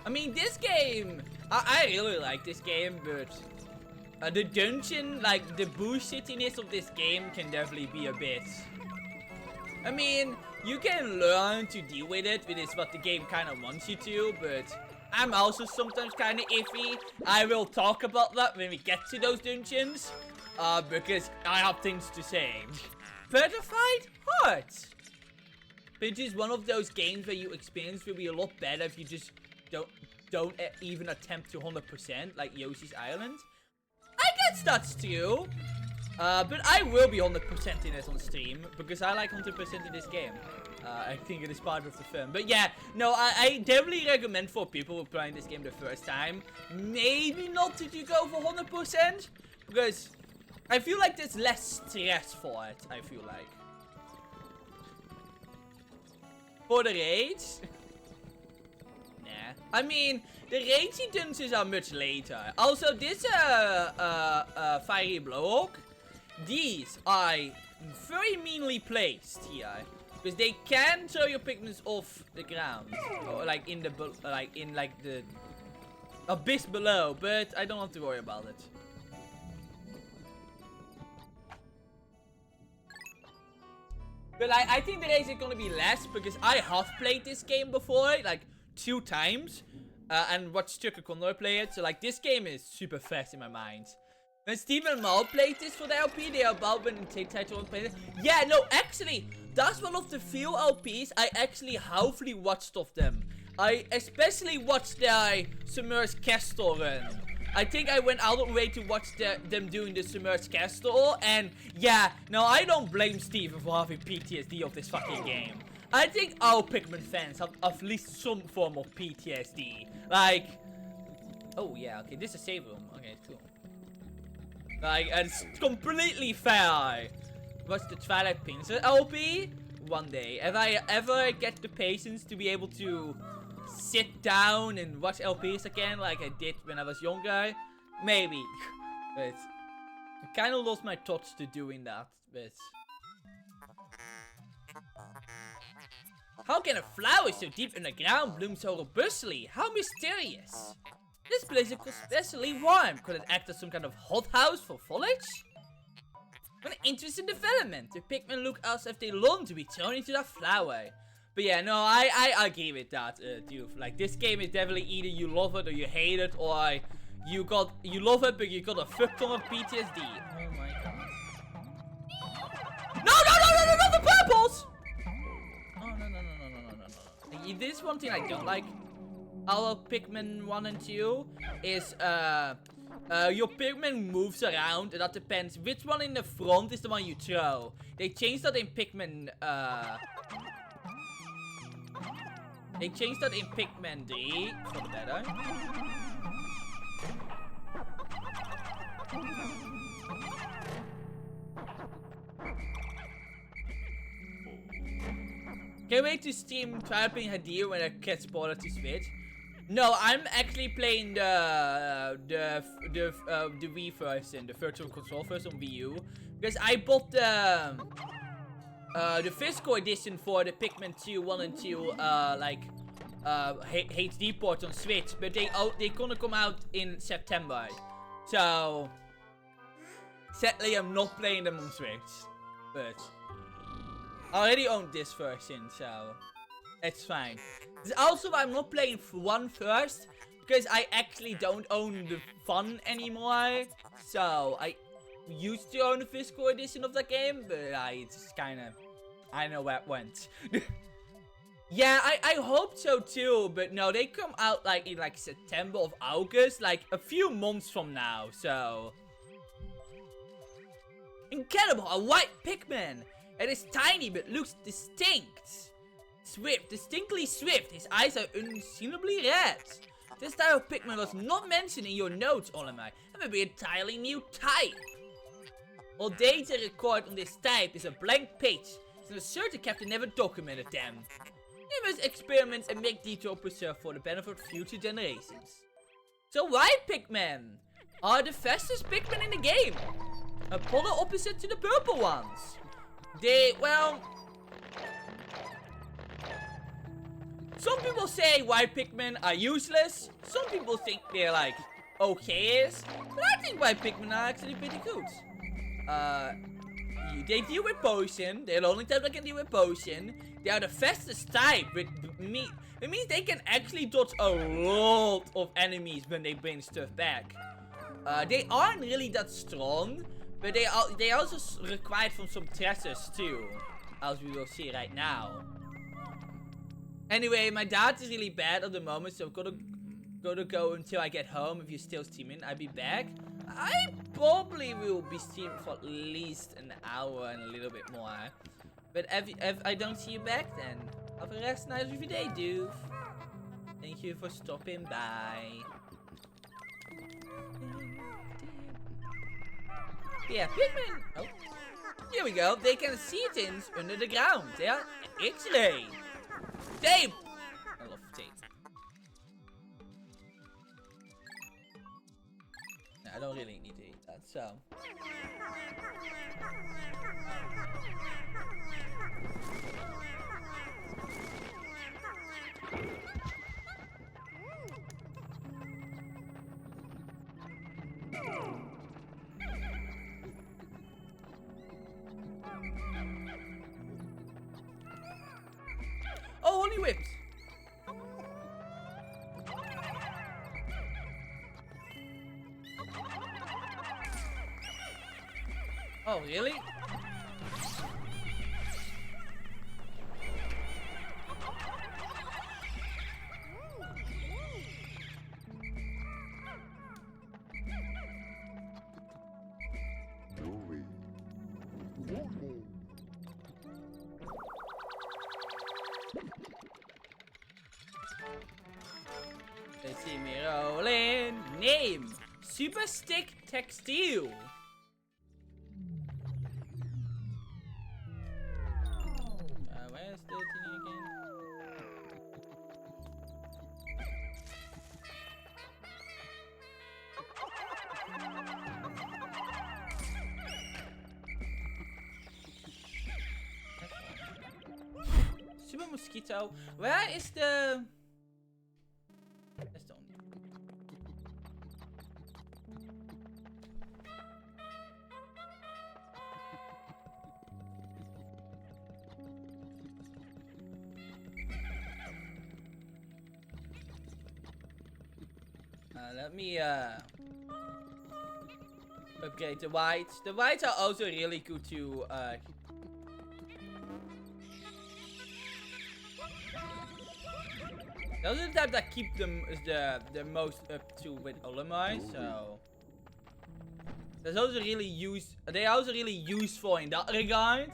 S1: I mean, this game I really like this game, but the dungeon, like the bullshittiness of this game can definitely be a bit. I mean, you can learn to deal with it, which is what the game kind of wants you to, but I'm also sometimes kind of iffy. I will talk about that when we get to those dungeons, because I have things to say. But the fight hurts. But it is one of those games where your experience will be a lot better if you just don't even attempt to 100%, like Yoshi's Island. I guess that's true. But I will be 100% in it on stream, because I like 100% in this game. I think it is part of the fun. But yeah, no, I definitely recommend for people who are playing this game the first time, maybe not to go for 100%, because I feel like there's less stress for it, I feel like. For the raids? Nah. I mean, the raids dungeons are much later. Also, this fiery blowhawk, these are very meanly placed here, because they can throw your Pikmins off the ground, or like in the the abyss below. But I don't have to worry about it. But I think the race is gonna be less, because I have played this game before, like 2 times, and watched Chuck Condor play it. So like this game is super fresh in my mind. When Steve and Mal played this for the LP, they are about when they tried to play it. Yeah, no, actually, that's one of the few LPs I actually halfly watched of them. I especially watched their Submerged Castle run. I think I went out of the way to watch them doing the Submerged Castle, and yeah, no, I don't blame Steven for having PTSD of this fucking game. I think all Pikmin fans have at least some form of PTSD. Like, oh yeah, okay, this is a save room. Okay, cool. Like, it's completely fair. What's the Twilight Princess LP? One day, if I ever get the patience to be able to sit down and watch LPs again like I did when I was younger, maybe. But I kind of lost my thoughts to doing that. But how can a flower so deep in the ground bloom so robustly? How mysterious! This place is especially warm. Could it act as some kind of hothouse for foliage? What an interesting development. The Pikmin look as if they long to be thrown into that flower. But yeah, no, I agree with that, dude. Like, this game is definitely either you love it or you hate it, or you love it but you got a fuck ton of PTSD. Oh my god. No, the purples! Oh, no. This is one thing I don't like. Our Pikmin 1 and 2 is, your Pikmin moves around, and that depends which one in the front is the one you throw. They changed that in Pikmin, They changed that in Pikmin 3 for the better. Can't wait to stream Trapping Hadir when I get spotted to Switch. No, I'm actually playing the Wii version, the Virtual Console version on Wii U, because I bought the physical edition for the Pikmin 2, 1 and 2, HD port on Switch, but they gonna come out in September. So sadly, I'm not playing them on Switch, but I already own this version, so it's fine. Also, I'm not playing one first, because I actually don't own the Fun anymore. So I used to own the physical edition of the game, but it's kind of, I know where it went. Yeah, I hope so too, but no, they come out like in like September or August, like a few months from now, so. Incredible, a white Pikmin! It is tiny but looks distinct. Swift, distinctly swift, his eyes are unseasonably red. This type of Pikmin was not mentioned in your notes, Olimar. That may be an entirely new type. All data recorded on this type is a blank page, so the searcher captain never documented them. You must experiment and make detail preserved for the benefit of future generations. So white Pikmin are the fastest Pikmin in the game. A polar opposite to the purple ones. They, well, Some people say white Pikmin are useless. Some people think they're like okay-ish. But I think white Pikmin are actually pretty good. They deal with potion. They're the only type that can deal with potion. They are the fastest type. It means they can actually dodge a lot of enemies when they bring stuff back. They aren't really that strong, but they also required from some treasures too, as we will see right now. Anyway, my dad is really bad at the moment, so I'm gonna go until I get home. If you're still streaming, I'll be back. I probably will be streaming for at least an hour and a little bit more. But if I don't see you back, then have a rest nice of your day, dude. Thank you for stopping by. Yeah, Pikmin. Oh, here we go. They can see things under the ground. They are X-ray. Tape. I love tape. No, I don't really need to eat that, so. Oh, only whips. Oh, really? They see me rolling. Name: Super Stick Textile. Where's the thing again? Super Mosquito. Where is the... That's the only... Let me upgrade the whites. The whites are also really good to those are the type that keep them the most up to with Olimar, so that's also really they are also really useful in that regard.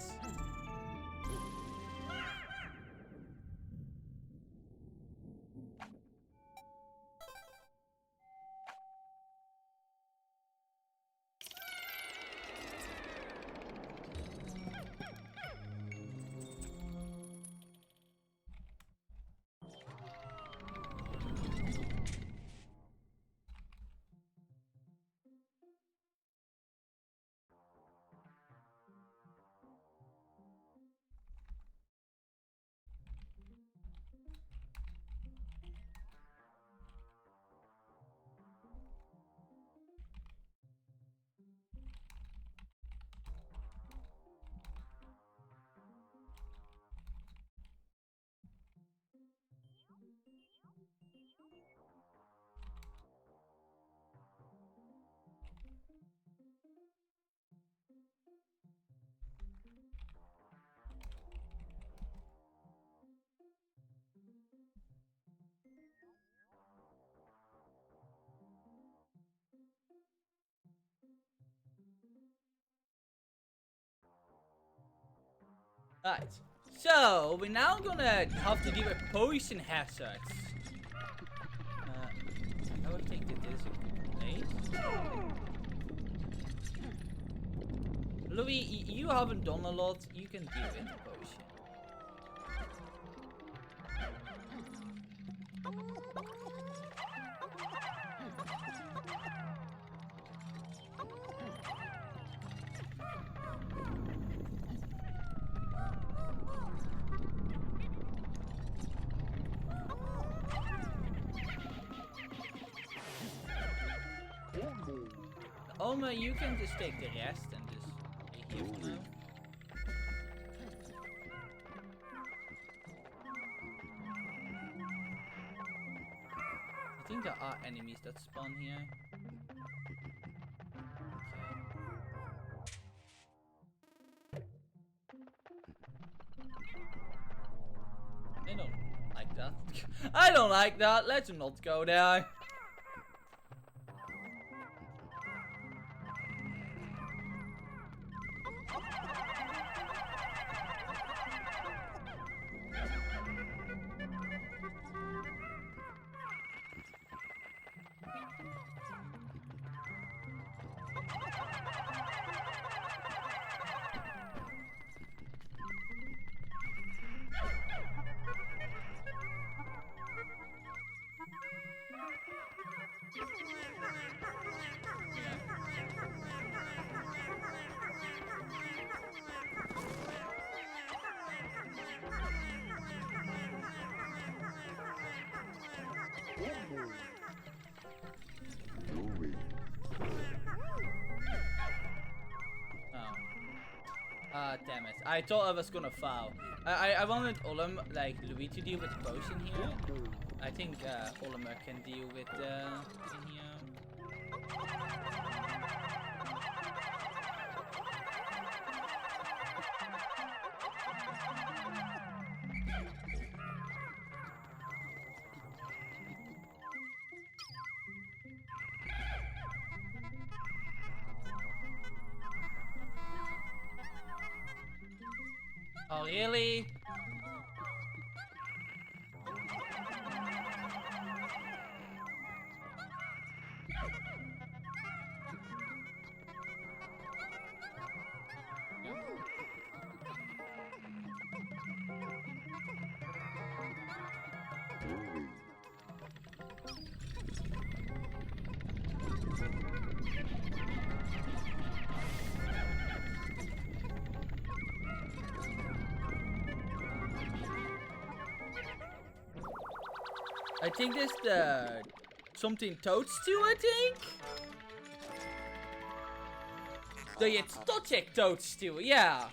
S1: Right, so we're now gonna have to deal with poison hazards. I would think that this is a good place. Louis, you haven't done a lot. You can deal with the potion. Alma, you can just take the rest and just stay here for now. I think there are enemies that spawn here. Okay. I don't like that. I don't like that. Let's not go there. Damn it. I thought I was gonna foul. I wanted Ullum, like Louis, to deal with the potion here. I think Ullum can deal with in here. Oh, really? I think this the something toadstool, I think? To je stoczek toadstool, yeah.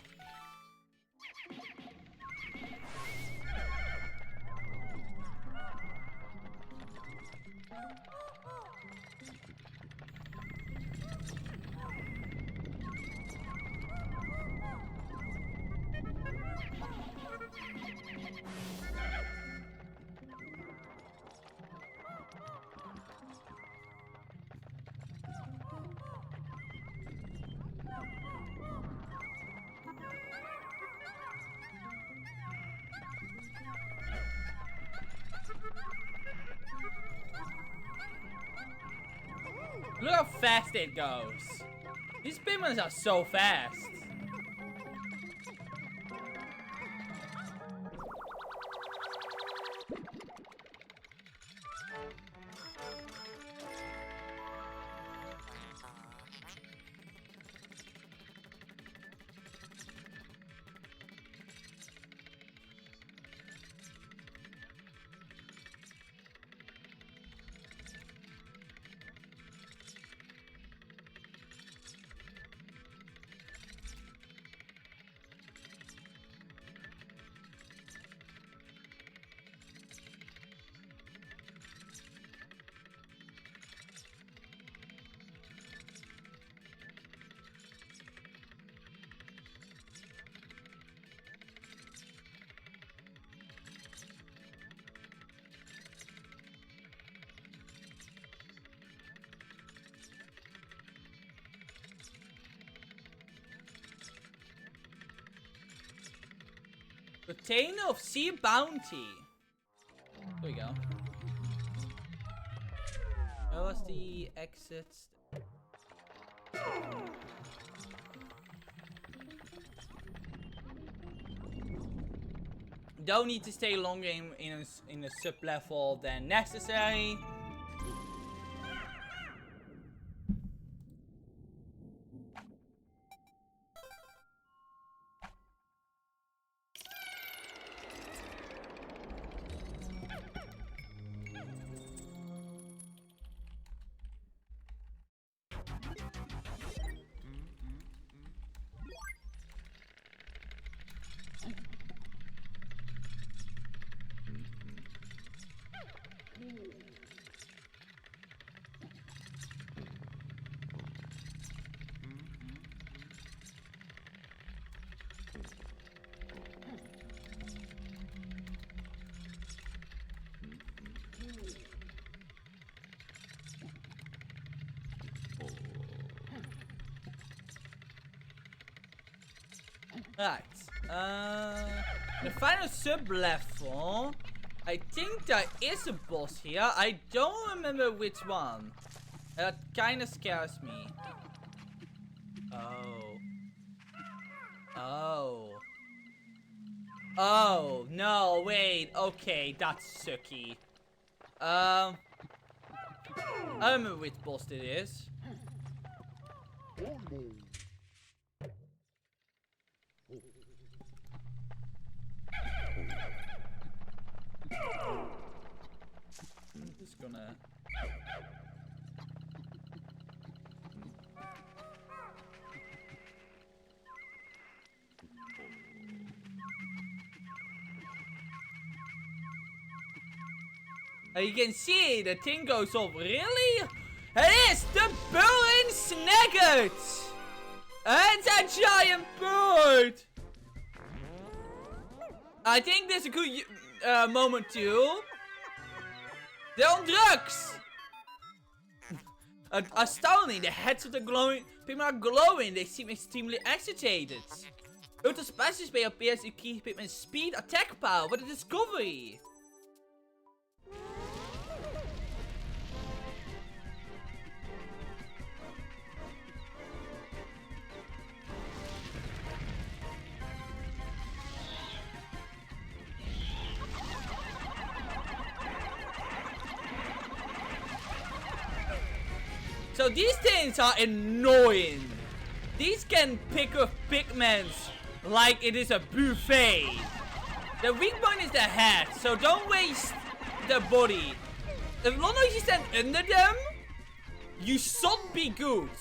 S1: Look how fast it goes. These Pikmin are so fast. Container of Sea Bounty. There we go. Where was the exit? Don't need to stay longer in a sub level than necessary. Right. The final sub-level. I think there is a boss here. I don't remember which one. That kind of scares me. Oh. Oh. Oh, no, wait. Okay, that's sucky. I remember which boss it is. I'm just gonna... You can see the thing goes off. Really? It is the burning snagget! It's a giant bird! I think there's a good moment too. They're on drugs! Astounding, the heads of the glowing Pikmin are glowing. They seem extremely agitated. Ultra Spicy Spray appears to keep Pikmin's speed, attack power. What a discovery! So these things are annoying. These can pick up Pikmins like it is a buffet. The weak point is the head, so don't waste the body. As long as you stand under them, you should be good.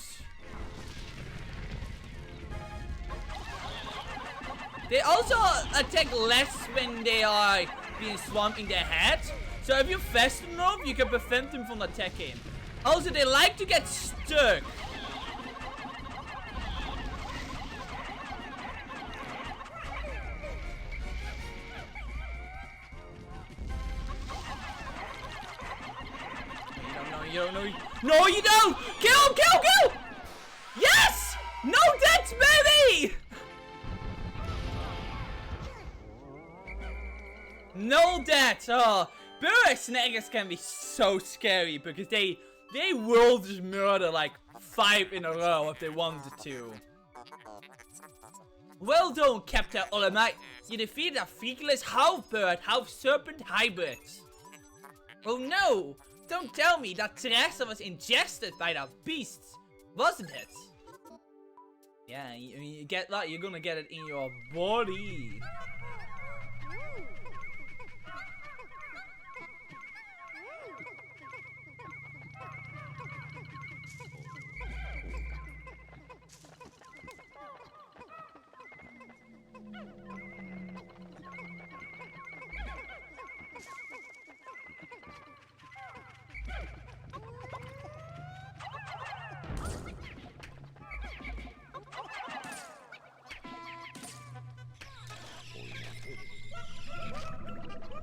S1: They also attack less when they are being swamped in their head. So if you're fast enough, you can prevent them from attacking. Also, they like to get stuck. You don't know. No, you don't! Kill him, kill, kill! Yes! No deaths, baby! No deaths! Oh, burrow snaggers can be so scary because they will just murder like 5 in a row if they wanted to. Well done, Captain Olemite. You defeated a featureless half-bird, half-serpent hybrid. Oh no! Don't tell me that Teresa was ingested by that beast, wasn't it? Yeah, you get that, you're gonna get it in your body.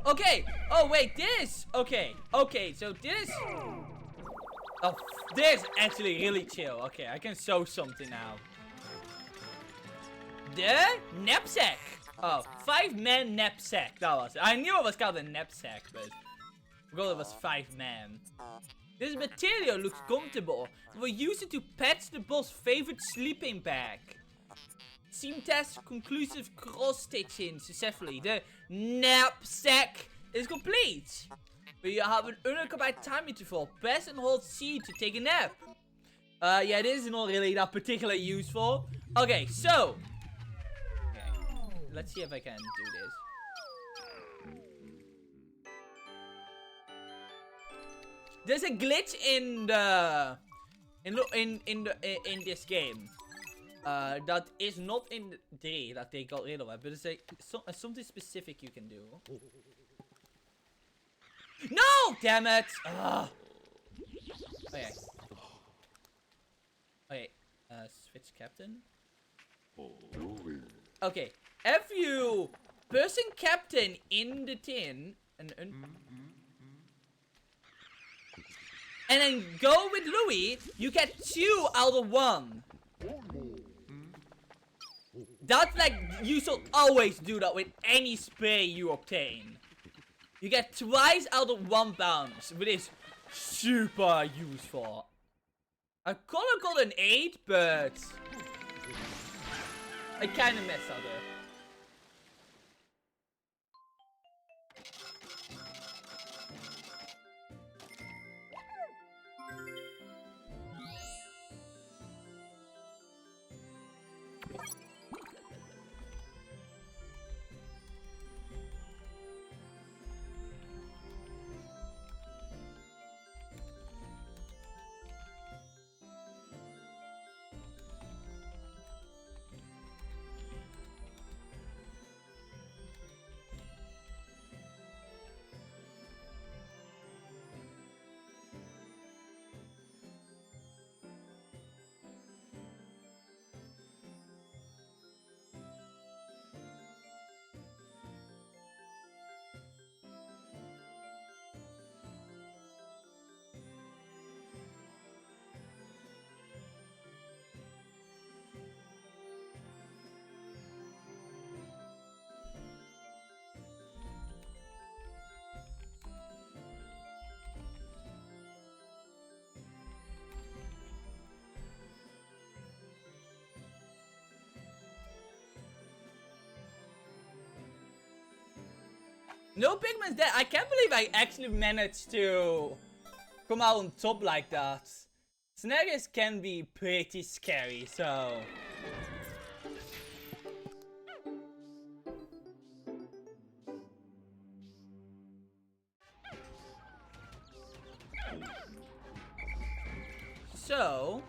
S1: Okay. Oh wait, this. Okay. Okay. So this. Oh, this is actually really chill. Okay, I can show something now. The knapsack. Oh, 5-man knapsack. That was it. I knew it was called a knapsack, but well, it was 5-man. This material looks comfortable. We'll use it to patch the boss' favorite sleeping bag. Seam test conclusive cross-stitching successfully. The knapsack is complete. We have an unoccupied time interval. Press and hold C to take a nap. Yeah, this is not really that particularly useful. Okay, so. Okay. Let's see if I can do this. There's a glitch in the in this game. That is not in the 3 that they got rid of it, but it's something specific you can do. No! Damn it! Ugh. Okay. Okay. Switch captain. Okay. If you person captain in the tin and then go with Louis, you get 2 out of 1. That's like, you should always do that with any spray you obtain. You get twice out of 1 bounce, which is super useful. I could have got an 8, but I kind of messed up there. No Pikmin's dead. I can't believe I actually managed to come out on top like that. Snaggers can be pretty scary, so... So...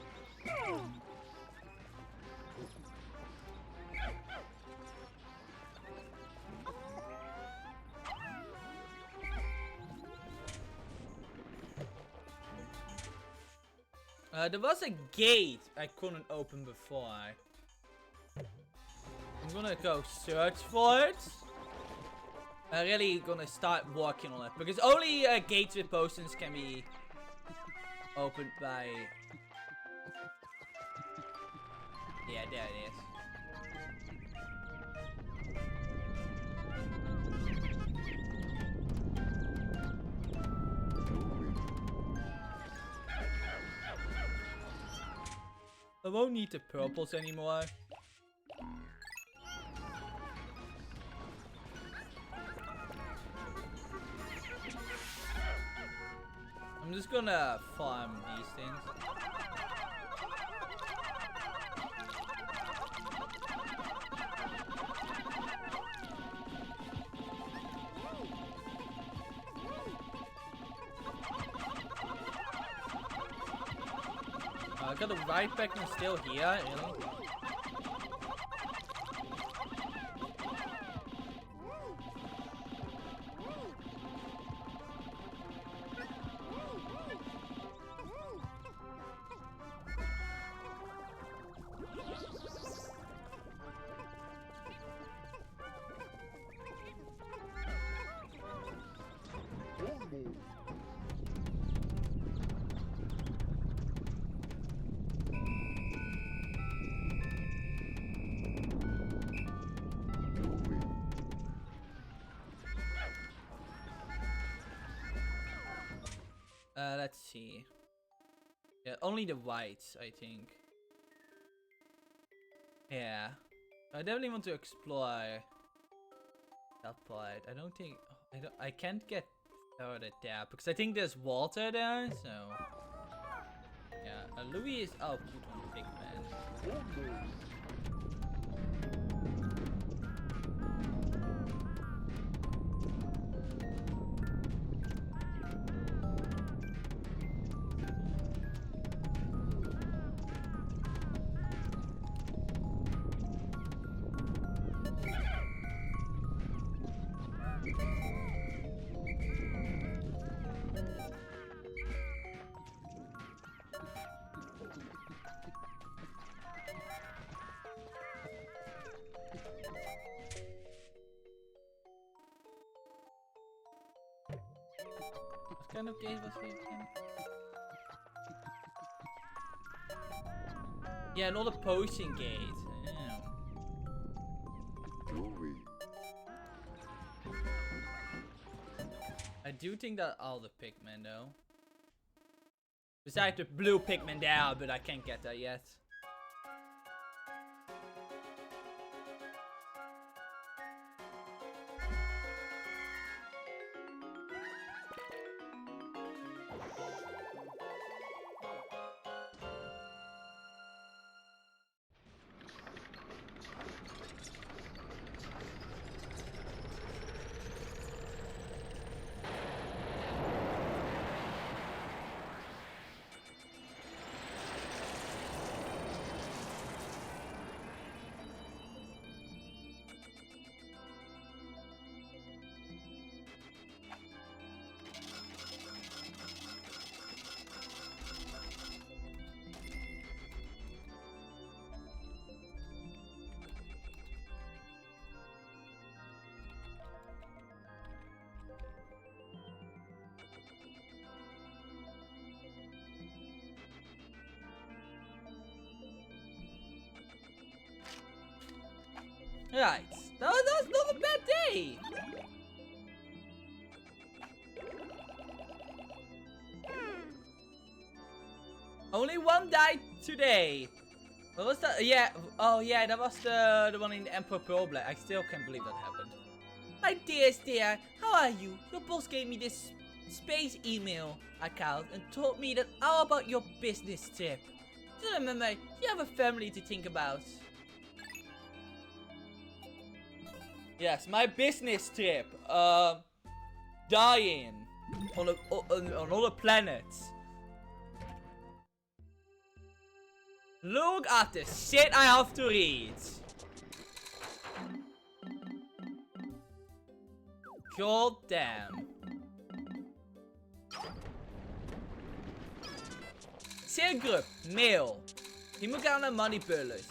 S1: there was a gate I couldn't open before. I'm gonna go search for it. I'm really gonna start working on it because only gates with potions can be opened by... Yeah, there it is. I won't need the purples anymore. I'm just gonna farm these things. I got the right Pikmin still here, really? Let's see. Yeah, only the whites, I think. Yeah. I definitely want to explore that part. I don't think... I can't get further there because I think there's water there, so... Yeah, Louis is out on Pikmin. What kind of gate was it again? Yeah, another potion gate. Yeah. do think that all the Pikmin though. Besides the blue Pikmin there, but I can't get that yet. Right, that's not a bad day. Only one died today. What was that? Yeah, oh yeah, that was the one in the Emperor Pearl Black. I still can't believe that happened. My dearest dear, how are you? Your boss gave me this space email account and told me that all about your business trip. Just remember, you have a family to think about. Yes, my business trip. Dying on other planets. Look at the shit I have to read. God damn. Cellgroup, male. Hemogana Moneybullers.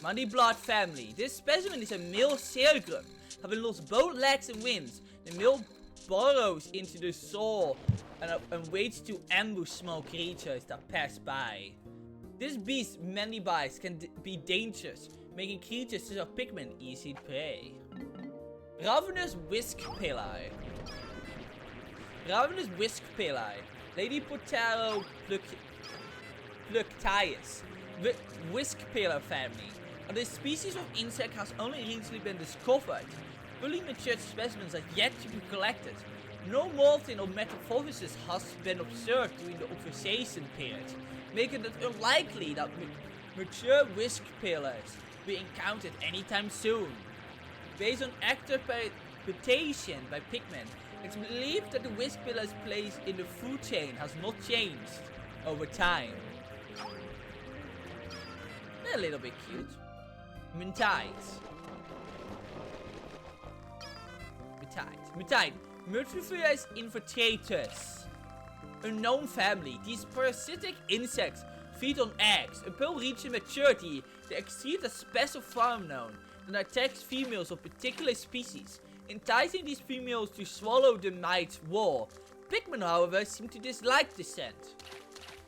S1: Money Blood family. This specimen is a male cellgroup. Having lost both legs and wings, the male burrows into the soil and waits to ambush small creatures that pass by. This beast's many bites can be dangerous, making creatures such as Pikmin easy prey. Ravenous Whisk Pillar. Ravenous Whisk Pillar. Lady Potaro Pluctius. Whisk Pillar family. This species of insect has only recently been discovered. Fully matured specimens are yet to be collected. No molting or metamorphosis has been observed during the observation period, making it unlikely that mature whisk pillars will be encountered anytime soon. Based on interpretation by Pikmin, it's believed that the whisk pillar's place in the food chain has not changed over time. They're a little bit cute. Mutite. Multifarious infiltrators. Unknown family. These parasitic insects feed on eggs. Until reaching maturity, they excrete a special pheromone that attacks females of particular species, enticing these females to swallow the mite's wall. Pikmin, however, seem to dislike the scent.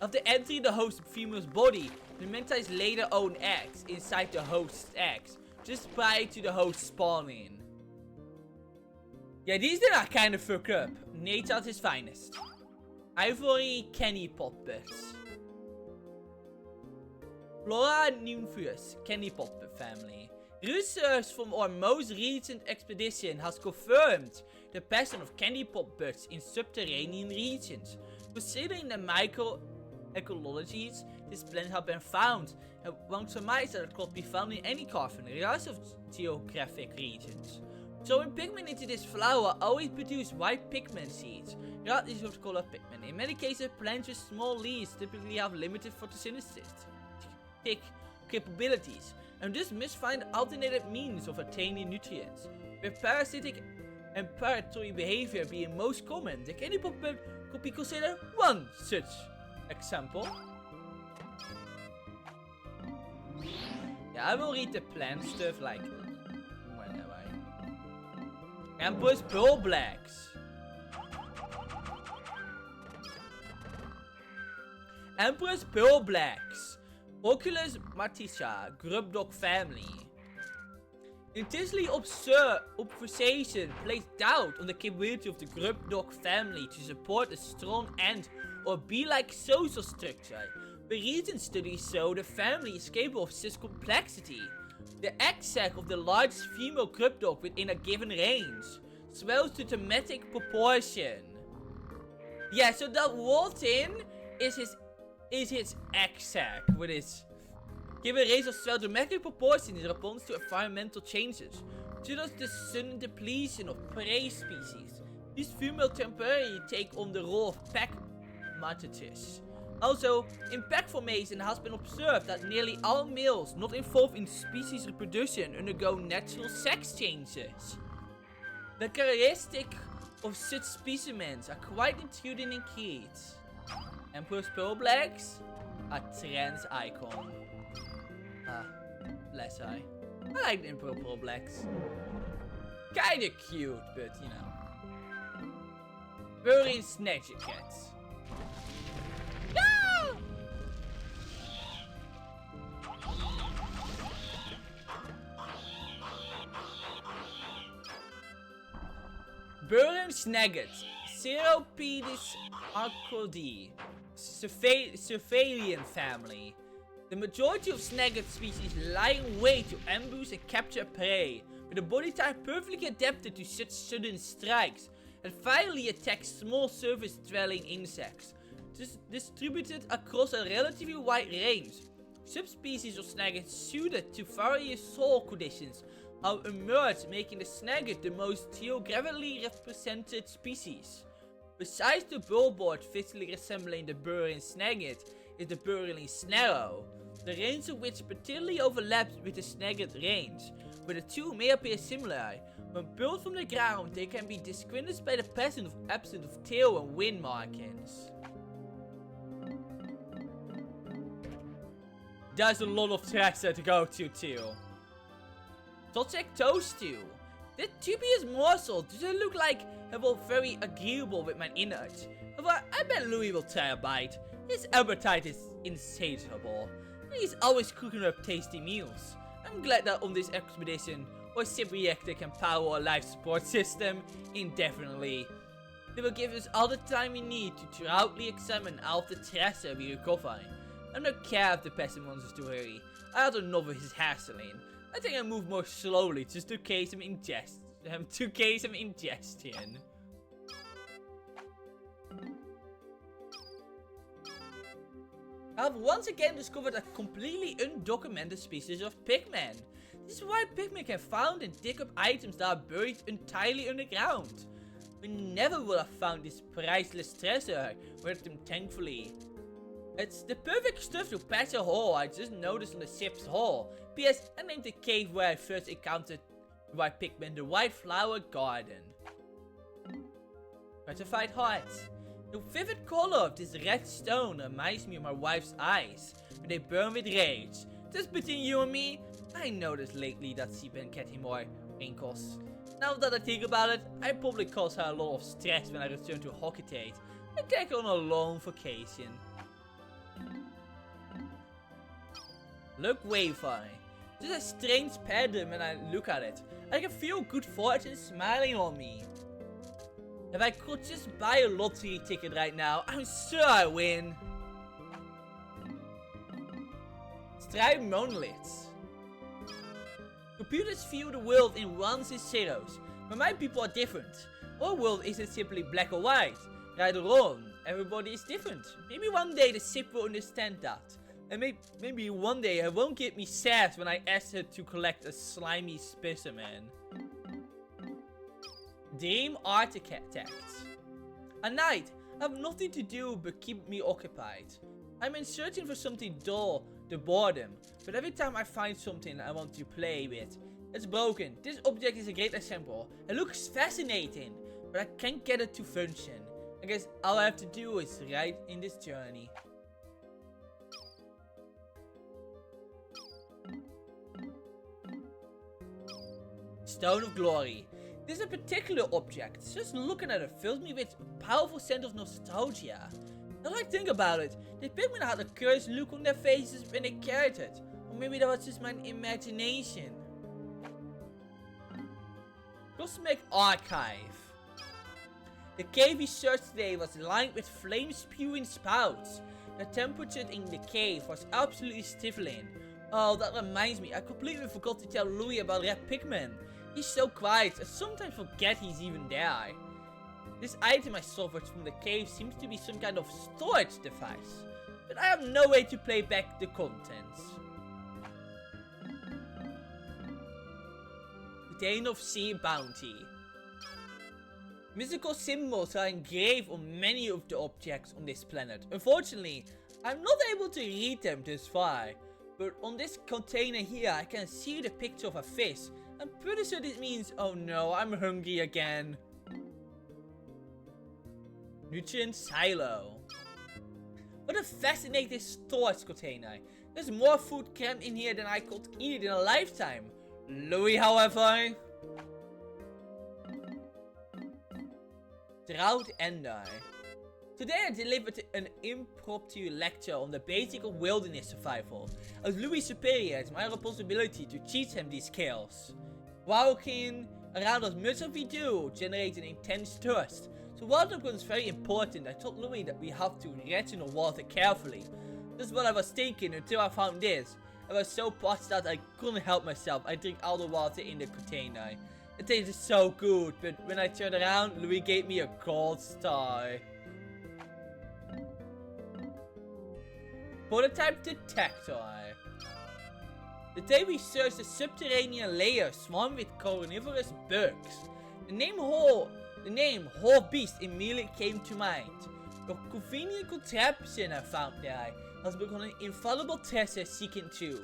S1: After entering the host female's body, the mantids lay their own eggs inside the host's eggs, just prior to the host spawning. Yeah, these are kind of fucked up. Nature at his finest. Ivory Kenny Potbits. Flora Nymphus Kenny Potbit family. Research from our most recent expedition has confirmed the presence of candy potbirds in subterranean regions. Considering the microecologies this plant have been found, and one surmises that it could be found in any carbon, regardless of geographic regions. So when Pikmin into this flower always produce white Pikmin seeds, regardless of color Pikmin. In many cases, plants with small leaves typically have limited photosynthetic capabilities, and this must find alternative means of attaining nutrients. With parasitic and predatory behavior being most common, the candy potbird could be considered one such example. Yeah, I will read the plant stuff like whenever I... Empress Pearl Blacks. Empress Pearl Blacks. Oculus Matisha, Grubdog family. intensely absurd obfuscation placed doubt on the capability of the Grubdog family to support a strong and or bee-like social structure. But recent studies show the family is capable of such complexity. The egg sac of the largest female Grubdog within a given range swells to dramatic proportion. Yeah, so that Walton is his egg sac with his given range of swell dramatic proportion in response to environmental changes, such as the sudden depletion of prey species. These females temporarily take on the role of pack mantises. Also, in pack formation has been observed that nearly all males not involved in species reproduction undergo natural sex changes. The characteristics of such specimens are quite intriguing in kids. Emperor's Pearl Blacks, a trans icon. Bless I. I like the Emperor Pearl Blacks. Kinda cute, but you know. Very snatchy cats. No! Burren Snagget, Ceropedis arcodi, Cephalian family. The majority of snagget species lie in wait to ambush and capture prey, with a body type perfectly adapted to such sudden strikes, and finally attack small surface-dwelling insects. Distributed across a relatively wide range, subspecies of snagget suited to various soil conditions have emerged, making the snagget the most geographically represented species. Besides the bullboard physically resembling the Burren snagget is the Burren snarrow, the range of which particularly overlaps with the snagget range, but the two may appear similar. When built from the ground, they can be distinguished by the presence of absence of tail and wing markings. There's a lot of treasure to go to too. Toxic toast stew. The dubious morsel doesn't look like it will very agreeable with my innards. However, I bet Louis will try a bite. His appetite is insatiable, and he's always cooking up tasty meals. I'm glad that on this expedition, our ship reactor can power our life support system indefinitely. They will give us all the time we need to thoroughly examine all of the treasure we recover. I don't care if the pessimist wants us to hurry. I had enough of his hassling. I think I move more slowly just to case some ingestion. I have once again discovered a completely undocumented species of Pikmin. This is why Pikmin can find and dig up items that are buried entirely underground. We never would have found this priceless treasure without them, thankfully. It's the perfect stuff to patch a hole I just noticed on the ship's hull. P.S. I named the cave where I first encountered the white Pikmin the White Flower Garden. Petrified Hearts. The vivid color of this red stone reminds me of my wife's eyes, when they burn with rage. Just between you and me, I noticed lately that she's been getting more wrinkles. Now that I think about it, I probably cause her a lot of stress when I return to Hocketate and take her on a long vacation. Look wafer. There's a strange pattern when I look at it. I can feel good fortune smiling on me. If I could just buy a lottery ticket right now, I'm sure I win. Striped monoliths. Computers view the world in ones and zeros, but my people are different. Our world isn't simply black or white, right or wrong. Everybody is different. Maybe one day the ship will understand that. And maybe one day it won't get me sad when I ask her to collect a slimy specimen. Dream Architect. At night, I have nothing to do but keep me occupied. I'm in searching for something dull, the boredom, but every time I find something I want to play with, it's broken. This object is a great example. It looks fascinating, but I can't get it to function. I guess all I have to do is ride in this journey. Stone of Glory. This is a particular object. Just looking at it fills me with a powerful sense of nostalgia. Now I think about it, the Pikmin had a curious look on their faces when they carried it. Or maybe that was just my imagination. Cosmic Archive. The cave we searched today was lined with flame-spewing spouts. The temperature in the cave was absolutely stifling. Oh, that reminds me, I completely forgot to tell Louis about Red Pikmin. He's so quiet, I sometimes forget he's even there. This item I salvaged from the cave seems to be some kind of storage device, but I have no way to play back the contents. Container of Sea Bounty. Mystical symbols are engraved on many of the objects on this planet. Unfortunately, I'm not able to read them this far, but on this container here I can see the picture of a fish. I'm pretty sure this means, oh no, I'm hungry again. Nutrient Silo. What a fascinating storage container. There's more food crammed in here than I could eat in a lifetime. Louis, however. Drought Ender. Today I delivered an impromptu lecture on the basic of wilderness survival. As Louis' superior, it's my responsibility to teach him these skills. Walking around as much as we do generates an intense thirst. So water becomes very important. I told Louis that we have to ration our water carefully. This is what I was thinking until I found this. I was so parched that I couldn't help myself. I drink all the water in the container. It tasted so good, but when I turned around, Louis gave me a gold star. Prototype Detector. The day we searched the subterranean layers swarmed with carnivorous bugs. The name Whole Beast immediately came to mind. A convenient contraption I found there has become an infallible treasure seeking tool.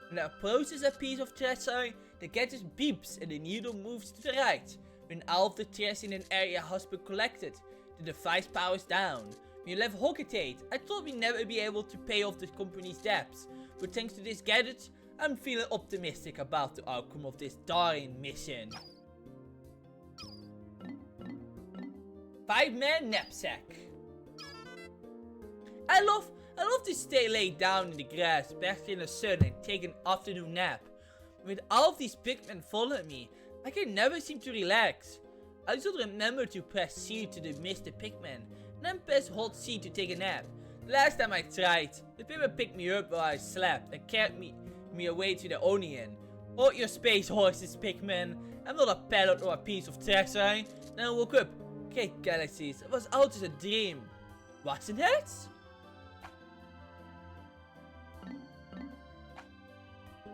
S1: When I approaches a piece of treasure, the gadget beeps and the needle moves to the right. When all of the treasure in an area has been collected, the device powers down. When you left Hocketate, I thought we'd never be able to pay off the company's debts, but thanks to this gadget, I'm feeling optimistic about the outcome of this daring mission. 5-man knapsack. I love to stay laid down in the grass, bask in the sun and take an afternoon nap. With all of these Pikmin following me, I can never seem to relax. I should remember to press C to dismiss the Pikmin, and then press Hold C to take a nap. The last time I tried, the Pikmin picked me up while I slept and carried me away to the Onion. Hold your space horses, Pikmin. I'm not a pallet or a piece of treasure. Then I woke up. Okay, galaxies, it was all just a dream. Wasn't it?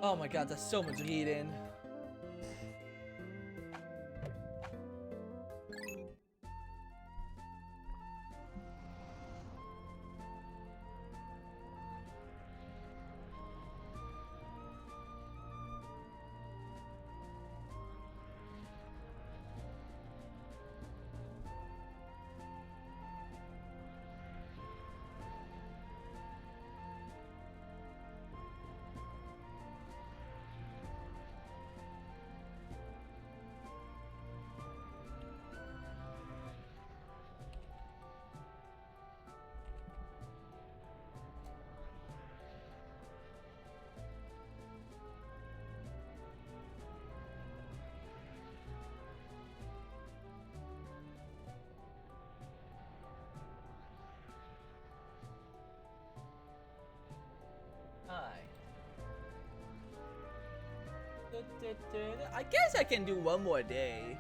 S1: Oh my god, there's so much reading. I guess I can do one more day.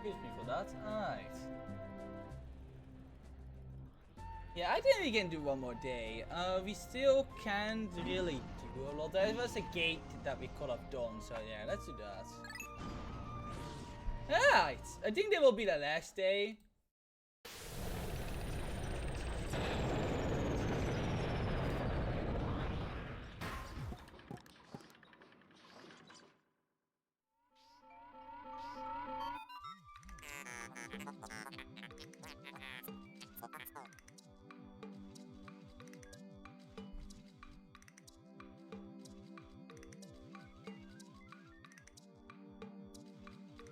S1: excuse me for that. Alright. Yeah, I think we can do one more day. We still can't really do a lot. There was a gate that we could have done, so yeah, let's do that. Alright, I think that will be the last day.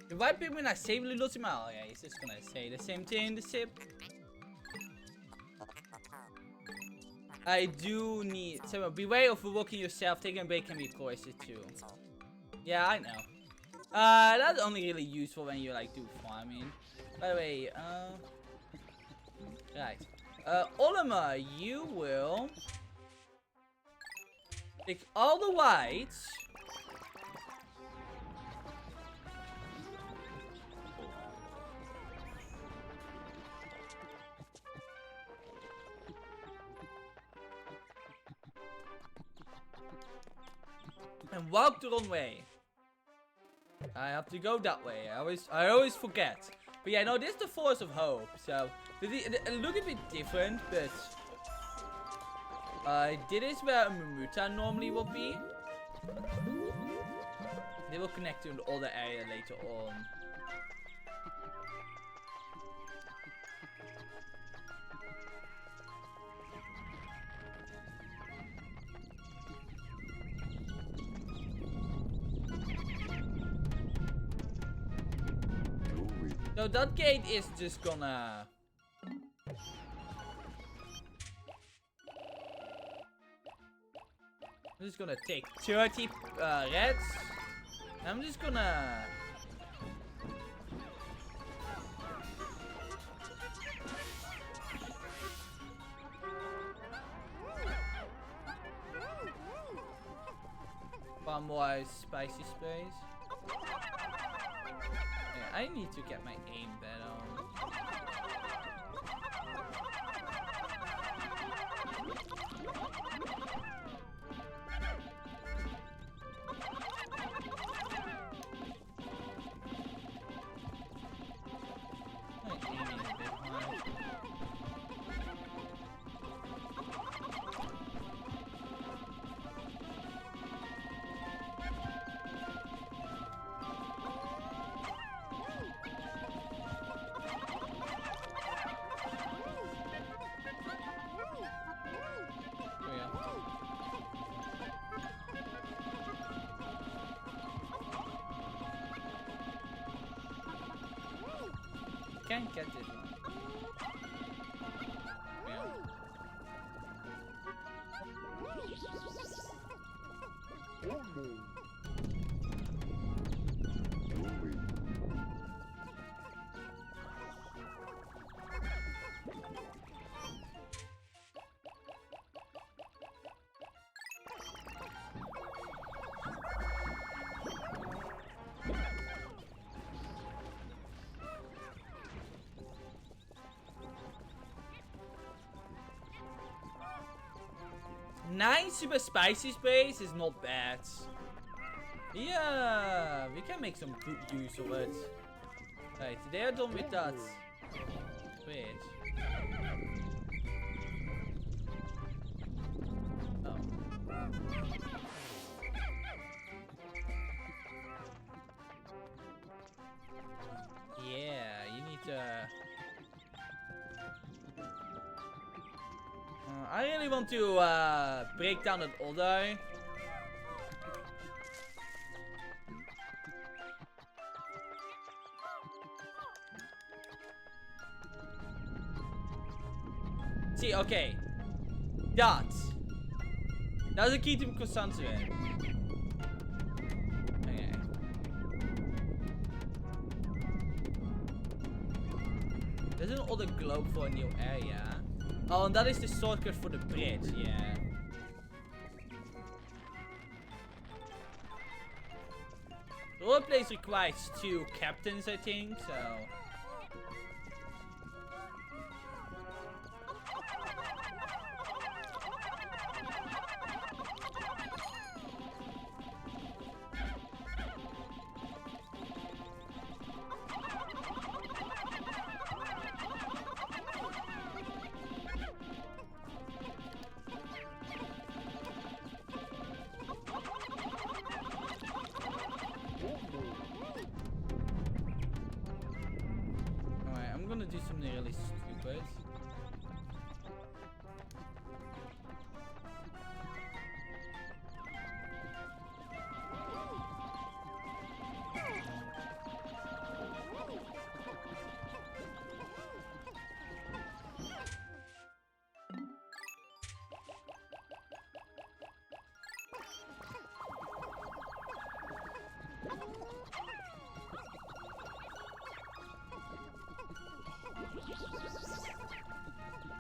S1: The white Pikmin are safely losing my. Oh yeah, he's just gonna say the same thing. The sip. I do need. So beware of overworking yourself. Taking a break can be poison too. Yeah, I know. That's only really useful when you like do farming. By the way, right. Olimar, you will pick all the whites. And walk the wrong way. I have to go that way. I always forget. But yeah, no, this is the Force of Hope. So it look a bit different, but this is where a Mumuta normally will be. They will connect to the other area later on. So that gate is just gonna. I'm just gonna take 30 reds. I'm just gonna. One more spicy space. Yeah, I need to get my aim better on. My aiming a bit high. Can't get this one. Yeah. Nine super spicy sprays is not bad. Yeah, we can make some good use of it. Right, they are done with that. Wait. Oh. Yeah, you need to. I really want to break down that other. See, okay. That's a key to concentrate. Okay. There's an other globe for a new area. Oh, and that is the shortcut for the bridge, yeah. The place requires 2 captains, I think, so... Alright, I'm gonna do something really stupid.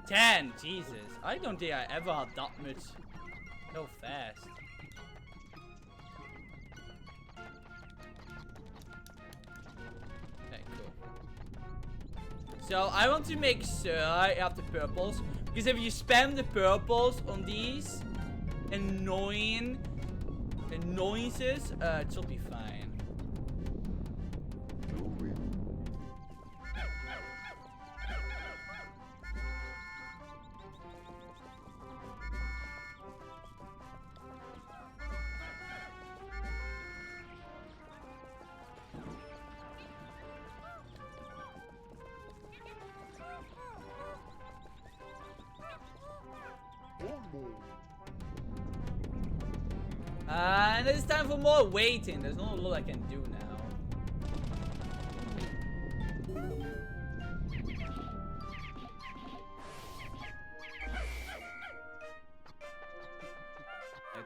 S1: Ten, Jesus. I don't think I ever had that much so fast. Okay, cool. So I want to make sure I have the purples, because if you spam the purples on these annoyances, it should be fine. And it's time for more waiting. There's not a lot I can do now.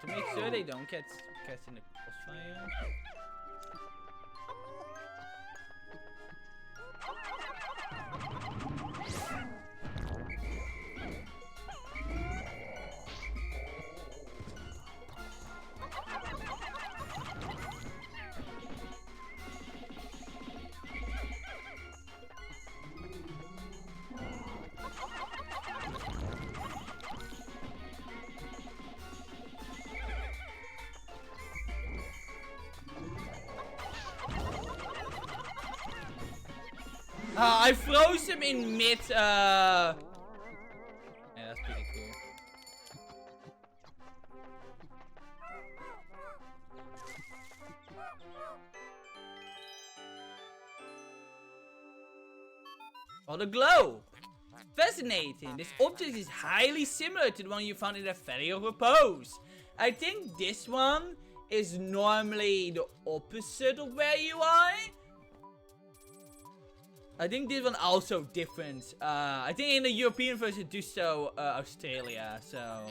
S1: To make sure they don't get in the crossfire. I froze him in mid, Yeah, that's pretty cool. Oh, the glow! Fascinating. This object is highly similar to the one you found in the Valley of Repose. I think this one is normally the opposite of where you are. I think this one also different. I think in the European version do so Australia, so...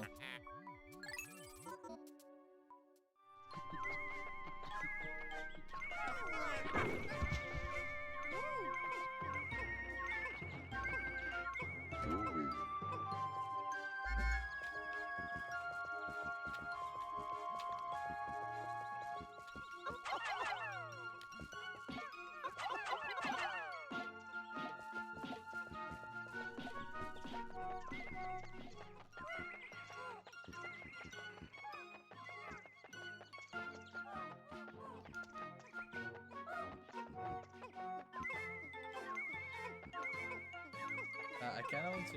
S1: I kinda want to.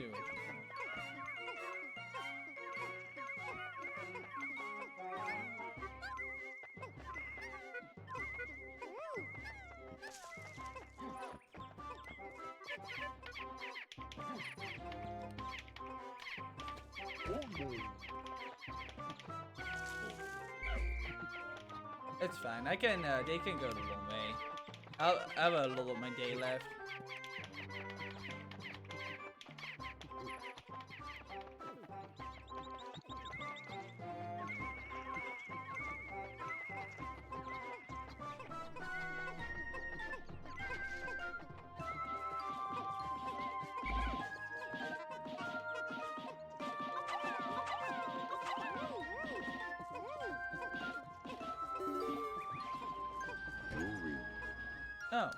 S1: It's fine. I can. They can go the long way. I have a lot of my day left. Oh.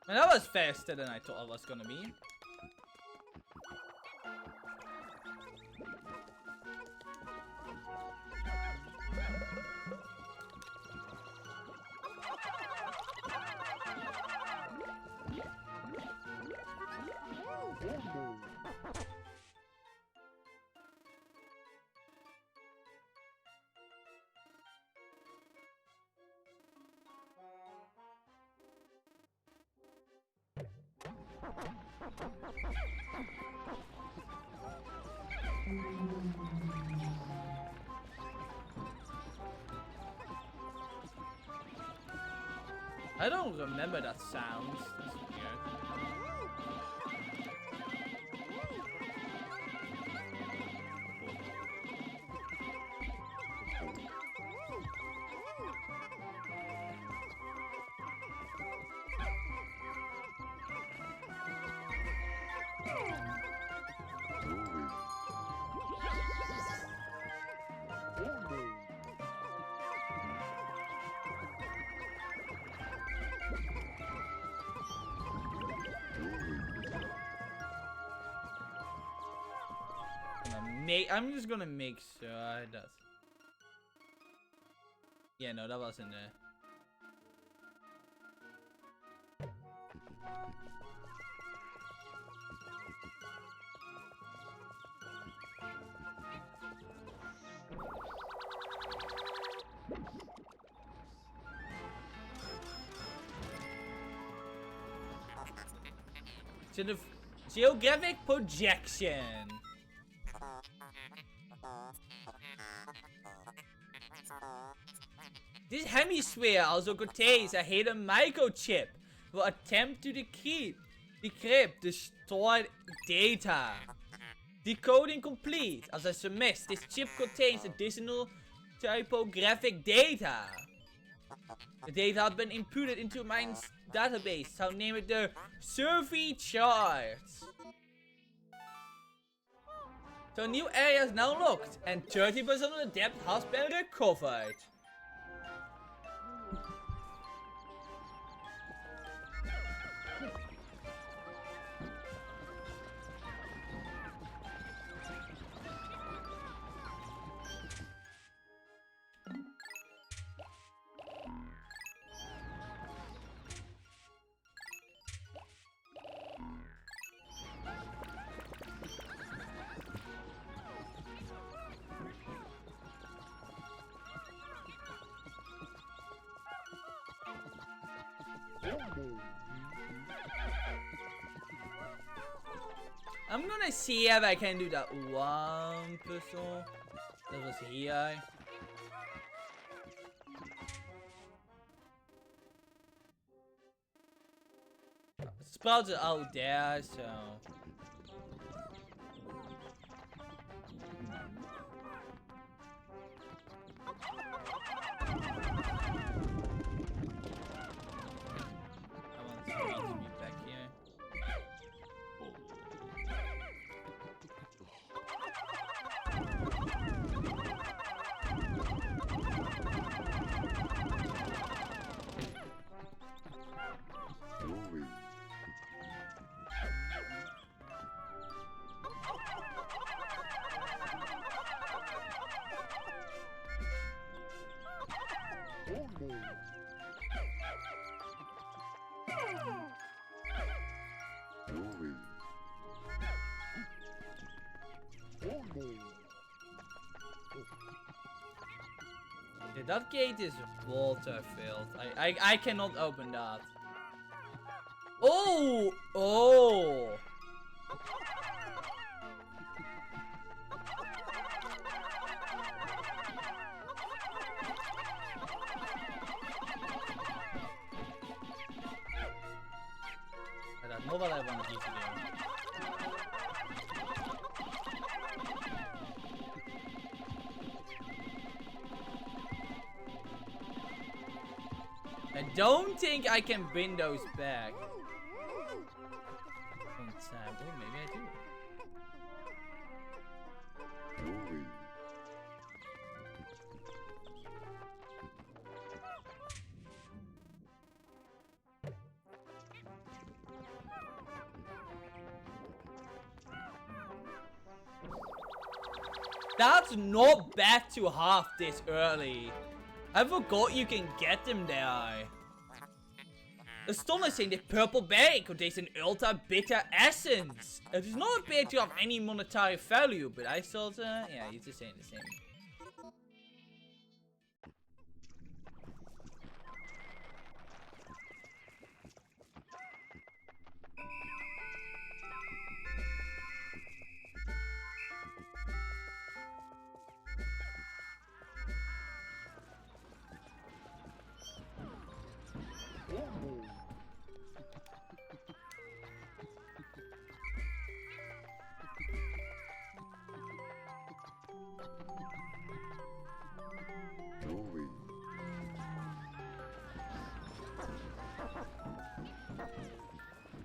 S1: Man, that was faster than I thought it was gonna be. I don't remember that sound. That's weird. I'm just gonna make sure it does. Yeah, no, that wasn't there. To the geographic projection. This hemisphere also contains a hidden microchip will attempt to decrypt the stored data. Decoding complete. As I submit, this chip contains additional typographic data. The data has been inputted into Mine's database, so I'll name it the survey charts. So new area is now locked, and 30% of the depth has been recovered. I'm gonna see if I can do that one puzzle that was here. Sprouts are out there, so. I want sprouts to be back here. Yeah, that gate is water filled. I cannot open that. Oh! Oh! That's not what I wanted you to do. I don't think I can bring those back. On time. Oh, maybe I do. That's not bad to have this early. I forgot you can get them there. Astonishing, the purple berry contains an ultra bitter essence. It does not appear to have any monetary value, but I thought, yeah, you're just saying the same.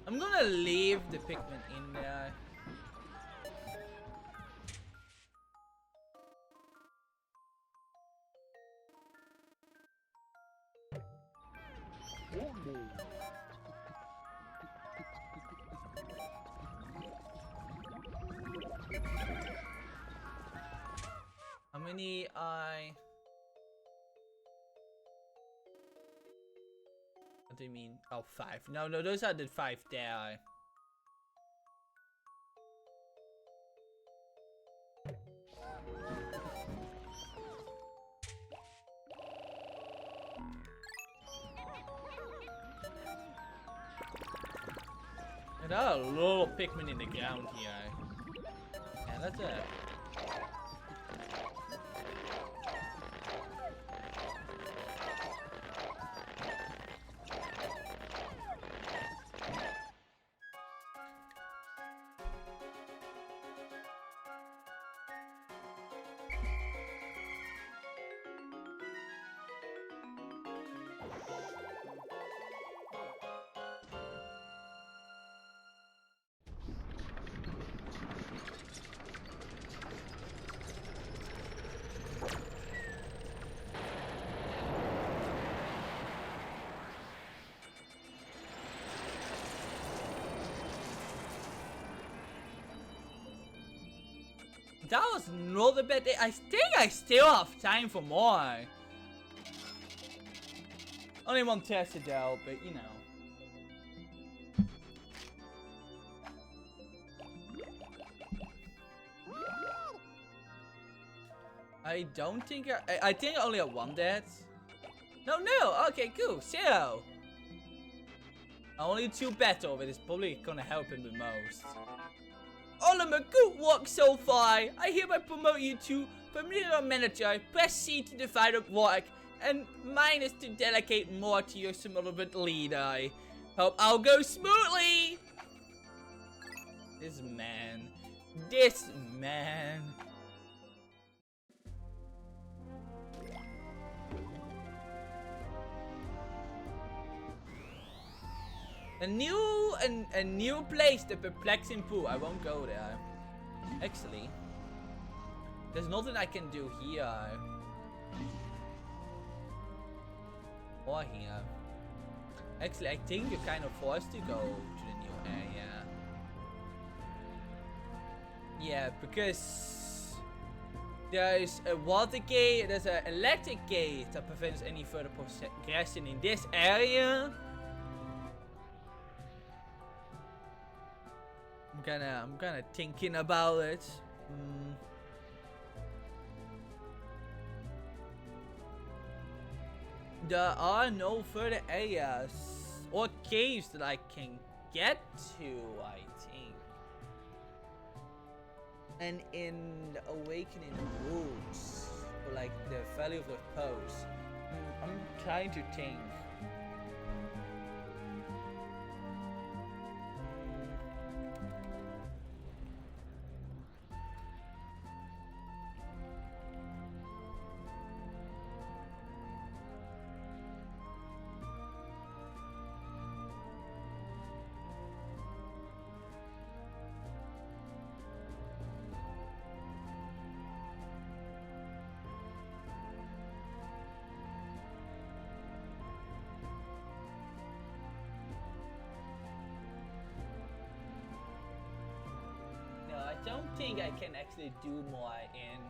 S1: I'm gonna leave the Pikmin in there. How many What do you mean? Oh, 5. No, those are the 5 there. There are a lot of Pikmin in the ground here. Yeah, that's it. That was not a bad day. I think I still have time for more. Only one tested out, but you know. I don't think I think I only have one dead. No, okay, cool, 0. Only 2 battle, but it's probably gonna help him the most. Oliver, good work so far. I hereby promote you to Familiar Manager. Press C to divide up work, and minus to delegate more to your subordinate leader. Hope I'll go smoothly. This man. A new place, the perplexing pool. I won't go there. Actually, there's nothing I can do here. Or here. Actually, I think you're kind of forced to go to the new area. Yeah, because there's a water gate, there's an electric gate that prevents any further progression in this area. I'm kinda thinking about it. There are no further areas or caves that I can get to, I think. And in the Awakening Woods, or like the Valley of Repose, I'm trying to think. think I can actually do more in.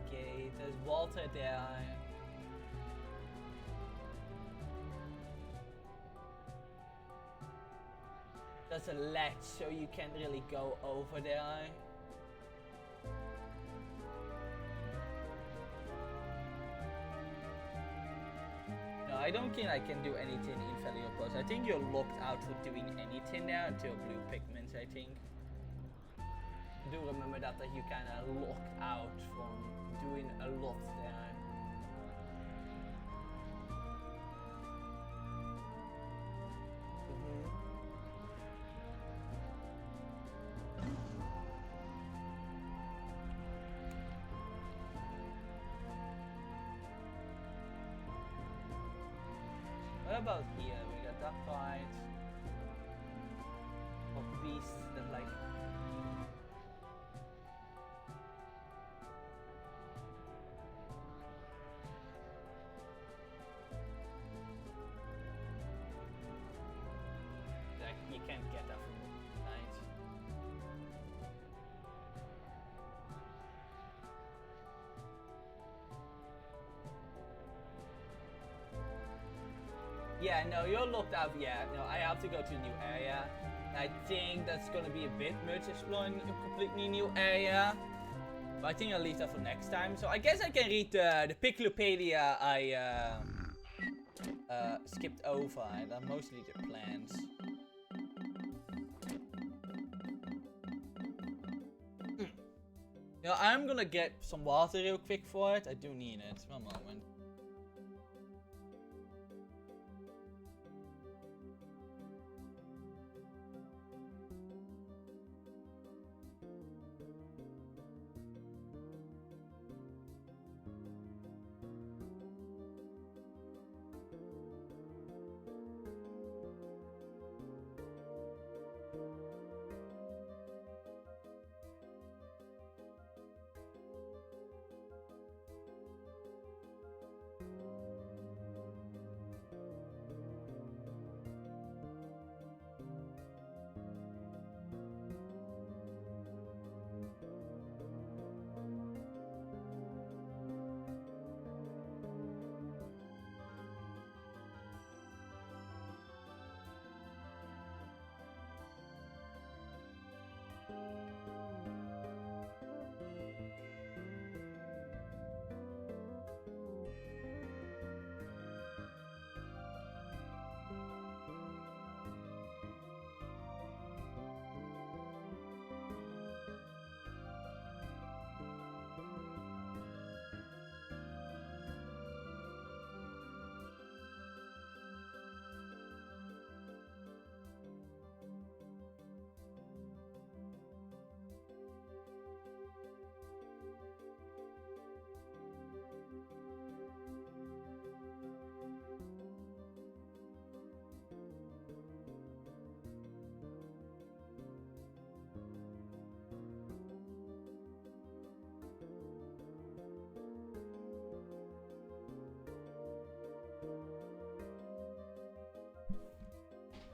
S1: Okay, there's water there. There's a ledge, so you can't really go over there. No, I don't think I can do anything in Valley of Plus. I think you're locked out for doing anything there until blue Pikmins, I think. I do remember that you kinda locked out from doing a lot there. What about here? We got that fight. Of beasts that like. Like you can't get that from the night. Yeah, no, you're locked out. Yeah, no, I have to go to a new area. I think that's gonna be a bit much exploring a completely new area. But I think I'll leave that for next time. So I guess I can read the Piclopedia I skipped over. And are mostly the plants. Yeah, I'm gonna get some water real quick for it. I do need it. One moment.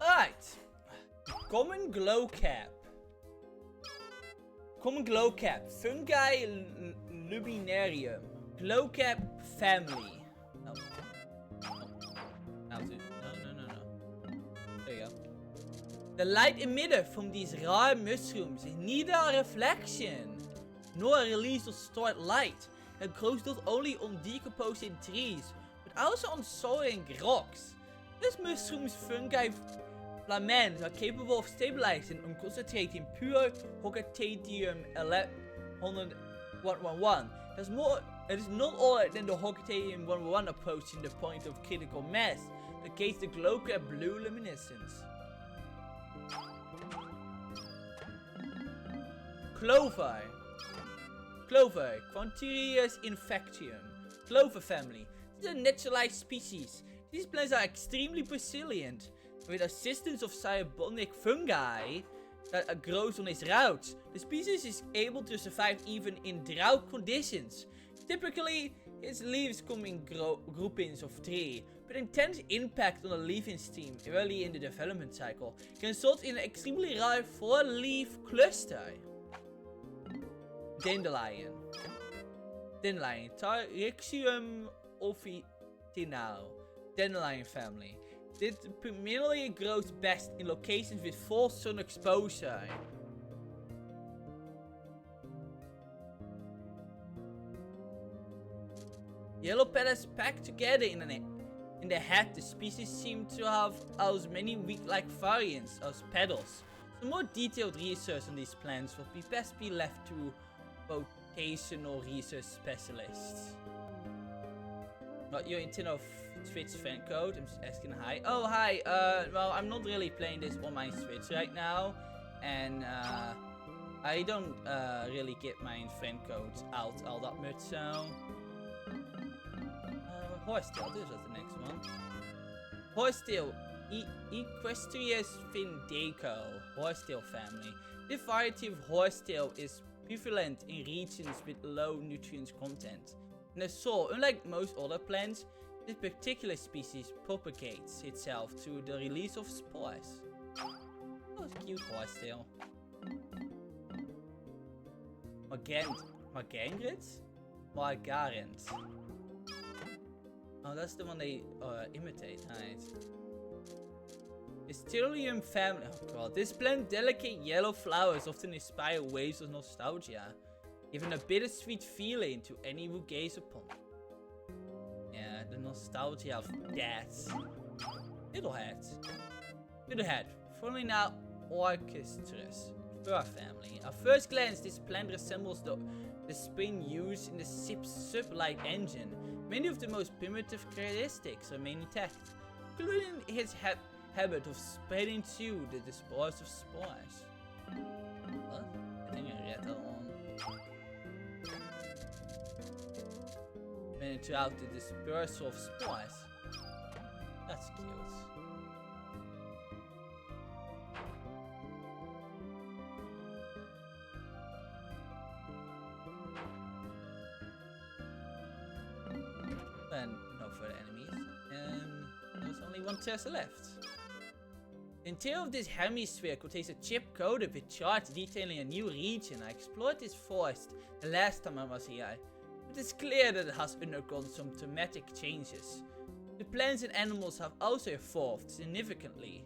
S1: Alright. Common glow cap. Common glow cap. Fungi luminarium. Glow cap family. No. No. There you go. The light emitted from these rare mushrooms is neither a reflection nor a release of stored light. It grows not only on decomposing trees, but also on soaring rocks. These mushrooms, fungi, filaments are capable of stabilizing and concentrating pure Hogatadium 111. It is not other than the Hogatadium 111 approaching the point of critical mass that creates the glow cap blue luminescence. Clover. Clover, Quanterius infectium. Clover family. This is a naturalized species. These plants are extremely resilient. With assistance of cybernetic fungi that grows on its roots, the species is able to survive even in drought conditions. Typically, His leaves come in groupings of 3, but intense impact on the leafing stream early in the development cycle can result in an extremely rare 4-leaf cluster. Dandelion. Dandelion. Tarixium officinale. Dandelion family. This primarily grows best in locations with full sun exposure. Yellow petals packed together in the head, the species seem to have as many weak-like variants as petals. So more detailed research on these plants will best be left to vocational research specialists. Got your Nintendo Switch friend code? I'm just asking hi. Oh, hi. Well, I'm not really playing this on my Switch right now. And, I don't, really get my friend codes out all that much, so... Horsetail, this is the next one. Horsetail, Equestrius Findeco, Horsetail family. This variety of horsetail is prevalent in regions with low nutrient content. In the soil, unlike most other plants, this particular species propagates itself through the release of spores. Oh, it's cute horsetail. Margarins? Margarins. Oh, that's the one they imitate, right? Mysterium family. Oh god, this plant delicate yellow flowers often inspire waves of nostalgia, giving a bittersweet feeling to any who gaze upon. Yeah, the nostalgia of death. Fiddlehead. Fiddlehead, formerly now orchestrus. Fur family. At first glance, this plant resembles the spring used in the ship's sub-like engine. Many of the most primitive characteristics remain intact, including his habit of spreading through the spores of spores. What? I think I read that on. Spreading throughout the dispersal of spores. That's cute. And no further enemies. And there's only one Tesla left. The interior of this hemisphere contains a chip coated with charts detailing a new region. I explored this forest the last time I was here, but it's clear that it has undergone some dramatic changes. The plants and animals have also evolved significantly.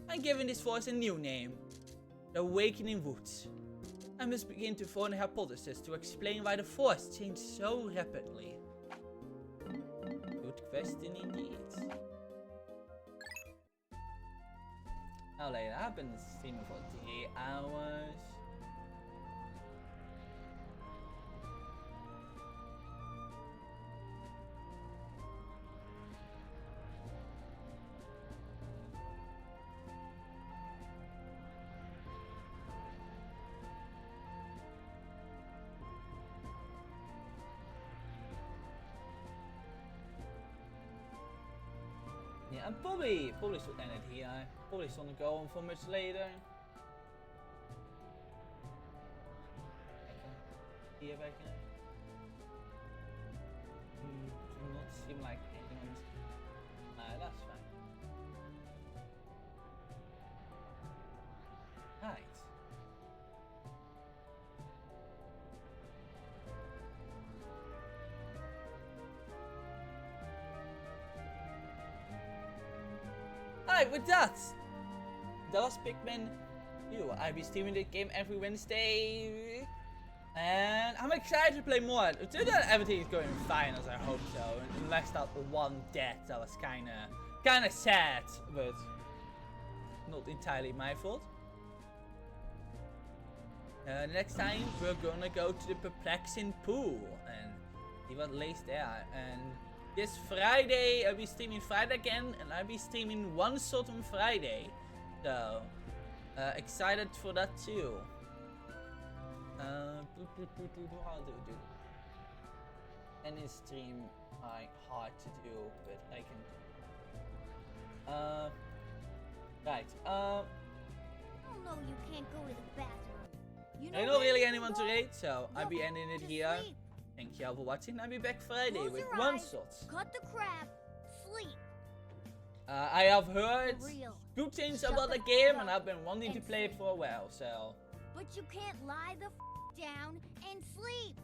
S1: I'm giving this forest a new name, the Awakening Woods. I must begin to form a hypothesis to explain why the forest changed so rapidly. Good question indeed. How late? I've been streaming for 3 hours. Yeah, and probably should end it here. Probably shouldn't go on for much later. Here back in. Do not seem like anyone's. That's fine. Right. Alright, with that was Pikmin 2. I'll be streaming the game every Wednesday. And I'm excited to play more. Today everything is going fine as I hope so. Unless that one death that was kinda sad, but not entirely my fault. Next time we're gonna go to the perplexing pool and see what lays there. And this Friday I'll be streaming Friday again, and I'll be streaming One Shot on Friday. So excited for that too. Any stream hard to do, but I can. Right.
S3: Oh no, you can't go to the bathroom. You know
S1: I don't really anyone to rate, so I'll be ending it here. thank you all for watching. I'll be back Friday
S3: Close
S1: with
S3: your
S1: one
S3: eyes,
S1: shot.
S3: cut the crap, sleep.
S1: I have heard
S3: For real.
S1: good things
S3: Shut
S1: about
S3: the
S1: the game,
S3: f-
S1: and I've been wanting to
S3: and
S1: play it
S3: sleep.
S1: for a while. So
S3: But you can't lie the down and sleep.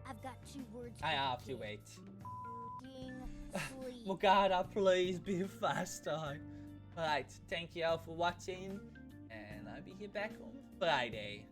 S3: I've got 2 words.
S1: I
S3: for
S1: have to
S3: you,
S1: wait.
S3: sleep.
S1: Mogada, please be faster. Alright, thank you all for watching, and I'll be here back on Friday.